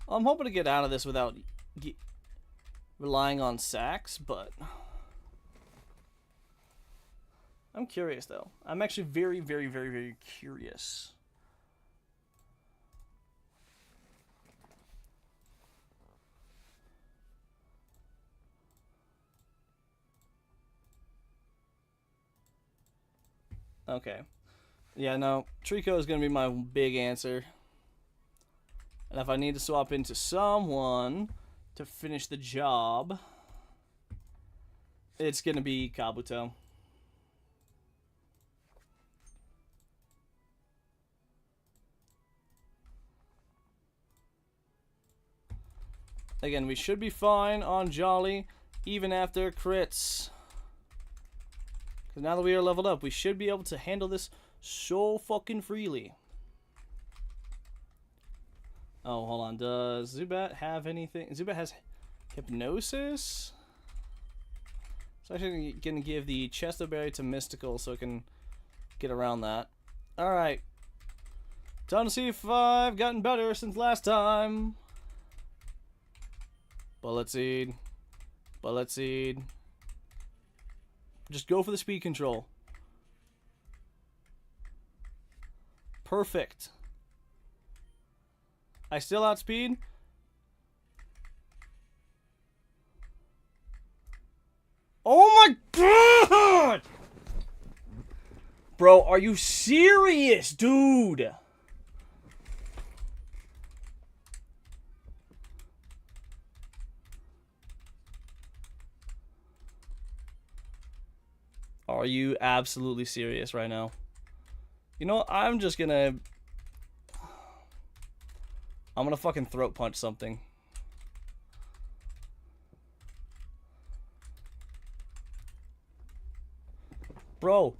A: I'm hoping to get out of this without relying on sacks, but... I'm curious, though. I'm actually very, very, very, very curious. Okay. Yeah, no. Trico is going to be my big answer. And if I need to swap into someone to finish the job, it's going to be Kabuto. Again, we should be fine on Jolly, even after crits. Because now that we are leveled up, we should be able to handle this so fucking freely. Oh, hold on. Does Zubat have anything? Zubat has Hypnosis? So I'm actually going to give the Chesto Berry to Mystical so I can get around that. Alright. Time to see if I've gotten better since last time. Bullet Seed. Bullet Seed. Just go for the speed control. Perfect. I still outspeed. Oh my god! Bro, are you serious, dude? Are you absolutely serious right now? You know, I'm gonna fucking throat punch something. Bro.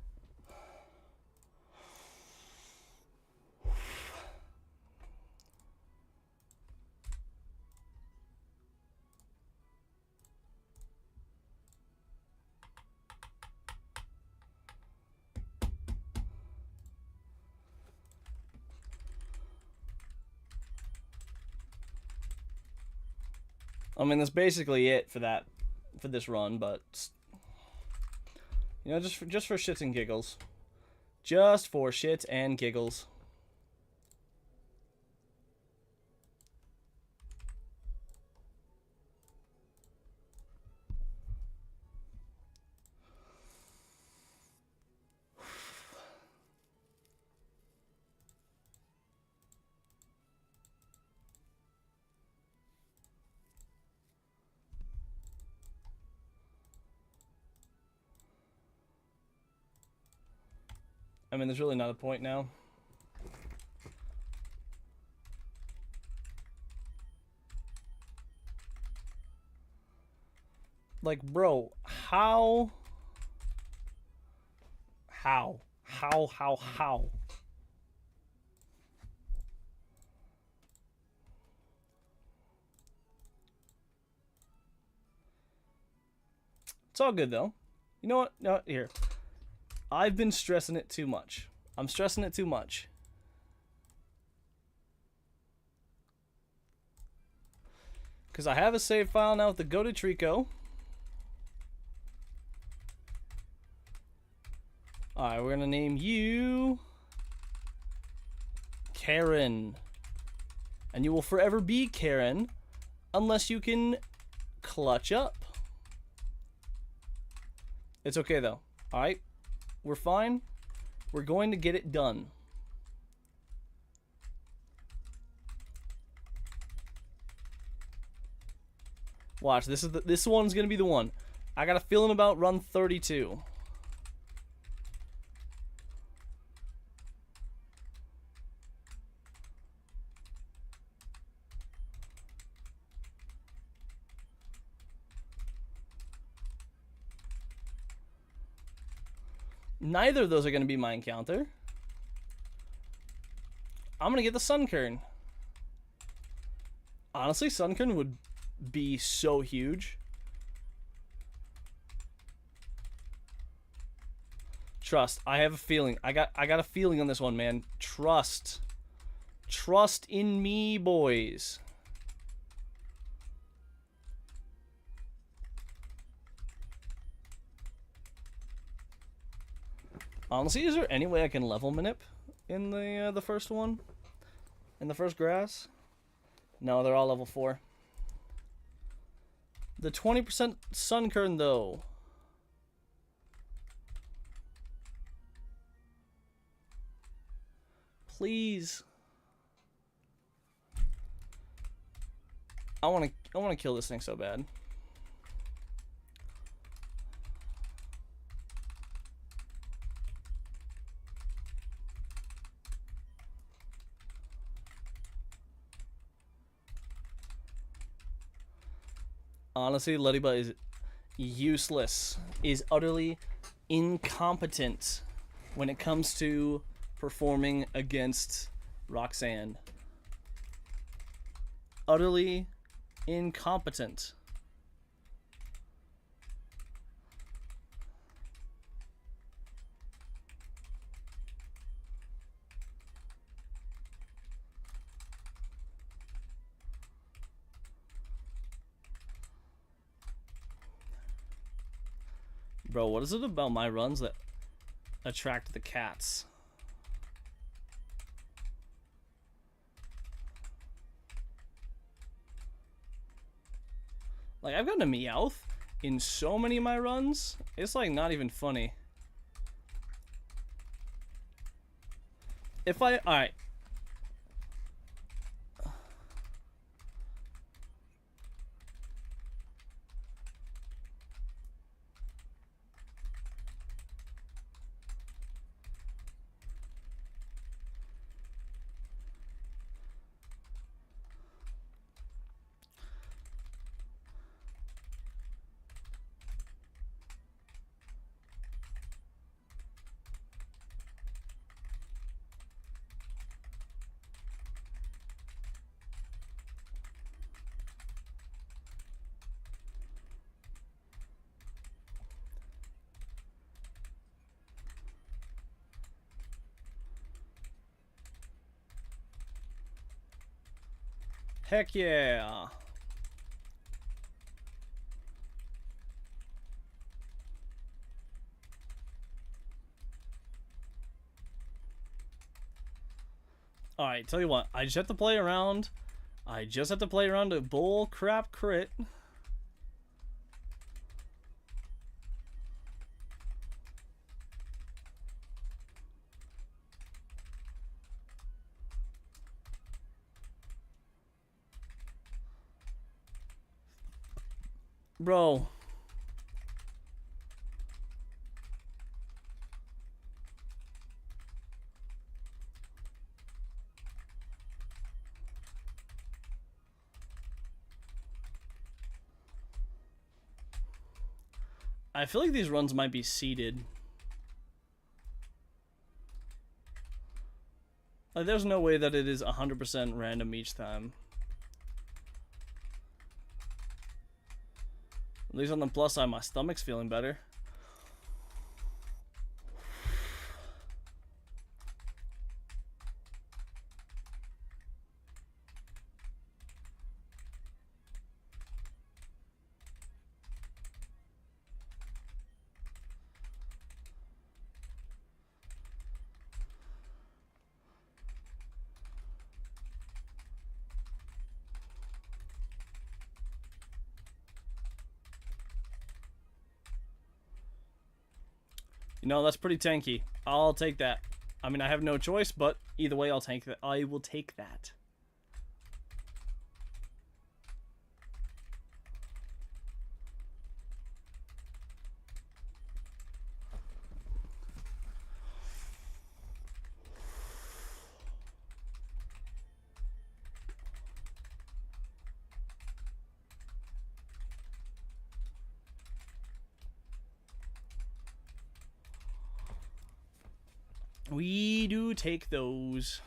A: I mean, that's basically it for this run, but you know, just for shits and giggles. Just for shits and giggles. I mean, there's really not a point now. Like, bro, how? It's all good, though. You know what? No, here. I've been stressing it too much. I'm stressing it too much. Because I have a save file now with the Go to Trico. Alright, we're going to name you Karen. And you will forever be Karen unless you can clutch up. It's okay, though. Alright. We're fine. We're going to get it done. Watch, this one's gonna be the one. I got a feeling about run 32. Neither of those are gonna be my encounter. I'm gonna get the Sunkern. Honestly, Sunkern would be so huge. Trust. I have a feeling. I got a feeling on this one, man. Trust. Trust in me, boys. Honestly, is there any way I can level manip in the first one? In the first grass? No, they're all level 4. The 20% Sunkern, though. Please. I want to kill this thing so bad. Honestly, Ladybug is useless. Is utterly incompetent when it comes to performing against Roxanne. Utterly incompetent. Bro, what is it about my runs that attract the cats? Like, I've gotten a Meowth in so many of my runs, it's like not even funny. If I... Alright. Heck yeah. Alright, tell you what, I just have to play around. I just have to play around a bull crap crit. Bro. I feel like these runs might be seeded. Like, there's no way that it is 100% random each time. At least on the plus side, my stomach's feeling better. You know, that's pretty tanky. I'll take that. I mean, I have no choice, but either way, I'll take that. I will take that. We do take those.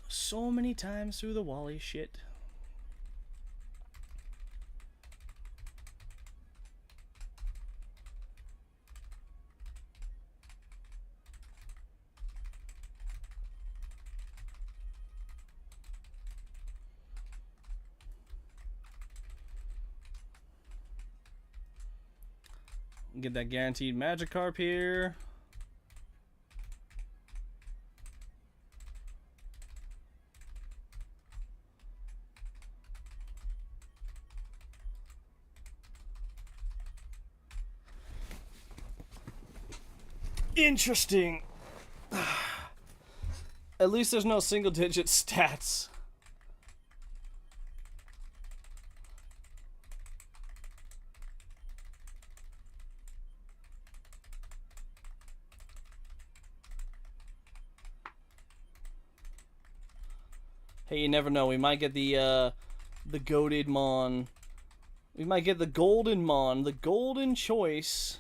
A: So many times through the Wally shit. Get that guaranteed Magikarp here. Interesting. At least there's no single-digit stats. Hey, you never know. We might get the goated Mon. We might get the golden Mon, the golden choice.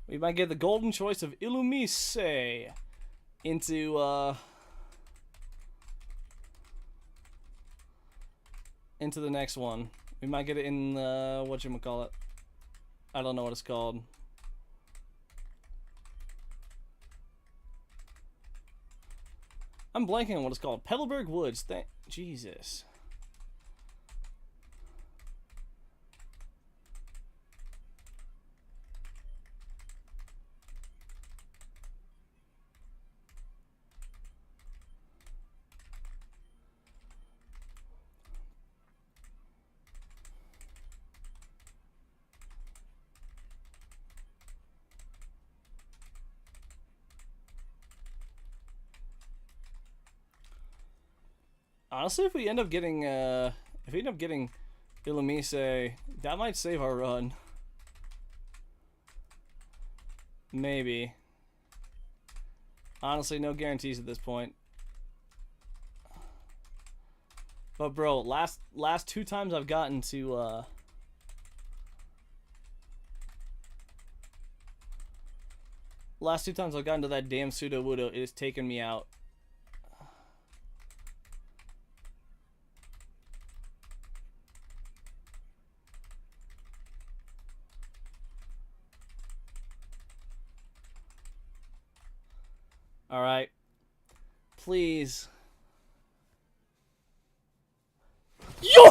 A: We might get the golden choice of Illumise into the next one. We might get it in whatchamacallit. I don't know what it's called. I'm blanking on what it's called. Petalburg Woods. Jesus. Honestly, if we end up getting Illumise, that might save our run. Maybe. Honestly, no guarantees at this point. But bro, last two times I've gotten to last two times I've gotten to that damn Sudowoodo, it has taken me out. All right. Please. Yo!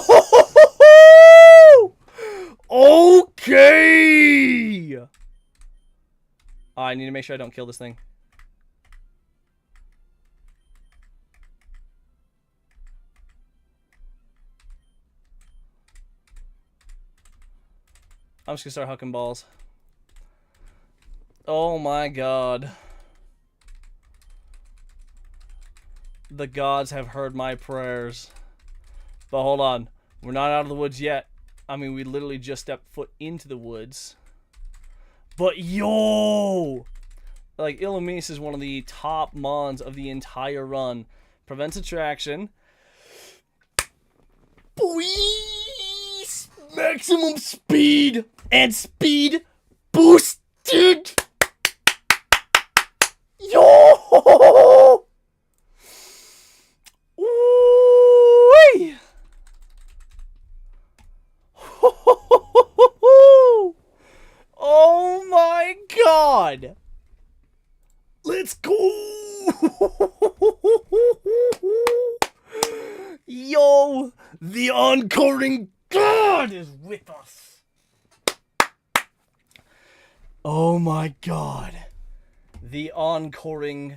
A: Okay! I need to make sure I don't kill this thing. I'm just gonna start hucking balls. Oh my god. The gods have heard my prayers. But hold on. We're not out of the woods yet. I mean, we literally just stepped foot into the woods. But yo! Like, Illumise is one of the top mons of the entire run. Prevents attraction. Boys! Maximum speed! And speed boosted! Yo! Woo-wee! Oh my god! Let's go! Yo! The encoring god is with us! Oh my god. The encoring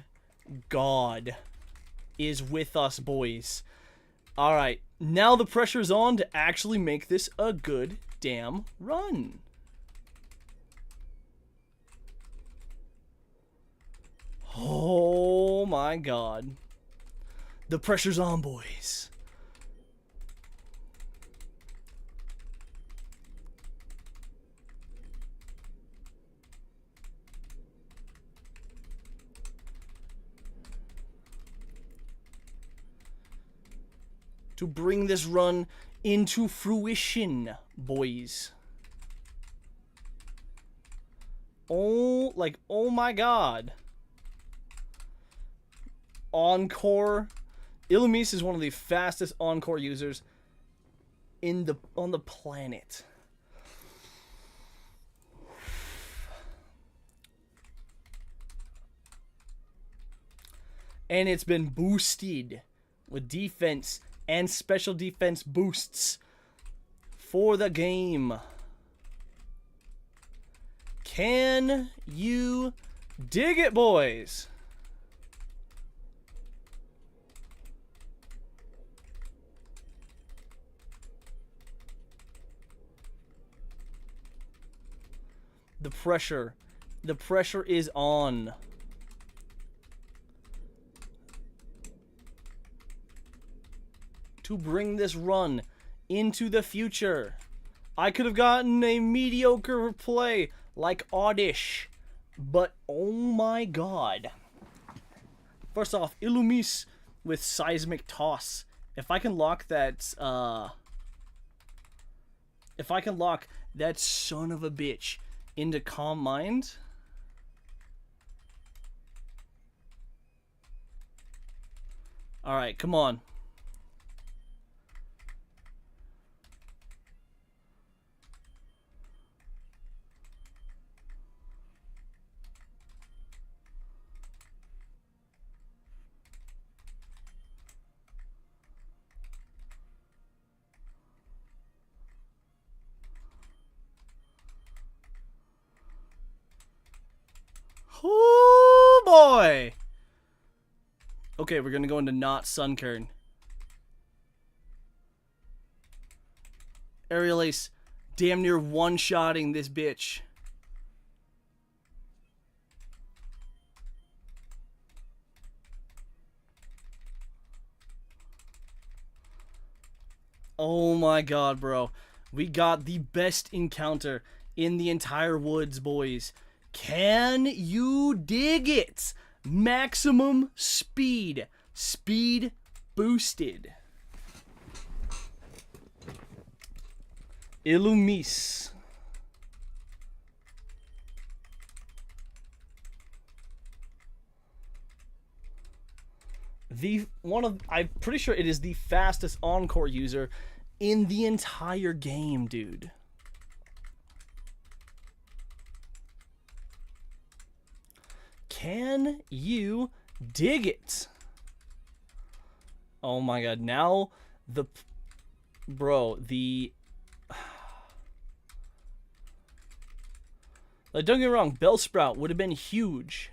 A: god is with us, boys. Alright, now the pressure's on to actually make this a good damn run. Oh my god. The pressure's on, boys. To bring this run into fruition, boys. Oh my god. Encore. Illumise is one of the fastest encore users on the planet. And it's been boosted with defense and special defense boosts for the game. Can you dig it, boys? The pressure is on. To bring this run into the future. I could have gotten a mediocre play like Oddish, but oh my god. First off, Illumise with Seismic Toss. If I can lock that, son of a bitch into Calm Mind. Alright, come on. Oh boy! Okay, we're gonna go into not Sunkern. Aerial Ace damn near one-shotting this bitch. Oh my god, bro. We got the best encounter in the entire woods, boys. Can you dig it? Maximum speed. Speed boosted. Illumise. I'm pretty sure it is the fastest encore user in the entire game, dude. Can you dig it? Oh my god, now like, don't get me wrong, Bellsprout would have been huge.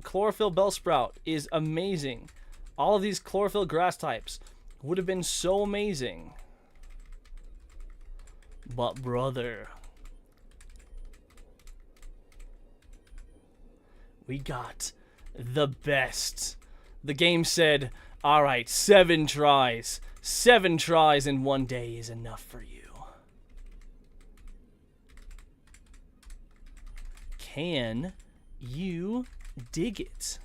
A: Chlorophyll Bellsprout is amazing. All of these chlorophyll grass types would have been so amazing. But brother, we got the best. The game said, alright, 7 tries. 7 tries in one day is enough for you. Can you dig it?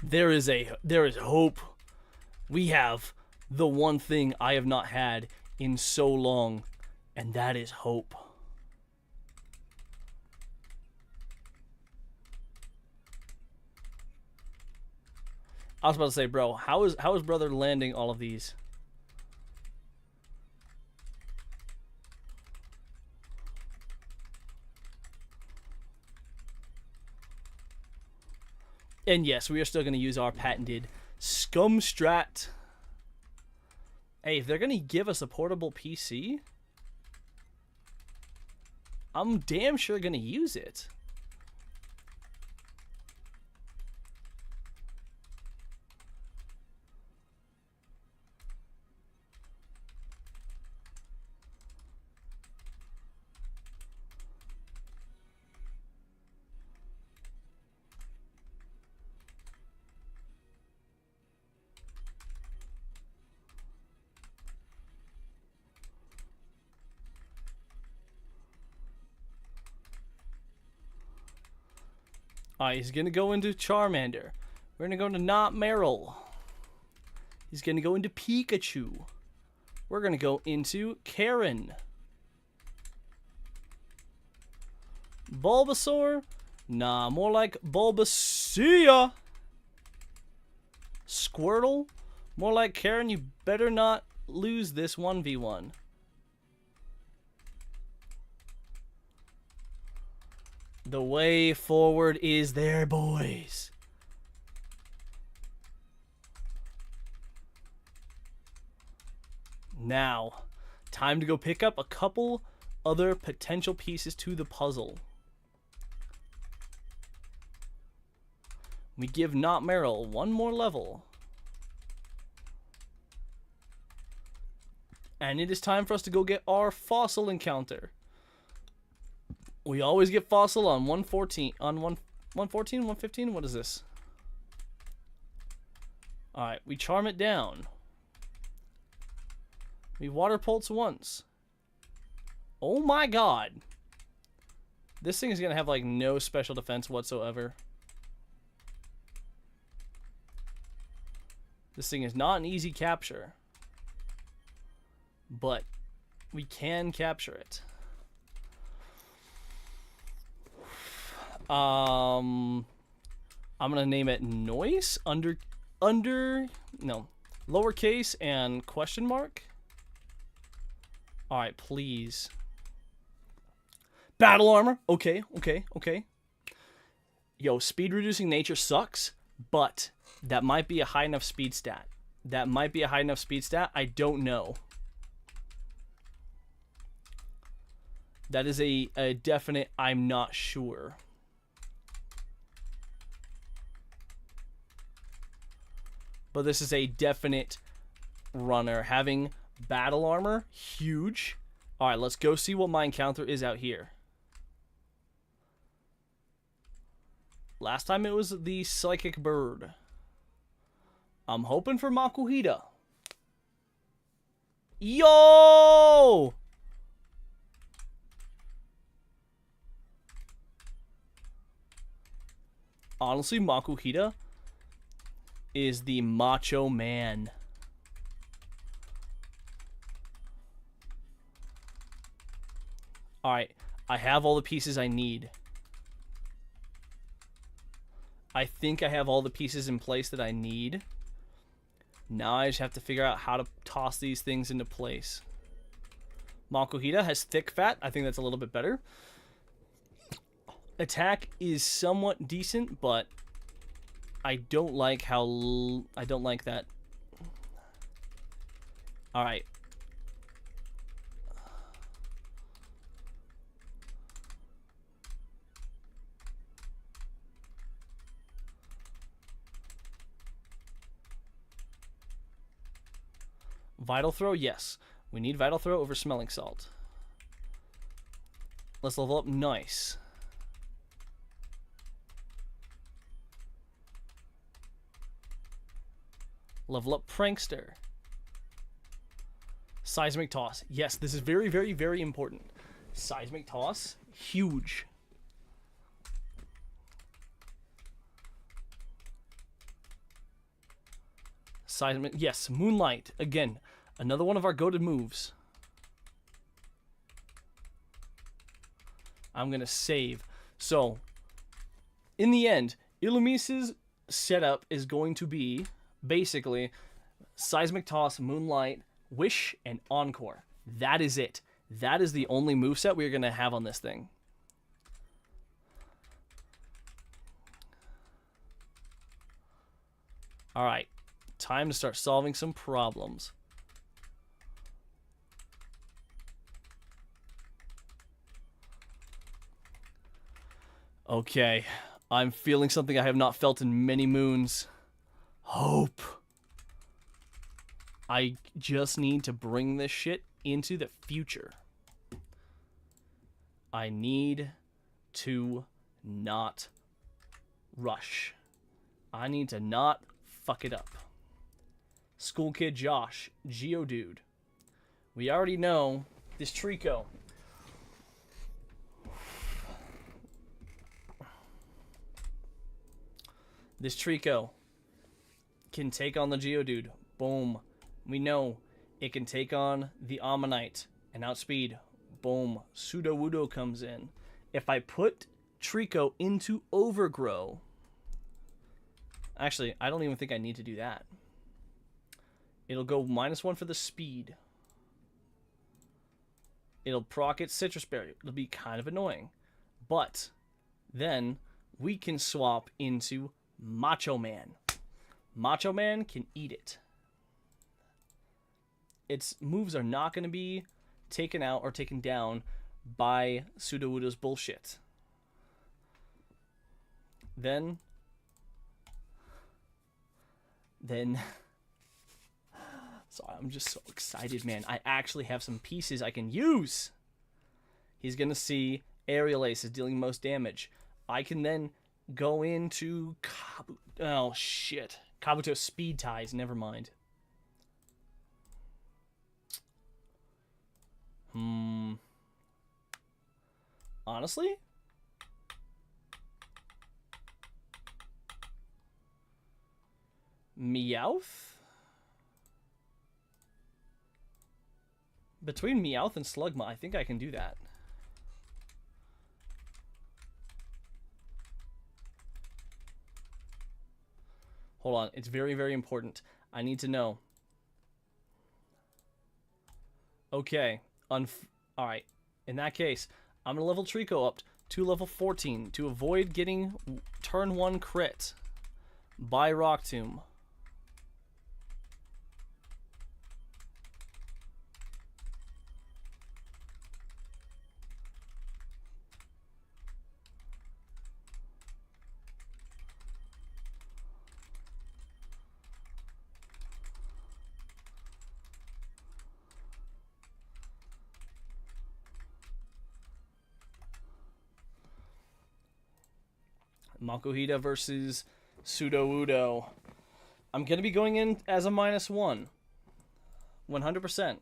A: There is hope. We have the one thing I have not had in so long, and that is hope. I was about to say, bro, how is brother landing all of these? And yes, we are still going to use our patented scum strat. Hey, if they're going to give us a portable PC, I'm damn sure going to use it. Alright, he's going to go into Charmander. We're going to go into Not Meryl. He's going to go into Pikachu. We're going to go into Karen. Bulbasaur? Nah, more like Bulbasia. Squirtle? More like Karen, you better not lose this 1v1. The way forward is there, boys. Now, time to go pick up a couple other potential pieces to the puzzle. We give Not Meryl one more level. And it is time for us to go get our fossil encounter. We always get fossil on 114. On 114, 115? What is this? Alright, we charm it down. We water pulse once. Oh my god. This thing is going to have like no special defense whatsoever. This thing is not an easy capture. But we can capture it. I'm gonna name it Noise lowercase and question mark. All right, please. Battle armor. Okay. Yo, speed reducing nature sucks, but that might be a high enough speed stat. I don't know. That is a definite I'm not sure. But this is a definite runner. Having battle armor, huge. Alright, let's go see what my encounter is out here. Last time it was the psychic bird. I'm hoping for Makuhita. Yo! Honestly, Makuhita is the macho man. Alright, I have all the pieces I need. I think I have all the pieces in place that I need. Now I just have to figure out how to toss these things into place. Makuhita has thick fat. I think that's a little bit better. Attack is somewhat decent, but I don't like how... I don't like that. Alright. Vital Throw? Yes. We need Vital Throw over Smelling Salt. Let's level up. Nice. Level up Prankster. Seismic Toss. Yes, this is very, very, very important. Seismic Toss. Huge. Seismic. Yes, Moonlight. Again, another one of our goated moves. I'm going to save. So, in the end, Illumise's setup is going to be basically Seismic Toss, Moonlight, Wish, and Encore. That is it. That is the only moveset we're going to have on this thing. Alright, time to start solving some problems. Okay, I'm feeling something I have not felt in many moons. Hope. I just need to bring this shit into the future. I need to not rush. I need to not fuck it up. School Kid Josh, Geodude. We already know this Trico. This Trico can take on the Geodude. Boom. We know it can take on the Ammonite and outspeed. Boom. Sudowoodo comes in. If I put Trico into Overgrow... Actually, I don't even think I need to do that. It'll go -1 for the speed. It'll proc its Citrus Berry. It'll be kind of annoying. But then we can swap into Macho Man. Macho Man can eat it. Its moves are not going to be taken out or taken down by Sudowoodo's bullshit. Then sorry, I'm just so excited, man. I actually have some pieces I can use. He's going to see Aerial Ace is dealing most damage. I can then go into oh shit. Kabuto Speed Ties, never mind. Honestly? Meowth? Between Meowth and Slugma, I think I can do that. Hold on, it's very, very important. I need to know. Okay, alright. In that case, I'm going to level Trico up to level 14 to avoid getting turn 1 crit by Rock Tomb. Makuhita versus Sudowoodo. I'm going to be going in as a -1. 100%.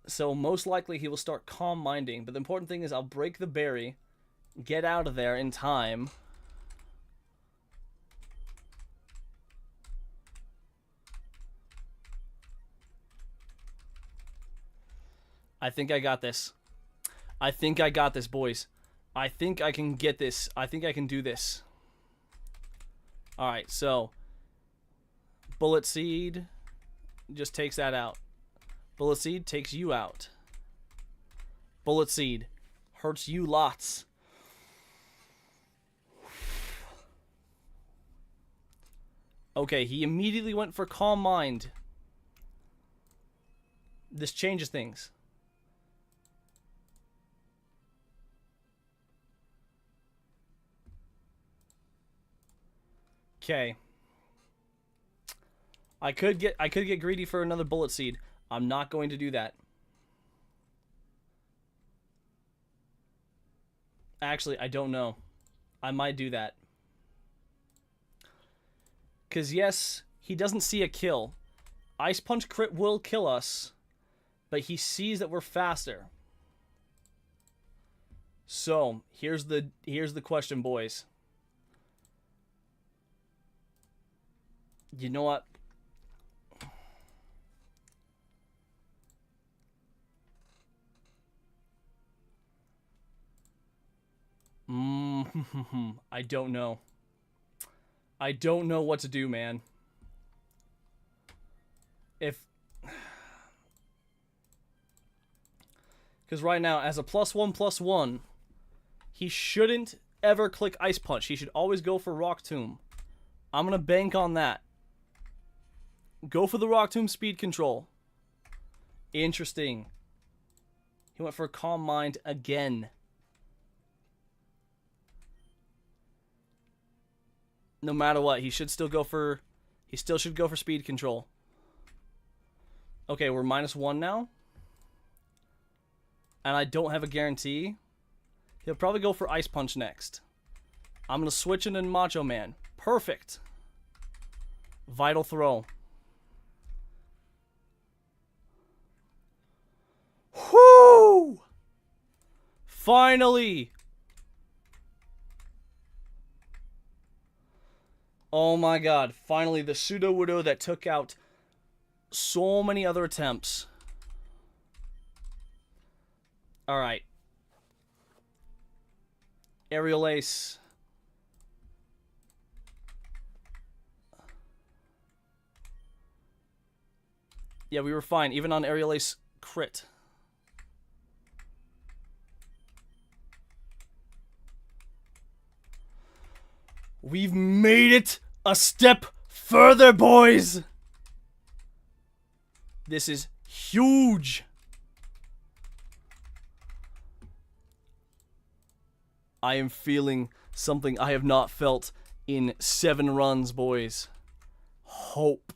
A: So most likely he will start Calm Minding. But the important thing is I'll break the berry, get out of there in time. I think I got this. I think I got this, boys. I think I can get this. I think I can do this. Alright, so Bullet Seed just takes that out. Bullet Seed takes you out. Bullet Seed hurts you lots. Okay, he immediately went for Calm Mind. This changes things. Okay. I could get greedy for another Bullet Seed. I'm not going to do that. Actually, I don't know. I might do that. Because yes, he doesn't see a kill. Ice Punch crit will kill us, but he sees that we're faster. So, here's the question, boys. You know what? I don't know. I don't know what to do, man. Because right now, as a +1/+1, he shouldn't ever click Ice Punch. He should always go for Rock Tomb. I'm going to bank on that. Go for the Rock Tomb speed control. Interesting. He went for Calm Mind again. No matter what, he should still go for... He still should go for speed control. Okay, we're -1 now. And I don't have a guarantee. He'll probably go for Ice Punch next. I'm going to switch into Macho Man. Perfect. Vital Throw. Whoo! Finally! Oh my god. Finally, the Pseudo-Widow that took out so many other attempts. Alright. Aerial Ace. Yeah, we were fine, even on Aerial Ace crit. We've made it a step further, boys! This is huge! I am feeling something I have not felt in 7 runs, boys. Hope.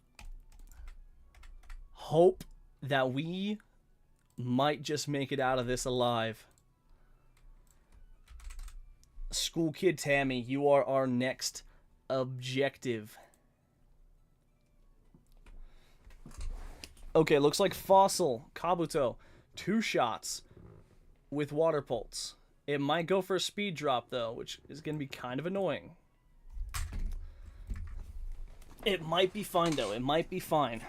A: Hope that we might just make it out of this alive. School Kid Tammy, you are our next objective. Okay, looks like Fossil, Kabuto, 2 shots with Water Pulse. It might go for a speed drop, though, which is going to be kind of annoying. It might be fine, though. It might be fine.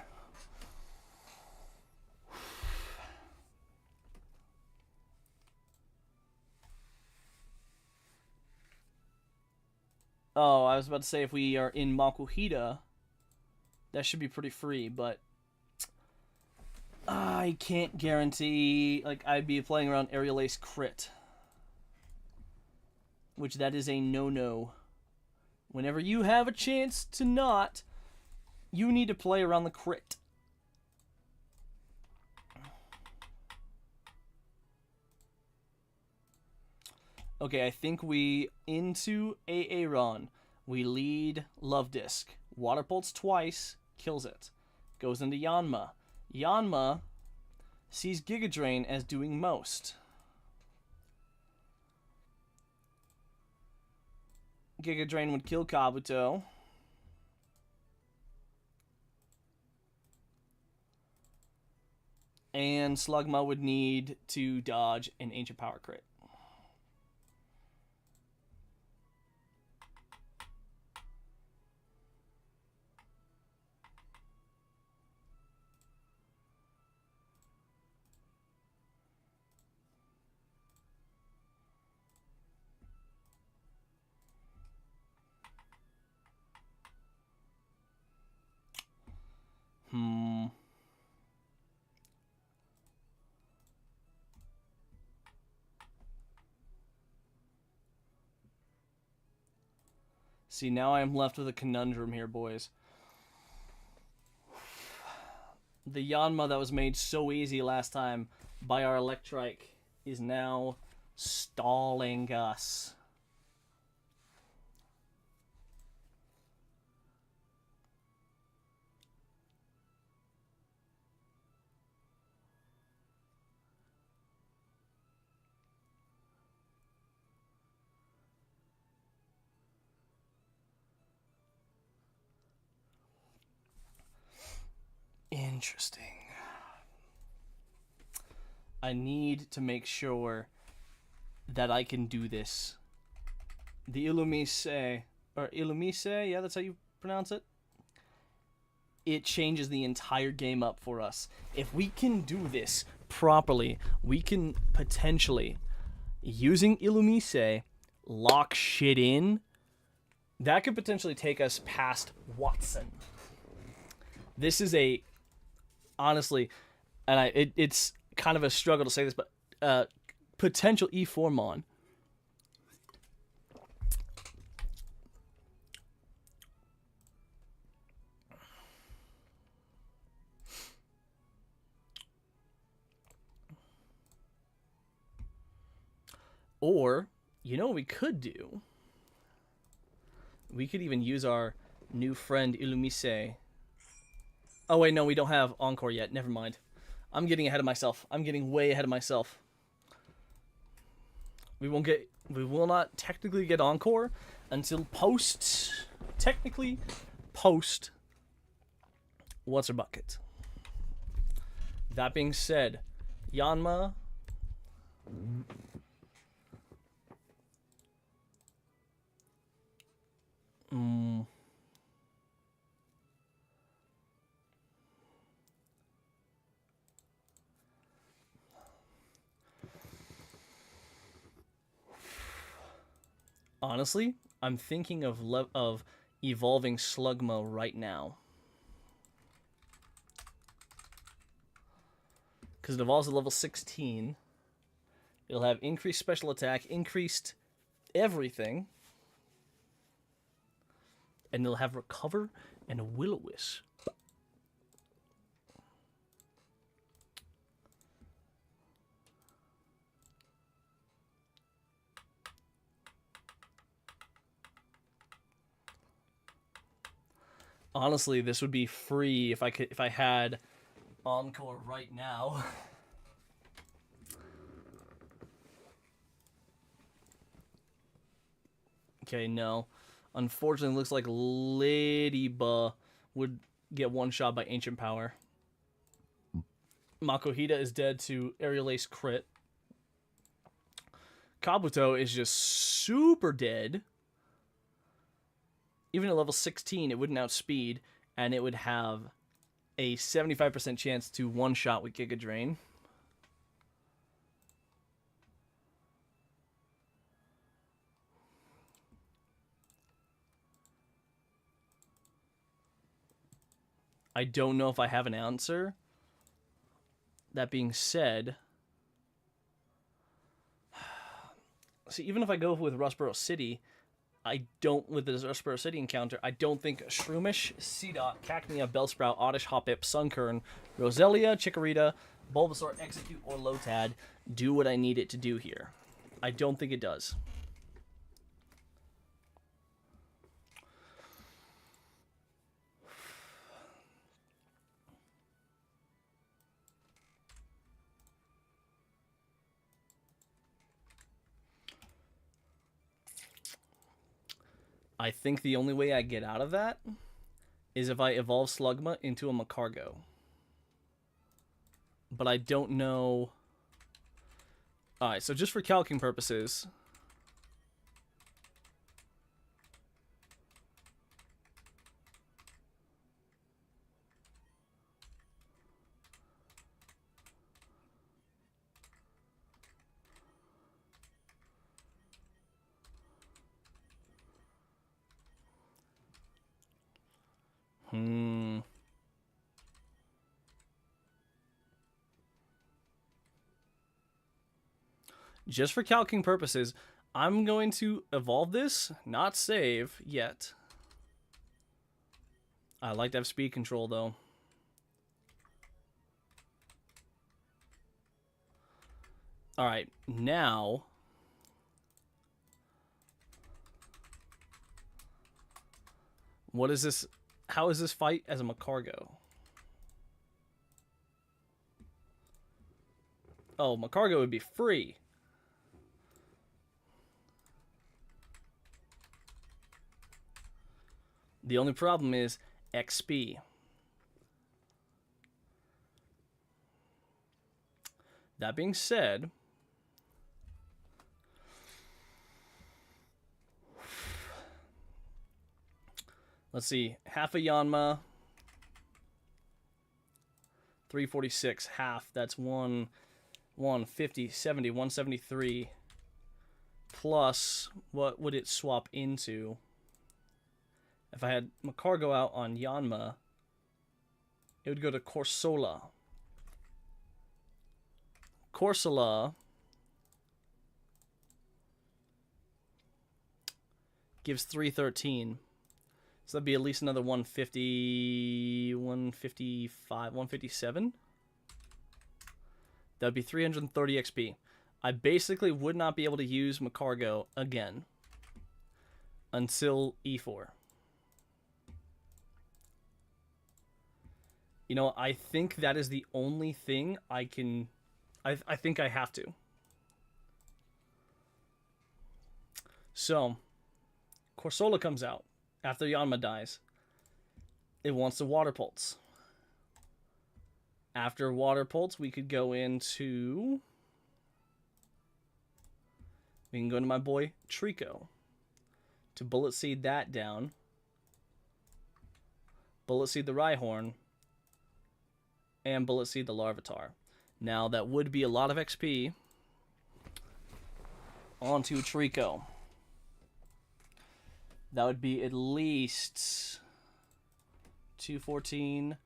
A: Oh, I was about to say if we are in Makuhita, that should be pretty free, but I can't guarantee, like, I'd be playing around Aerial Ace crit. Which that is a no-no. Whenever you have a chance to not, you need to play around the crit. Okay, I think we, into Aaron, we lead Love Disc. Water Pulse twice, kills it. Goes into Yanma. Yanma sees Giga Drain as doing most. Giga Drain would kill Kabuto. And Slugma would need to dodge an Ancient Power crit. See, now I am left with a conundrum here, boys. The Yanma that was made so easy last time by our Electrike is now stalling us. Interesting. I need to make sure that I can do this. The Illumise, or Illumise, yeah, that's how you pronounce it. It changes the entire game up for us. If we can do this properly, we can potentially, using Illumise, lock shit in That could potentially take us past Watson. This is a honestly, and it's kind of a struggle to say this, but potential E4 Mon. Or, you know what we could do? We could even use our new friend Illumise. Oh wait, no, we don't have Encore yet. Never mind. I'm getting ahead of myself. I'm getting way ahead of myself. We will not technically get Encore until technically post What's Her Bucket. That being said, Yanma. Honestly, I'm thinking of evolving Slugma right now. Because it evolves at level 16. It'll have increased special attack, increased everything. And it'll have Recover and a Will-O-Wisp. Honestly, this would be free if I had Encore right now. Okay, no. Unfortunately, it looks like Ladybug would get one shot by Ancient Power. Makuhita is dead to Aerial Ace crit. Kabuto is just super dead. Even at level 16, it wouldn't outspeed, and it would have a 75% chance to one-shot with Giga Drain. I don't know if I have an answer. That being said, see, even if I go with Rustboro City, with the Rustboro City encounter, I don't think Shroomish, Seedot, Cacnea, Bellsprout, Oddish, Hoppip, Sunkern, Roselia, Chikorita, Bulbasaur, Execute, or Lotad do what I need it to do here. I don't think it does. I think the only way I get out of that is if I evolve Slugma into a Macargo. But I don't know. Alright, so just for calcing purposes. Just for calcing purposes, I'm going to evolve this, not save yet. I like to have speed control, though. Alright, now... what is this? How is this fight as a Macargo? Oh, Macargo would be free. The only problem is XP. That being said, let's see. Half a Yanma. 346. Half. That's 150, 70, 173. Plus, what would it swap into? If I had Makar go out on Yanma, it would go to Corsola. Corsola gives 313. So that'd be at least another 150, 155, 157. That'd be 330 XP. I basically would not be able to use Macargo again until E4. You know, I think that is the only thing I can... I think I have to. So, Corsola comes out after Yanma dies. It wants to Water Pulse. After Water Pulse, we could go into... We can go into my boy Trico to Bullet Seed that down. Bullet Seed the Rhyhorn. And Bullet Seed the Larvitar. Now, that would be a lot of XP onto Trico. That would be at least 214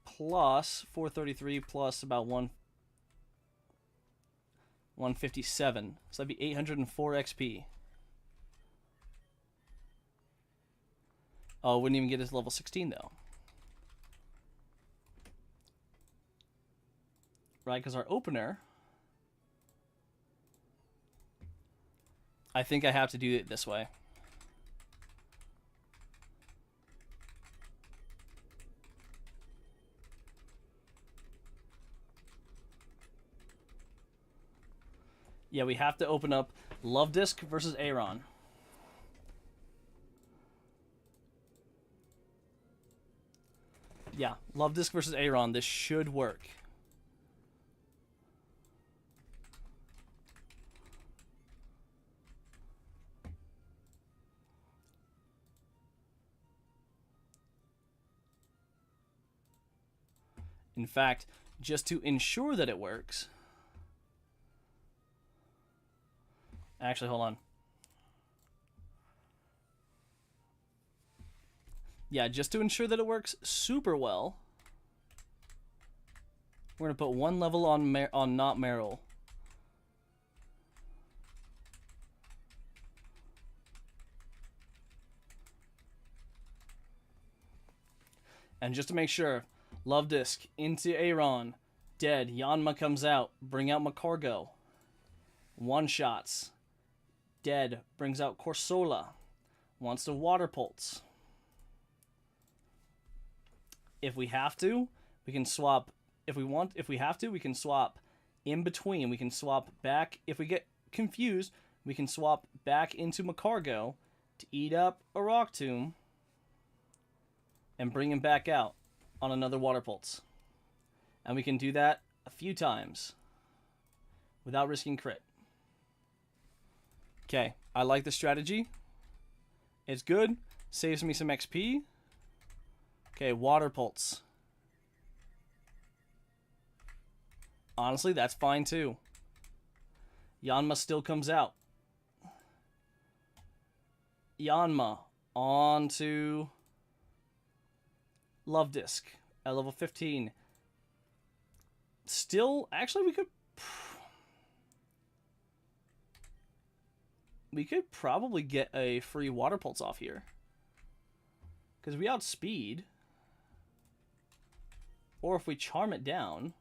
A: plus 433 plus about 157. So that'd be 804 XP. Oh, wouldn't even get his level 16 though. Right, because our opener... I think I have to do it this way. Yeah, we have to open up Love Disc versus Aron. Yeah, Love Disc versus Aron. This should work. In fact, just to ensure that it works... Actually, hold on. Yeah, just to ensure that it works super well, we're going to put one level on Not Meryl. And just to make sure, Love Disc into Aron, dead. Yanma comes out, bring out Macargo. One shots. Dead, brings out Corsola. Wants to Water Pulse. If we have to, we can swap. If we have to, we can swap in between. We can swap back. If we get confused, we can swap back into Macargo to eat up a Rock Tomb and bring him back out on another Water Pulse. And we can do that a few times without risking crit. Okay, I like the strategy. It's good. Saves me some XP. Okay, Water Pulse. Honestly, that's fine too. Yanma still comes out. Yanma on to Love Disc at level 15. Still, actually, we could probably get a free Water Pulse off here. Because we outspeed. Or if we charm it down.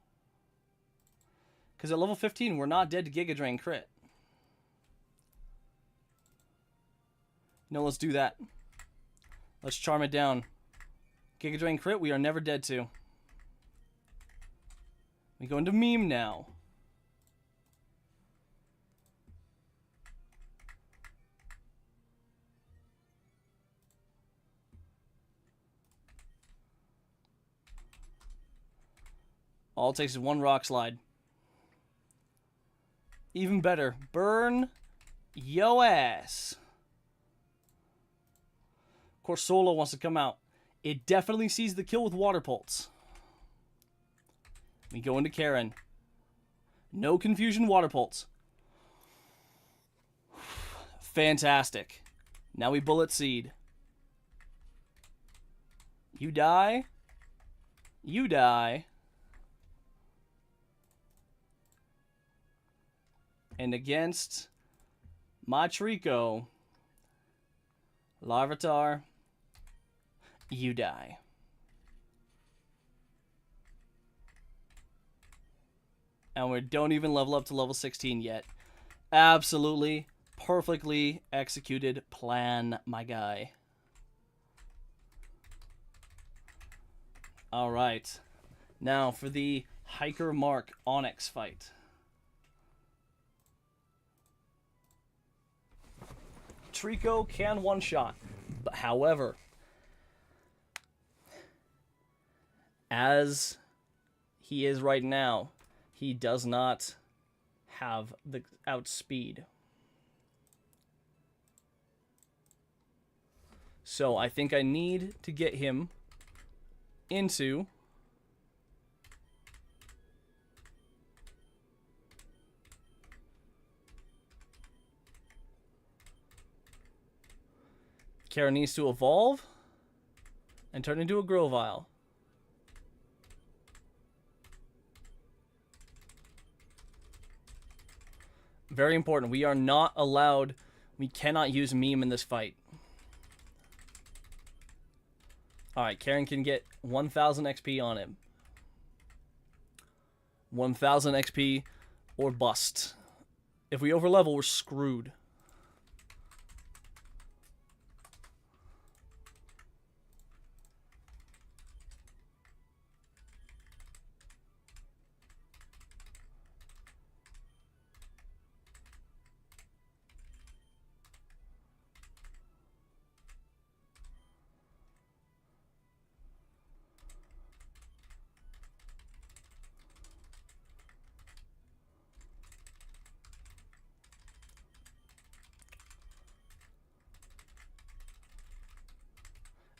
A: Because at level 15, we're not dead to Giga Drain crit. No, let's do that. Let's charm it down. Giga Drain crit, we are never dead to. We go into meme now. All it takes is one Rock Slide. Even better, burn yo ass. Corsola wants to come out. It definitely sees the kill with Water Pulse. We go into Karen. No confusion, Water Pulse. Fantastic. Now we Bullet Seed. You die. You die. And against my Trico, Larvitar, you die. And we don't even level up to level 16 yet. Absolutely, perfectly executed plan, my guy. Alright. Now for the Hiker Mark Onyx fight. Trico can one-shot, but however, as he is right now, he does not have the outspeed. So I think I need to get him into Kara needs to evolve and turn into a Grovyle. Very important. We are not allowed. We cannot use meme in this fight. Alright, Karen can get 1,000 XP on him. 1,000 XP or bust. If we overlevel, we're screwed.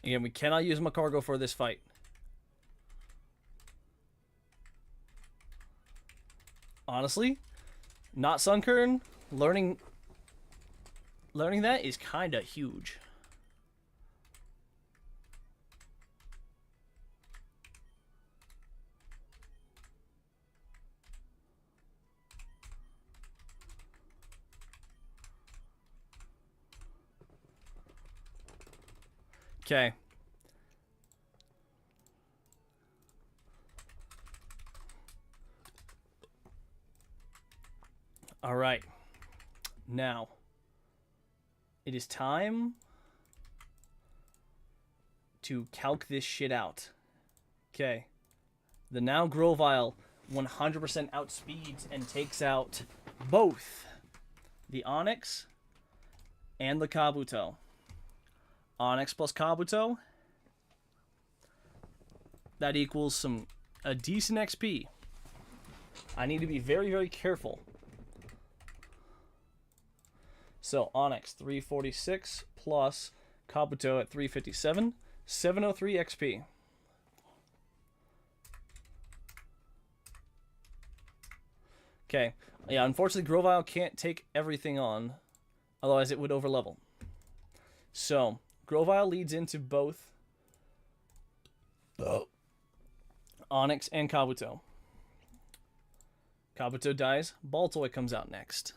A: Again, we cannot use Macargo for this fight. Honestly, not Sunkern, learning that is kind of huge. Okay. All right. Now, it is time to calc this shit out. Okay. The now Grovyle 100% outspeeds and takes out both the Onix and the Kabuto. Onix plus Kabuto, that equals a decent XP. I need to be very, very careful. So Onix 346 plus Kabuto at 357, 703 XP. Okay, yeah, unfortunately Grovyle can't take everything on, otherwise it would overlevel. So Grovyle leads into both Onix and Kabuto. Kabuto dies. Baltoy comes out next.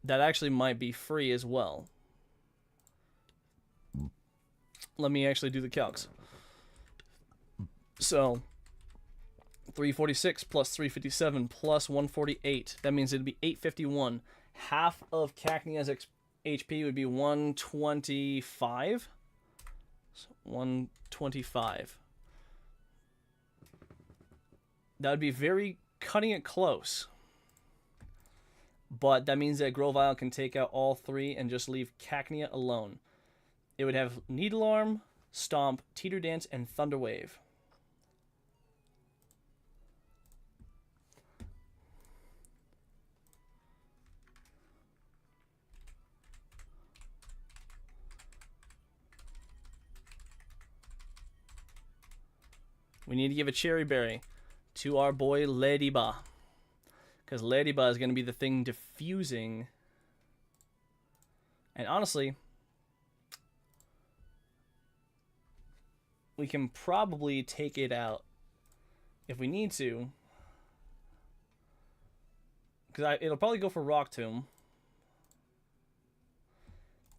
A: That actually might be free as well. Let me actually do the calcs. So 346 plus 357 plus 148. That means it'd be 851. Half of Cacnea's HP would be 125. So 125. That would be very cutting it close. But that means that Grovyle can take out all three and just leave Cacnea alone. It would have Needle Arm, Stomp, Teeter Dance, and Thunder Wave. We need to give a Cherry Berry to our boy Ladyba. Because Ladyba is going to be the thing diffusing. And honestly, we can probably take it out if we need to. Because it'll probably go for Rock Tomb.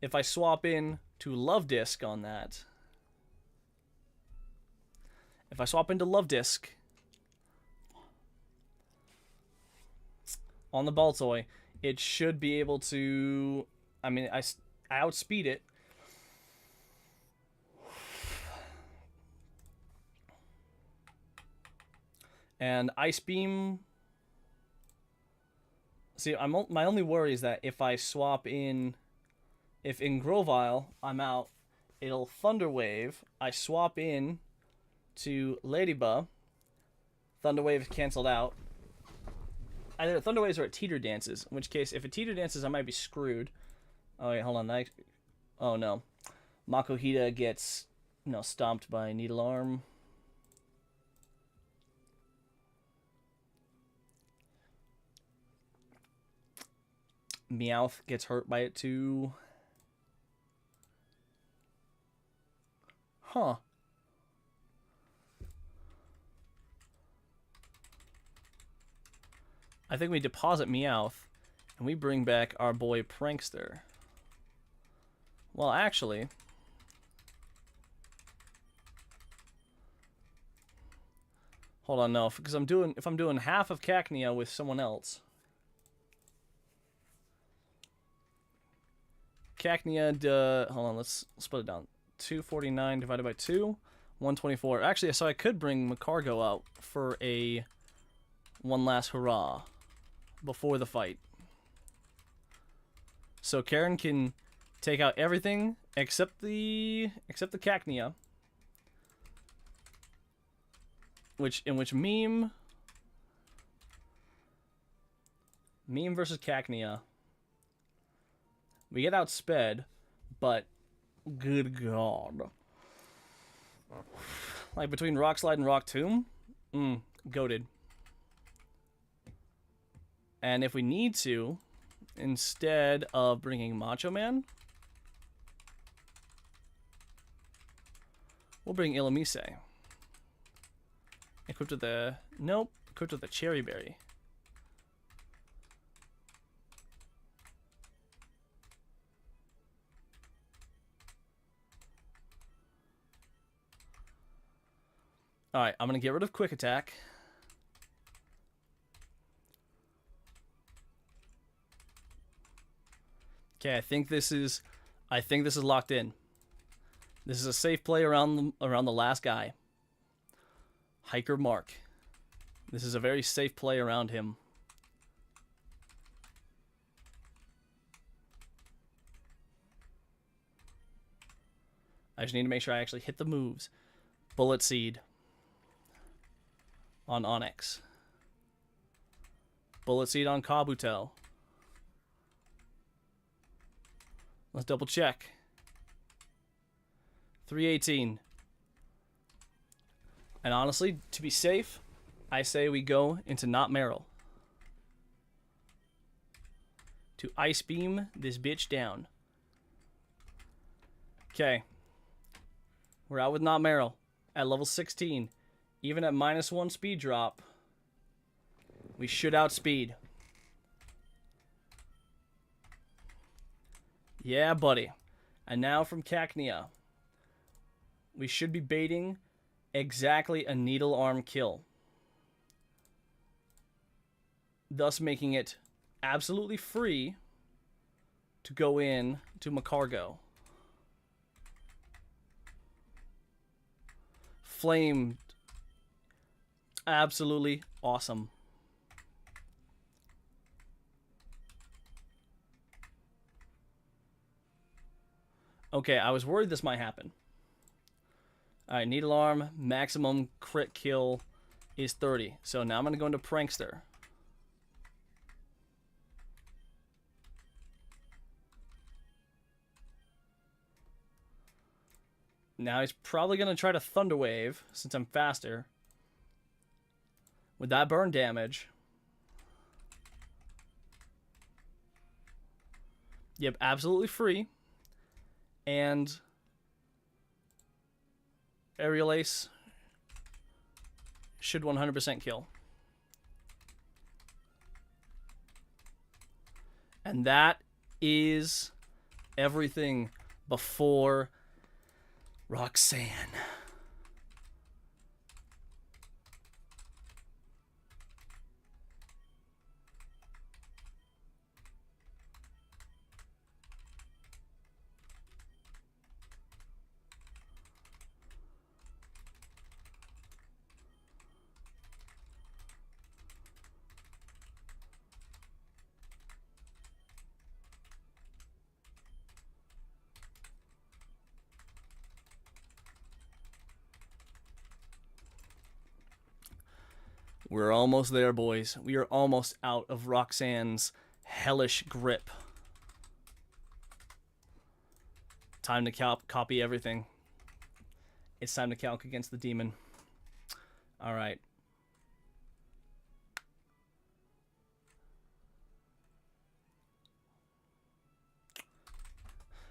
A: If I swap in to Love Disc on that. If I swap into Love Disc on the Baltoy, it should be able to... I mean, I outspeed it. And Ice Beam... See, my only worry is that if I swap in... If in Grovyle, I'm out, it'll Thunder Wave. I swap in to Ladybug. Thunder Wave is canceled out. Either Thunder Waves or it Teeter Dances. In which case, if it Teeter Dances, I might be screwed. Oh, wait, hold on. Oh, no. Makuhita gets, stomped by Needle Arm. Meowth gets hurt by it, too. Huh. I think we deposit Meowth, and we bring back our boy Prankster. Well, actually... Hold on, no, because if I'm doing half of Cacnea with someone else... Cacnea, hold on, let's split it down. 249 divided by 2, 124. Actually, so I could bring Macargo out for a one last hurrah before the fight. So Karen can take out everything except the Cacnea, in which Meme versus Cacnea. We get outsped, but good God. Like between Rock Slide and Rock Tomb? Goated. And if we need to, instead of bringing Macho Man, we'll bring Illumise. Equipped with the... Nope. Equipped with the Cherry Berry. Alright, I'm going to get rid of Quick Attack. Okay, I think this is locked in. This is a safe play around the last guy. Hiker Mark. This is a very safe play around him. I just need to make sure I actually hit the moves. Bullet Seed on Onyx. Bullet Seed on Kabuto. Let's double check. 318. And honestly, to be safe, I say we go into Not Meryl. To Ice Beam this bitch down. Okay. We're out with Not Meryl at level 16. Even at -1 speed drop, we should outspeed. Yeah, buddy. And now from Cacnea. We should be baiting exactly a Needle Arm kill. Thus making it absolutely free to go in to Macargo. Flamed. Absolutely awesome. Okay, I was worried this might happen. Alright, Needle Arm, maximum crit kill is 30. So now I'm going to go into Prankster. Now he's probably going to try to Thunder Wave, since I'm faster. With that burn damage. Yep, absolutely free. And Aerial Ace should 100% kill. And that is everything before Roxanne. We're almost there, boys. We are almost out of Roxanne's hellish grip. Time to copy everything. It's time to calc against the demon. All right.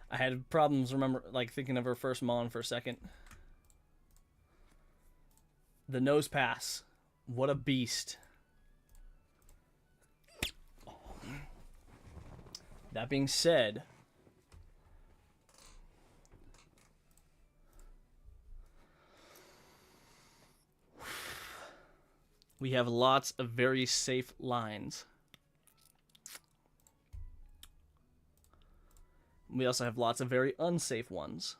A: I had problems, thinking of her first Mon for a second. The nose pass. What a beast. That being said, we have lots of very safe lines. We also have lots of very unsafe ones.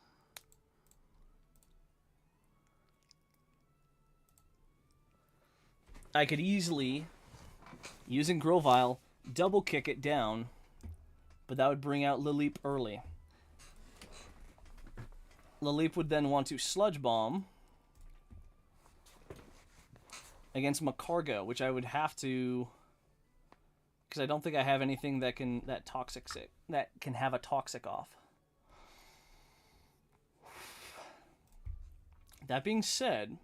A: I could easily, using Grovyle, double kick it down, but that would bring out Lilip early. Lilip would then want to Sludge Bomb against Macargo, which I would have to, because I don't think I have anything that can have a toxic off. That being said,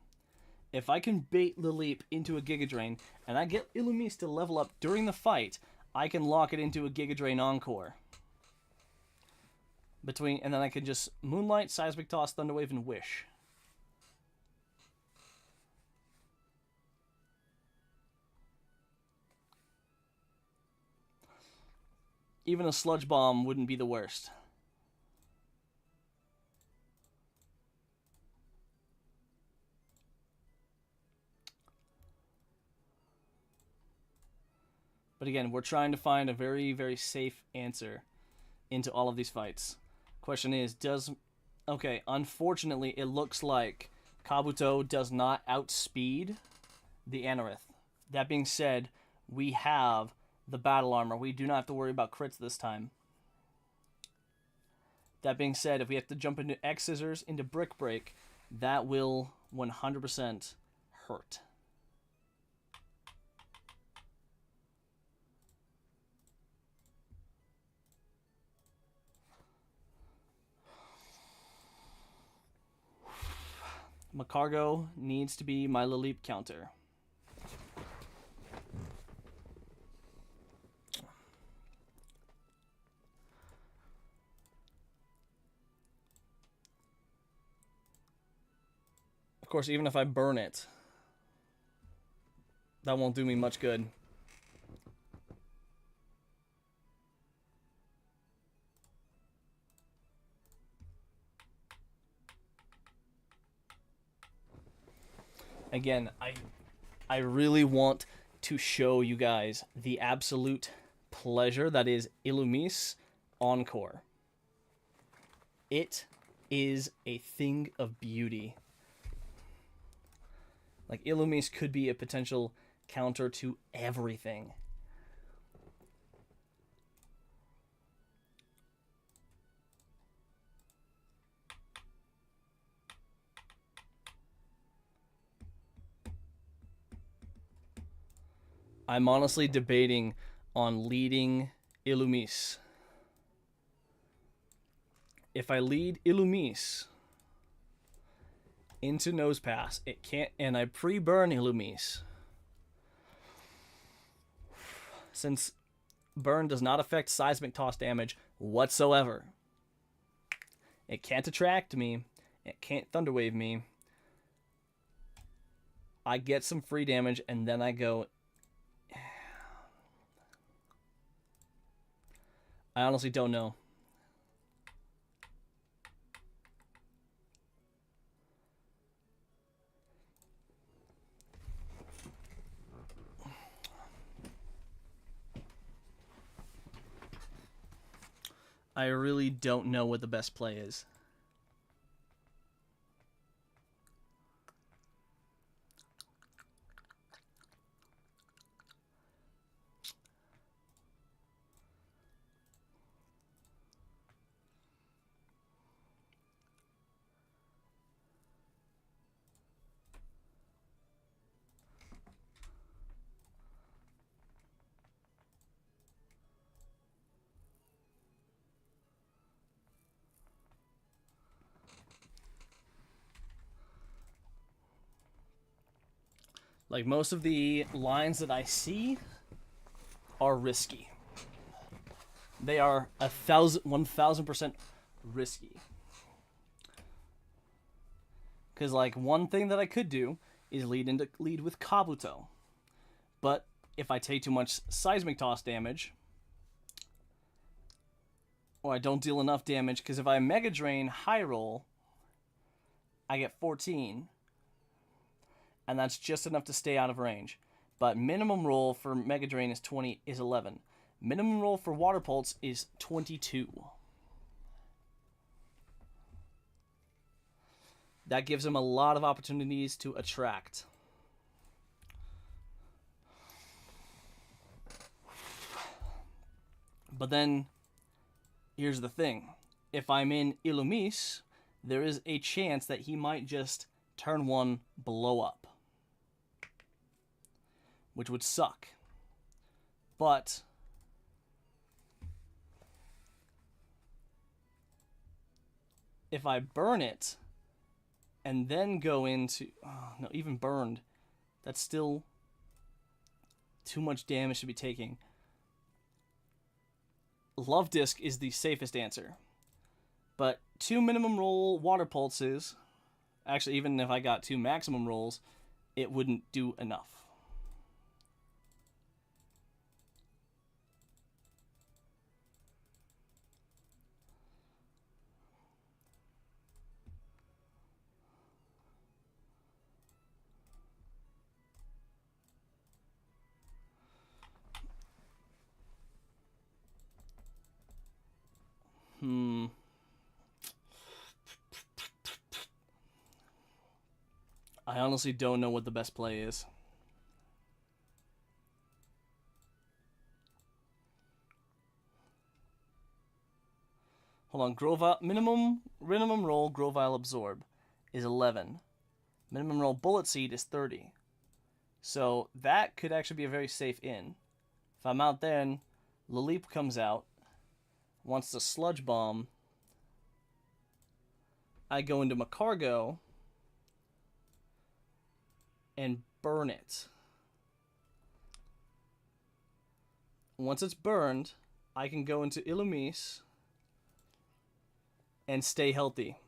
A: if I can bait Lilip into a Giga Drain, and I get Illumise to level up during the fight, I can lock it into a Giga Drain Encore. And then I can just Moonlight, Seismic Toss, Thunderwave, and Wish. Even a Sludge Bomb wouldn't be the worst. But again, we're trying to find a very, very safe answer into all of these fights. Question is, okay, unfortunately, it looks like Kabuto does not outspeed the Anorith. That being said, we have the battle armor. We do not have to worry about crits this time. That being said, if we have to jump into X Scissors, into Brick Break, that will 100% hurt. Macargo needs to be my Lilip counter. Of course, even if I burn it, that won't do me much good. Again, I really want to show you guys the absolute pleasure that is Illumise Encore. It is a thing of beauty. Like, Illumise could be a potential counter to everything. I'm honestly debating on leading Illumise. If I lead Illumise into Nose Pass, it can't, and I pre-burn Illumise. Since burn does not affect Seismic Toss damage whatsoever, it can't attract me, it can't Thunderwave me, I get some free damage, and then I go... I honestly don't know. I really don't know what the best play is. Like, most of the lines that I see are risky. They are 1,000% risky. Because, like, one thing that I could do is lead with Kabuto. But if I take too much seismic toss damage, or I don't deal enough damage, because if I Mega Drain high roll, I get 14. And that's just enough to stay out of range. But minimum roll for Mega Drain is 11. Minimum roll for Water Pulse is 22. That gives him a lot of opportunities to attract. But then, here's the thing. If I'm in Illumise, there is a chance that he might just turn 1 blow up. Which would suck. But if I burn it and then go into... Oh, no, even burned. That's still too much damage to be taking. Love Disc is the safest answer. But 2 minimum roll Water Pulses... Actually, even if I got 2 maximum rolls, it wouldn't do enough. I honestly don't know what the best play is. Hold on, Grovyle, minimum roll Grovyle Absorb is 11. Minimum roll Bullet Seed is 30. So that could actually be a very safe in. If I'm out there and Laleep comes out, wants to Sludge Bomb, I go into Macargo and burn it. Once it's burned, I can go into Illumise and stay healthy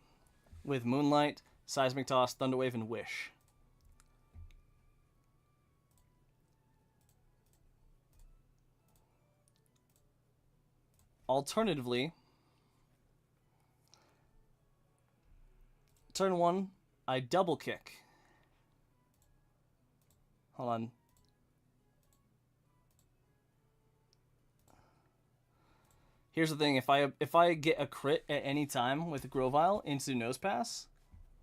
A: with Moonlight, Seismic Toss, Thunderwave, and Wish. Alternatively, turn 1, I double kick. Hold on. Here's the thing, if I get a crit at any time with Grovyle into Nose Pass,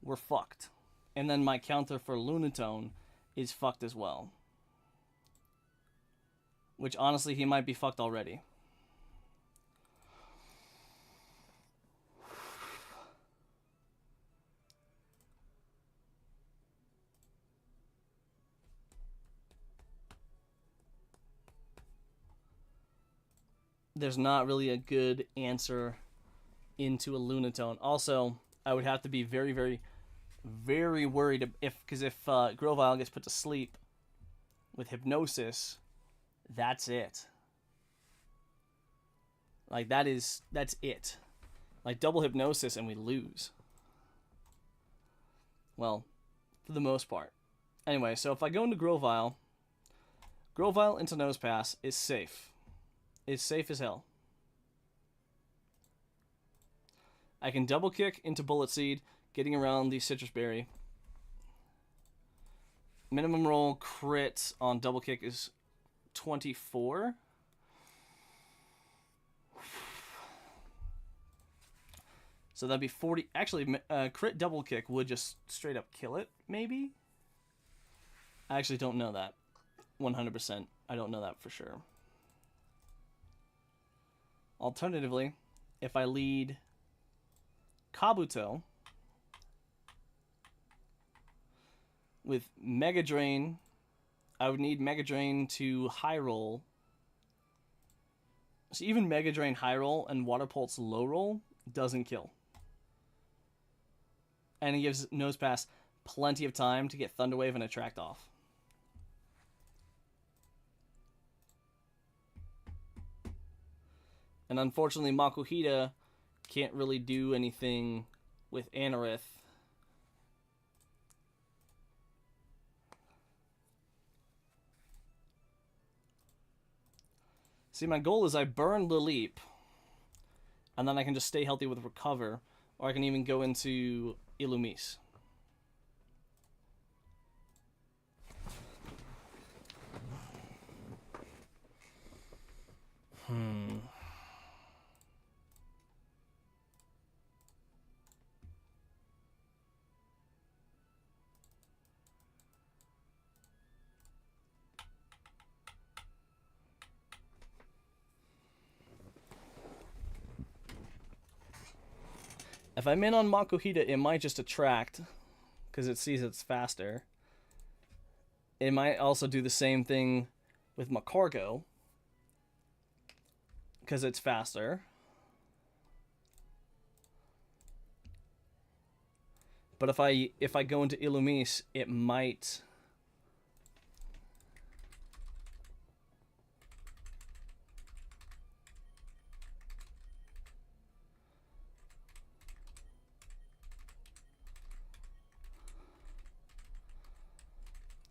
A: we're fucked. And then my counter for Lunatone is fucked as well. Which honestly, he might be fucked already. There's not really a good answer into a Lunatone. Also, I would have to be very, very, very worried because if Grovyle gets put to sleep with Hypnosis, that's it. Like, that's it. Like, double Hypnosis and we lose. Well, for the most part. Anyway, so if I go into Grovyle, Grovyle into Nose Pass is safe. It's safe as hell. I can double kick into Bullet Seed, getting around the Citrus Berry. Minimum roll crit on double kick is 24. So that'd be 40. Actually, crit double kick would just straight up kill it, maybe? I actually don't know that. 100%. I don't know that for sure. Alternatively, if I lead Kabuto with Mega Drain, I would need Mega Drain to high roll. So even Mega Drain high roll and Water Pulse low roll doesn't kill. And it gives Nose Pass plenty of time to get Thunder Wave and Attract off. And unfortunately, Makuhita can't really do anything with Anorith. See, my goal is I burn Lileep, and then I can just stay healthy with Recover, or I can even go into Illumise. If I'm in on Makuhita, it might just attract, because it sees it's faster. It might also do the same thing with Macargo, because it's faster. But if I go into Illumise, it might...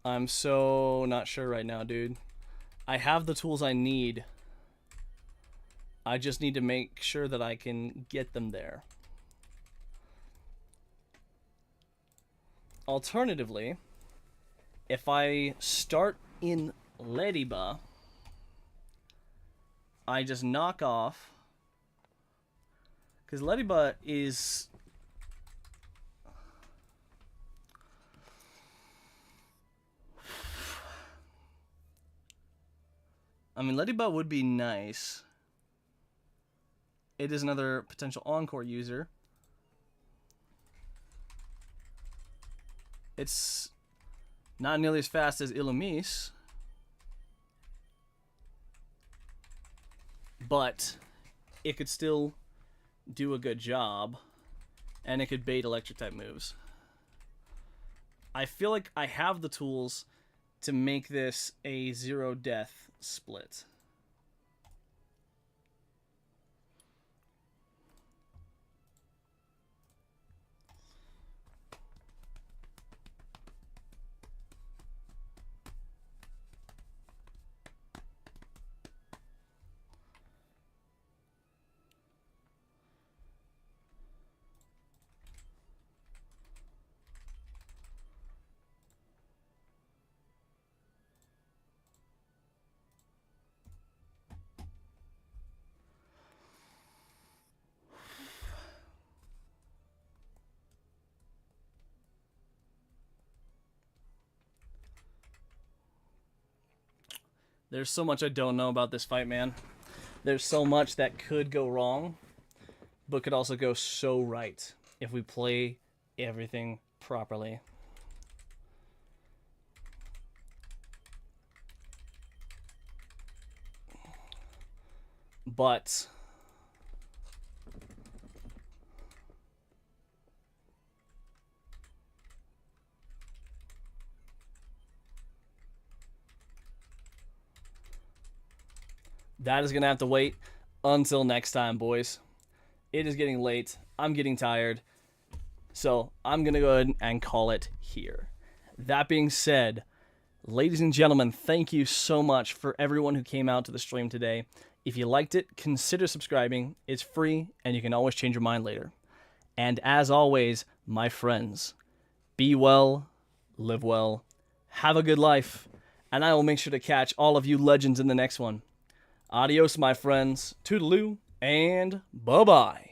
A: I'm so not sure right now, dude. I have the tools I need. I just need to make sure that I can get them there. Alternatively, if I start in Lediba, I just knock off, because Lediba is... I mean, Lediba would be nice. It is another potential Encore user. It's not nearly as fast as Illumise, but it could still do a good job, and it could bait electric type moves. I feel like I have the tools to make this a zero death split. There's so much I don't know about this fight, man. There's so much that could go wrong, but could also go so right if we play everything properly. But that is going to have to wait until next time, boys. It is getting late. I'm getting tired. So I'm going to go ahead and call it here. that being said, ladies and gentlemen, thank you so much for everyone who came out to the stream today. If you liked it, consider subscribing. It's free, and you can always change your mind later. And as always, my friends, be well, live well, have a good life, and I will make sure to catch all of you legends in the next one. Adios, my friends. Toodaloo, and bye-bye.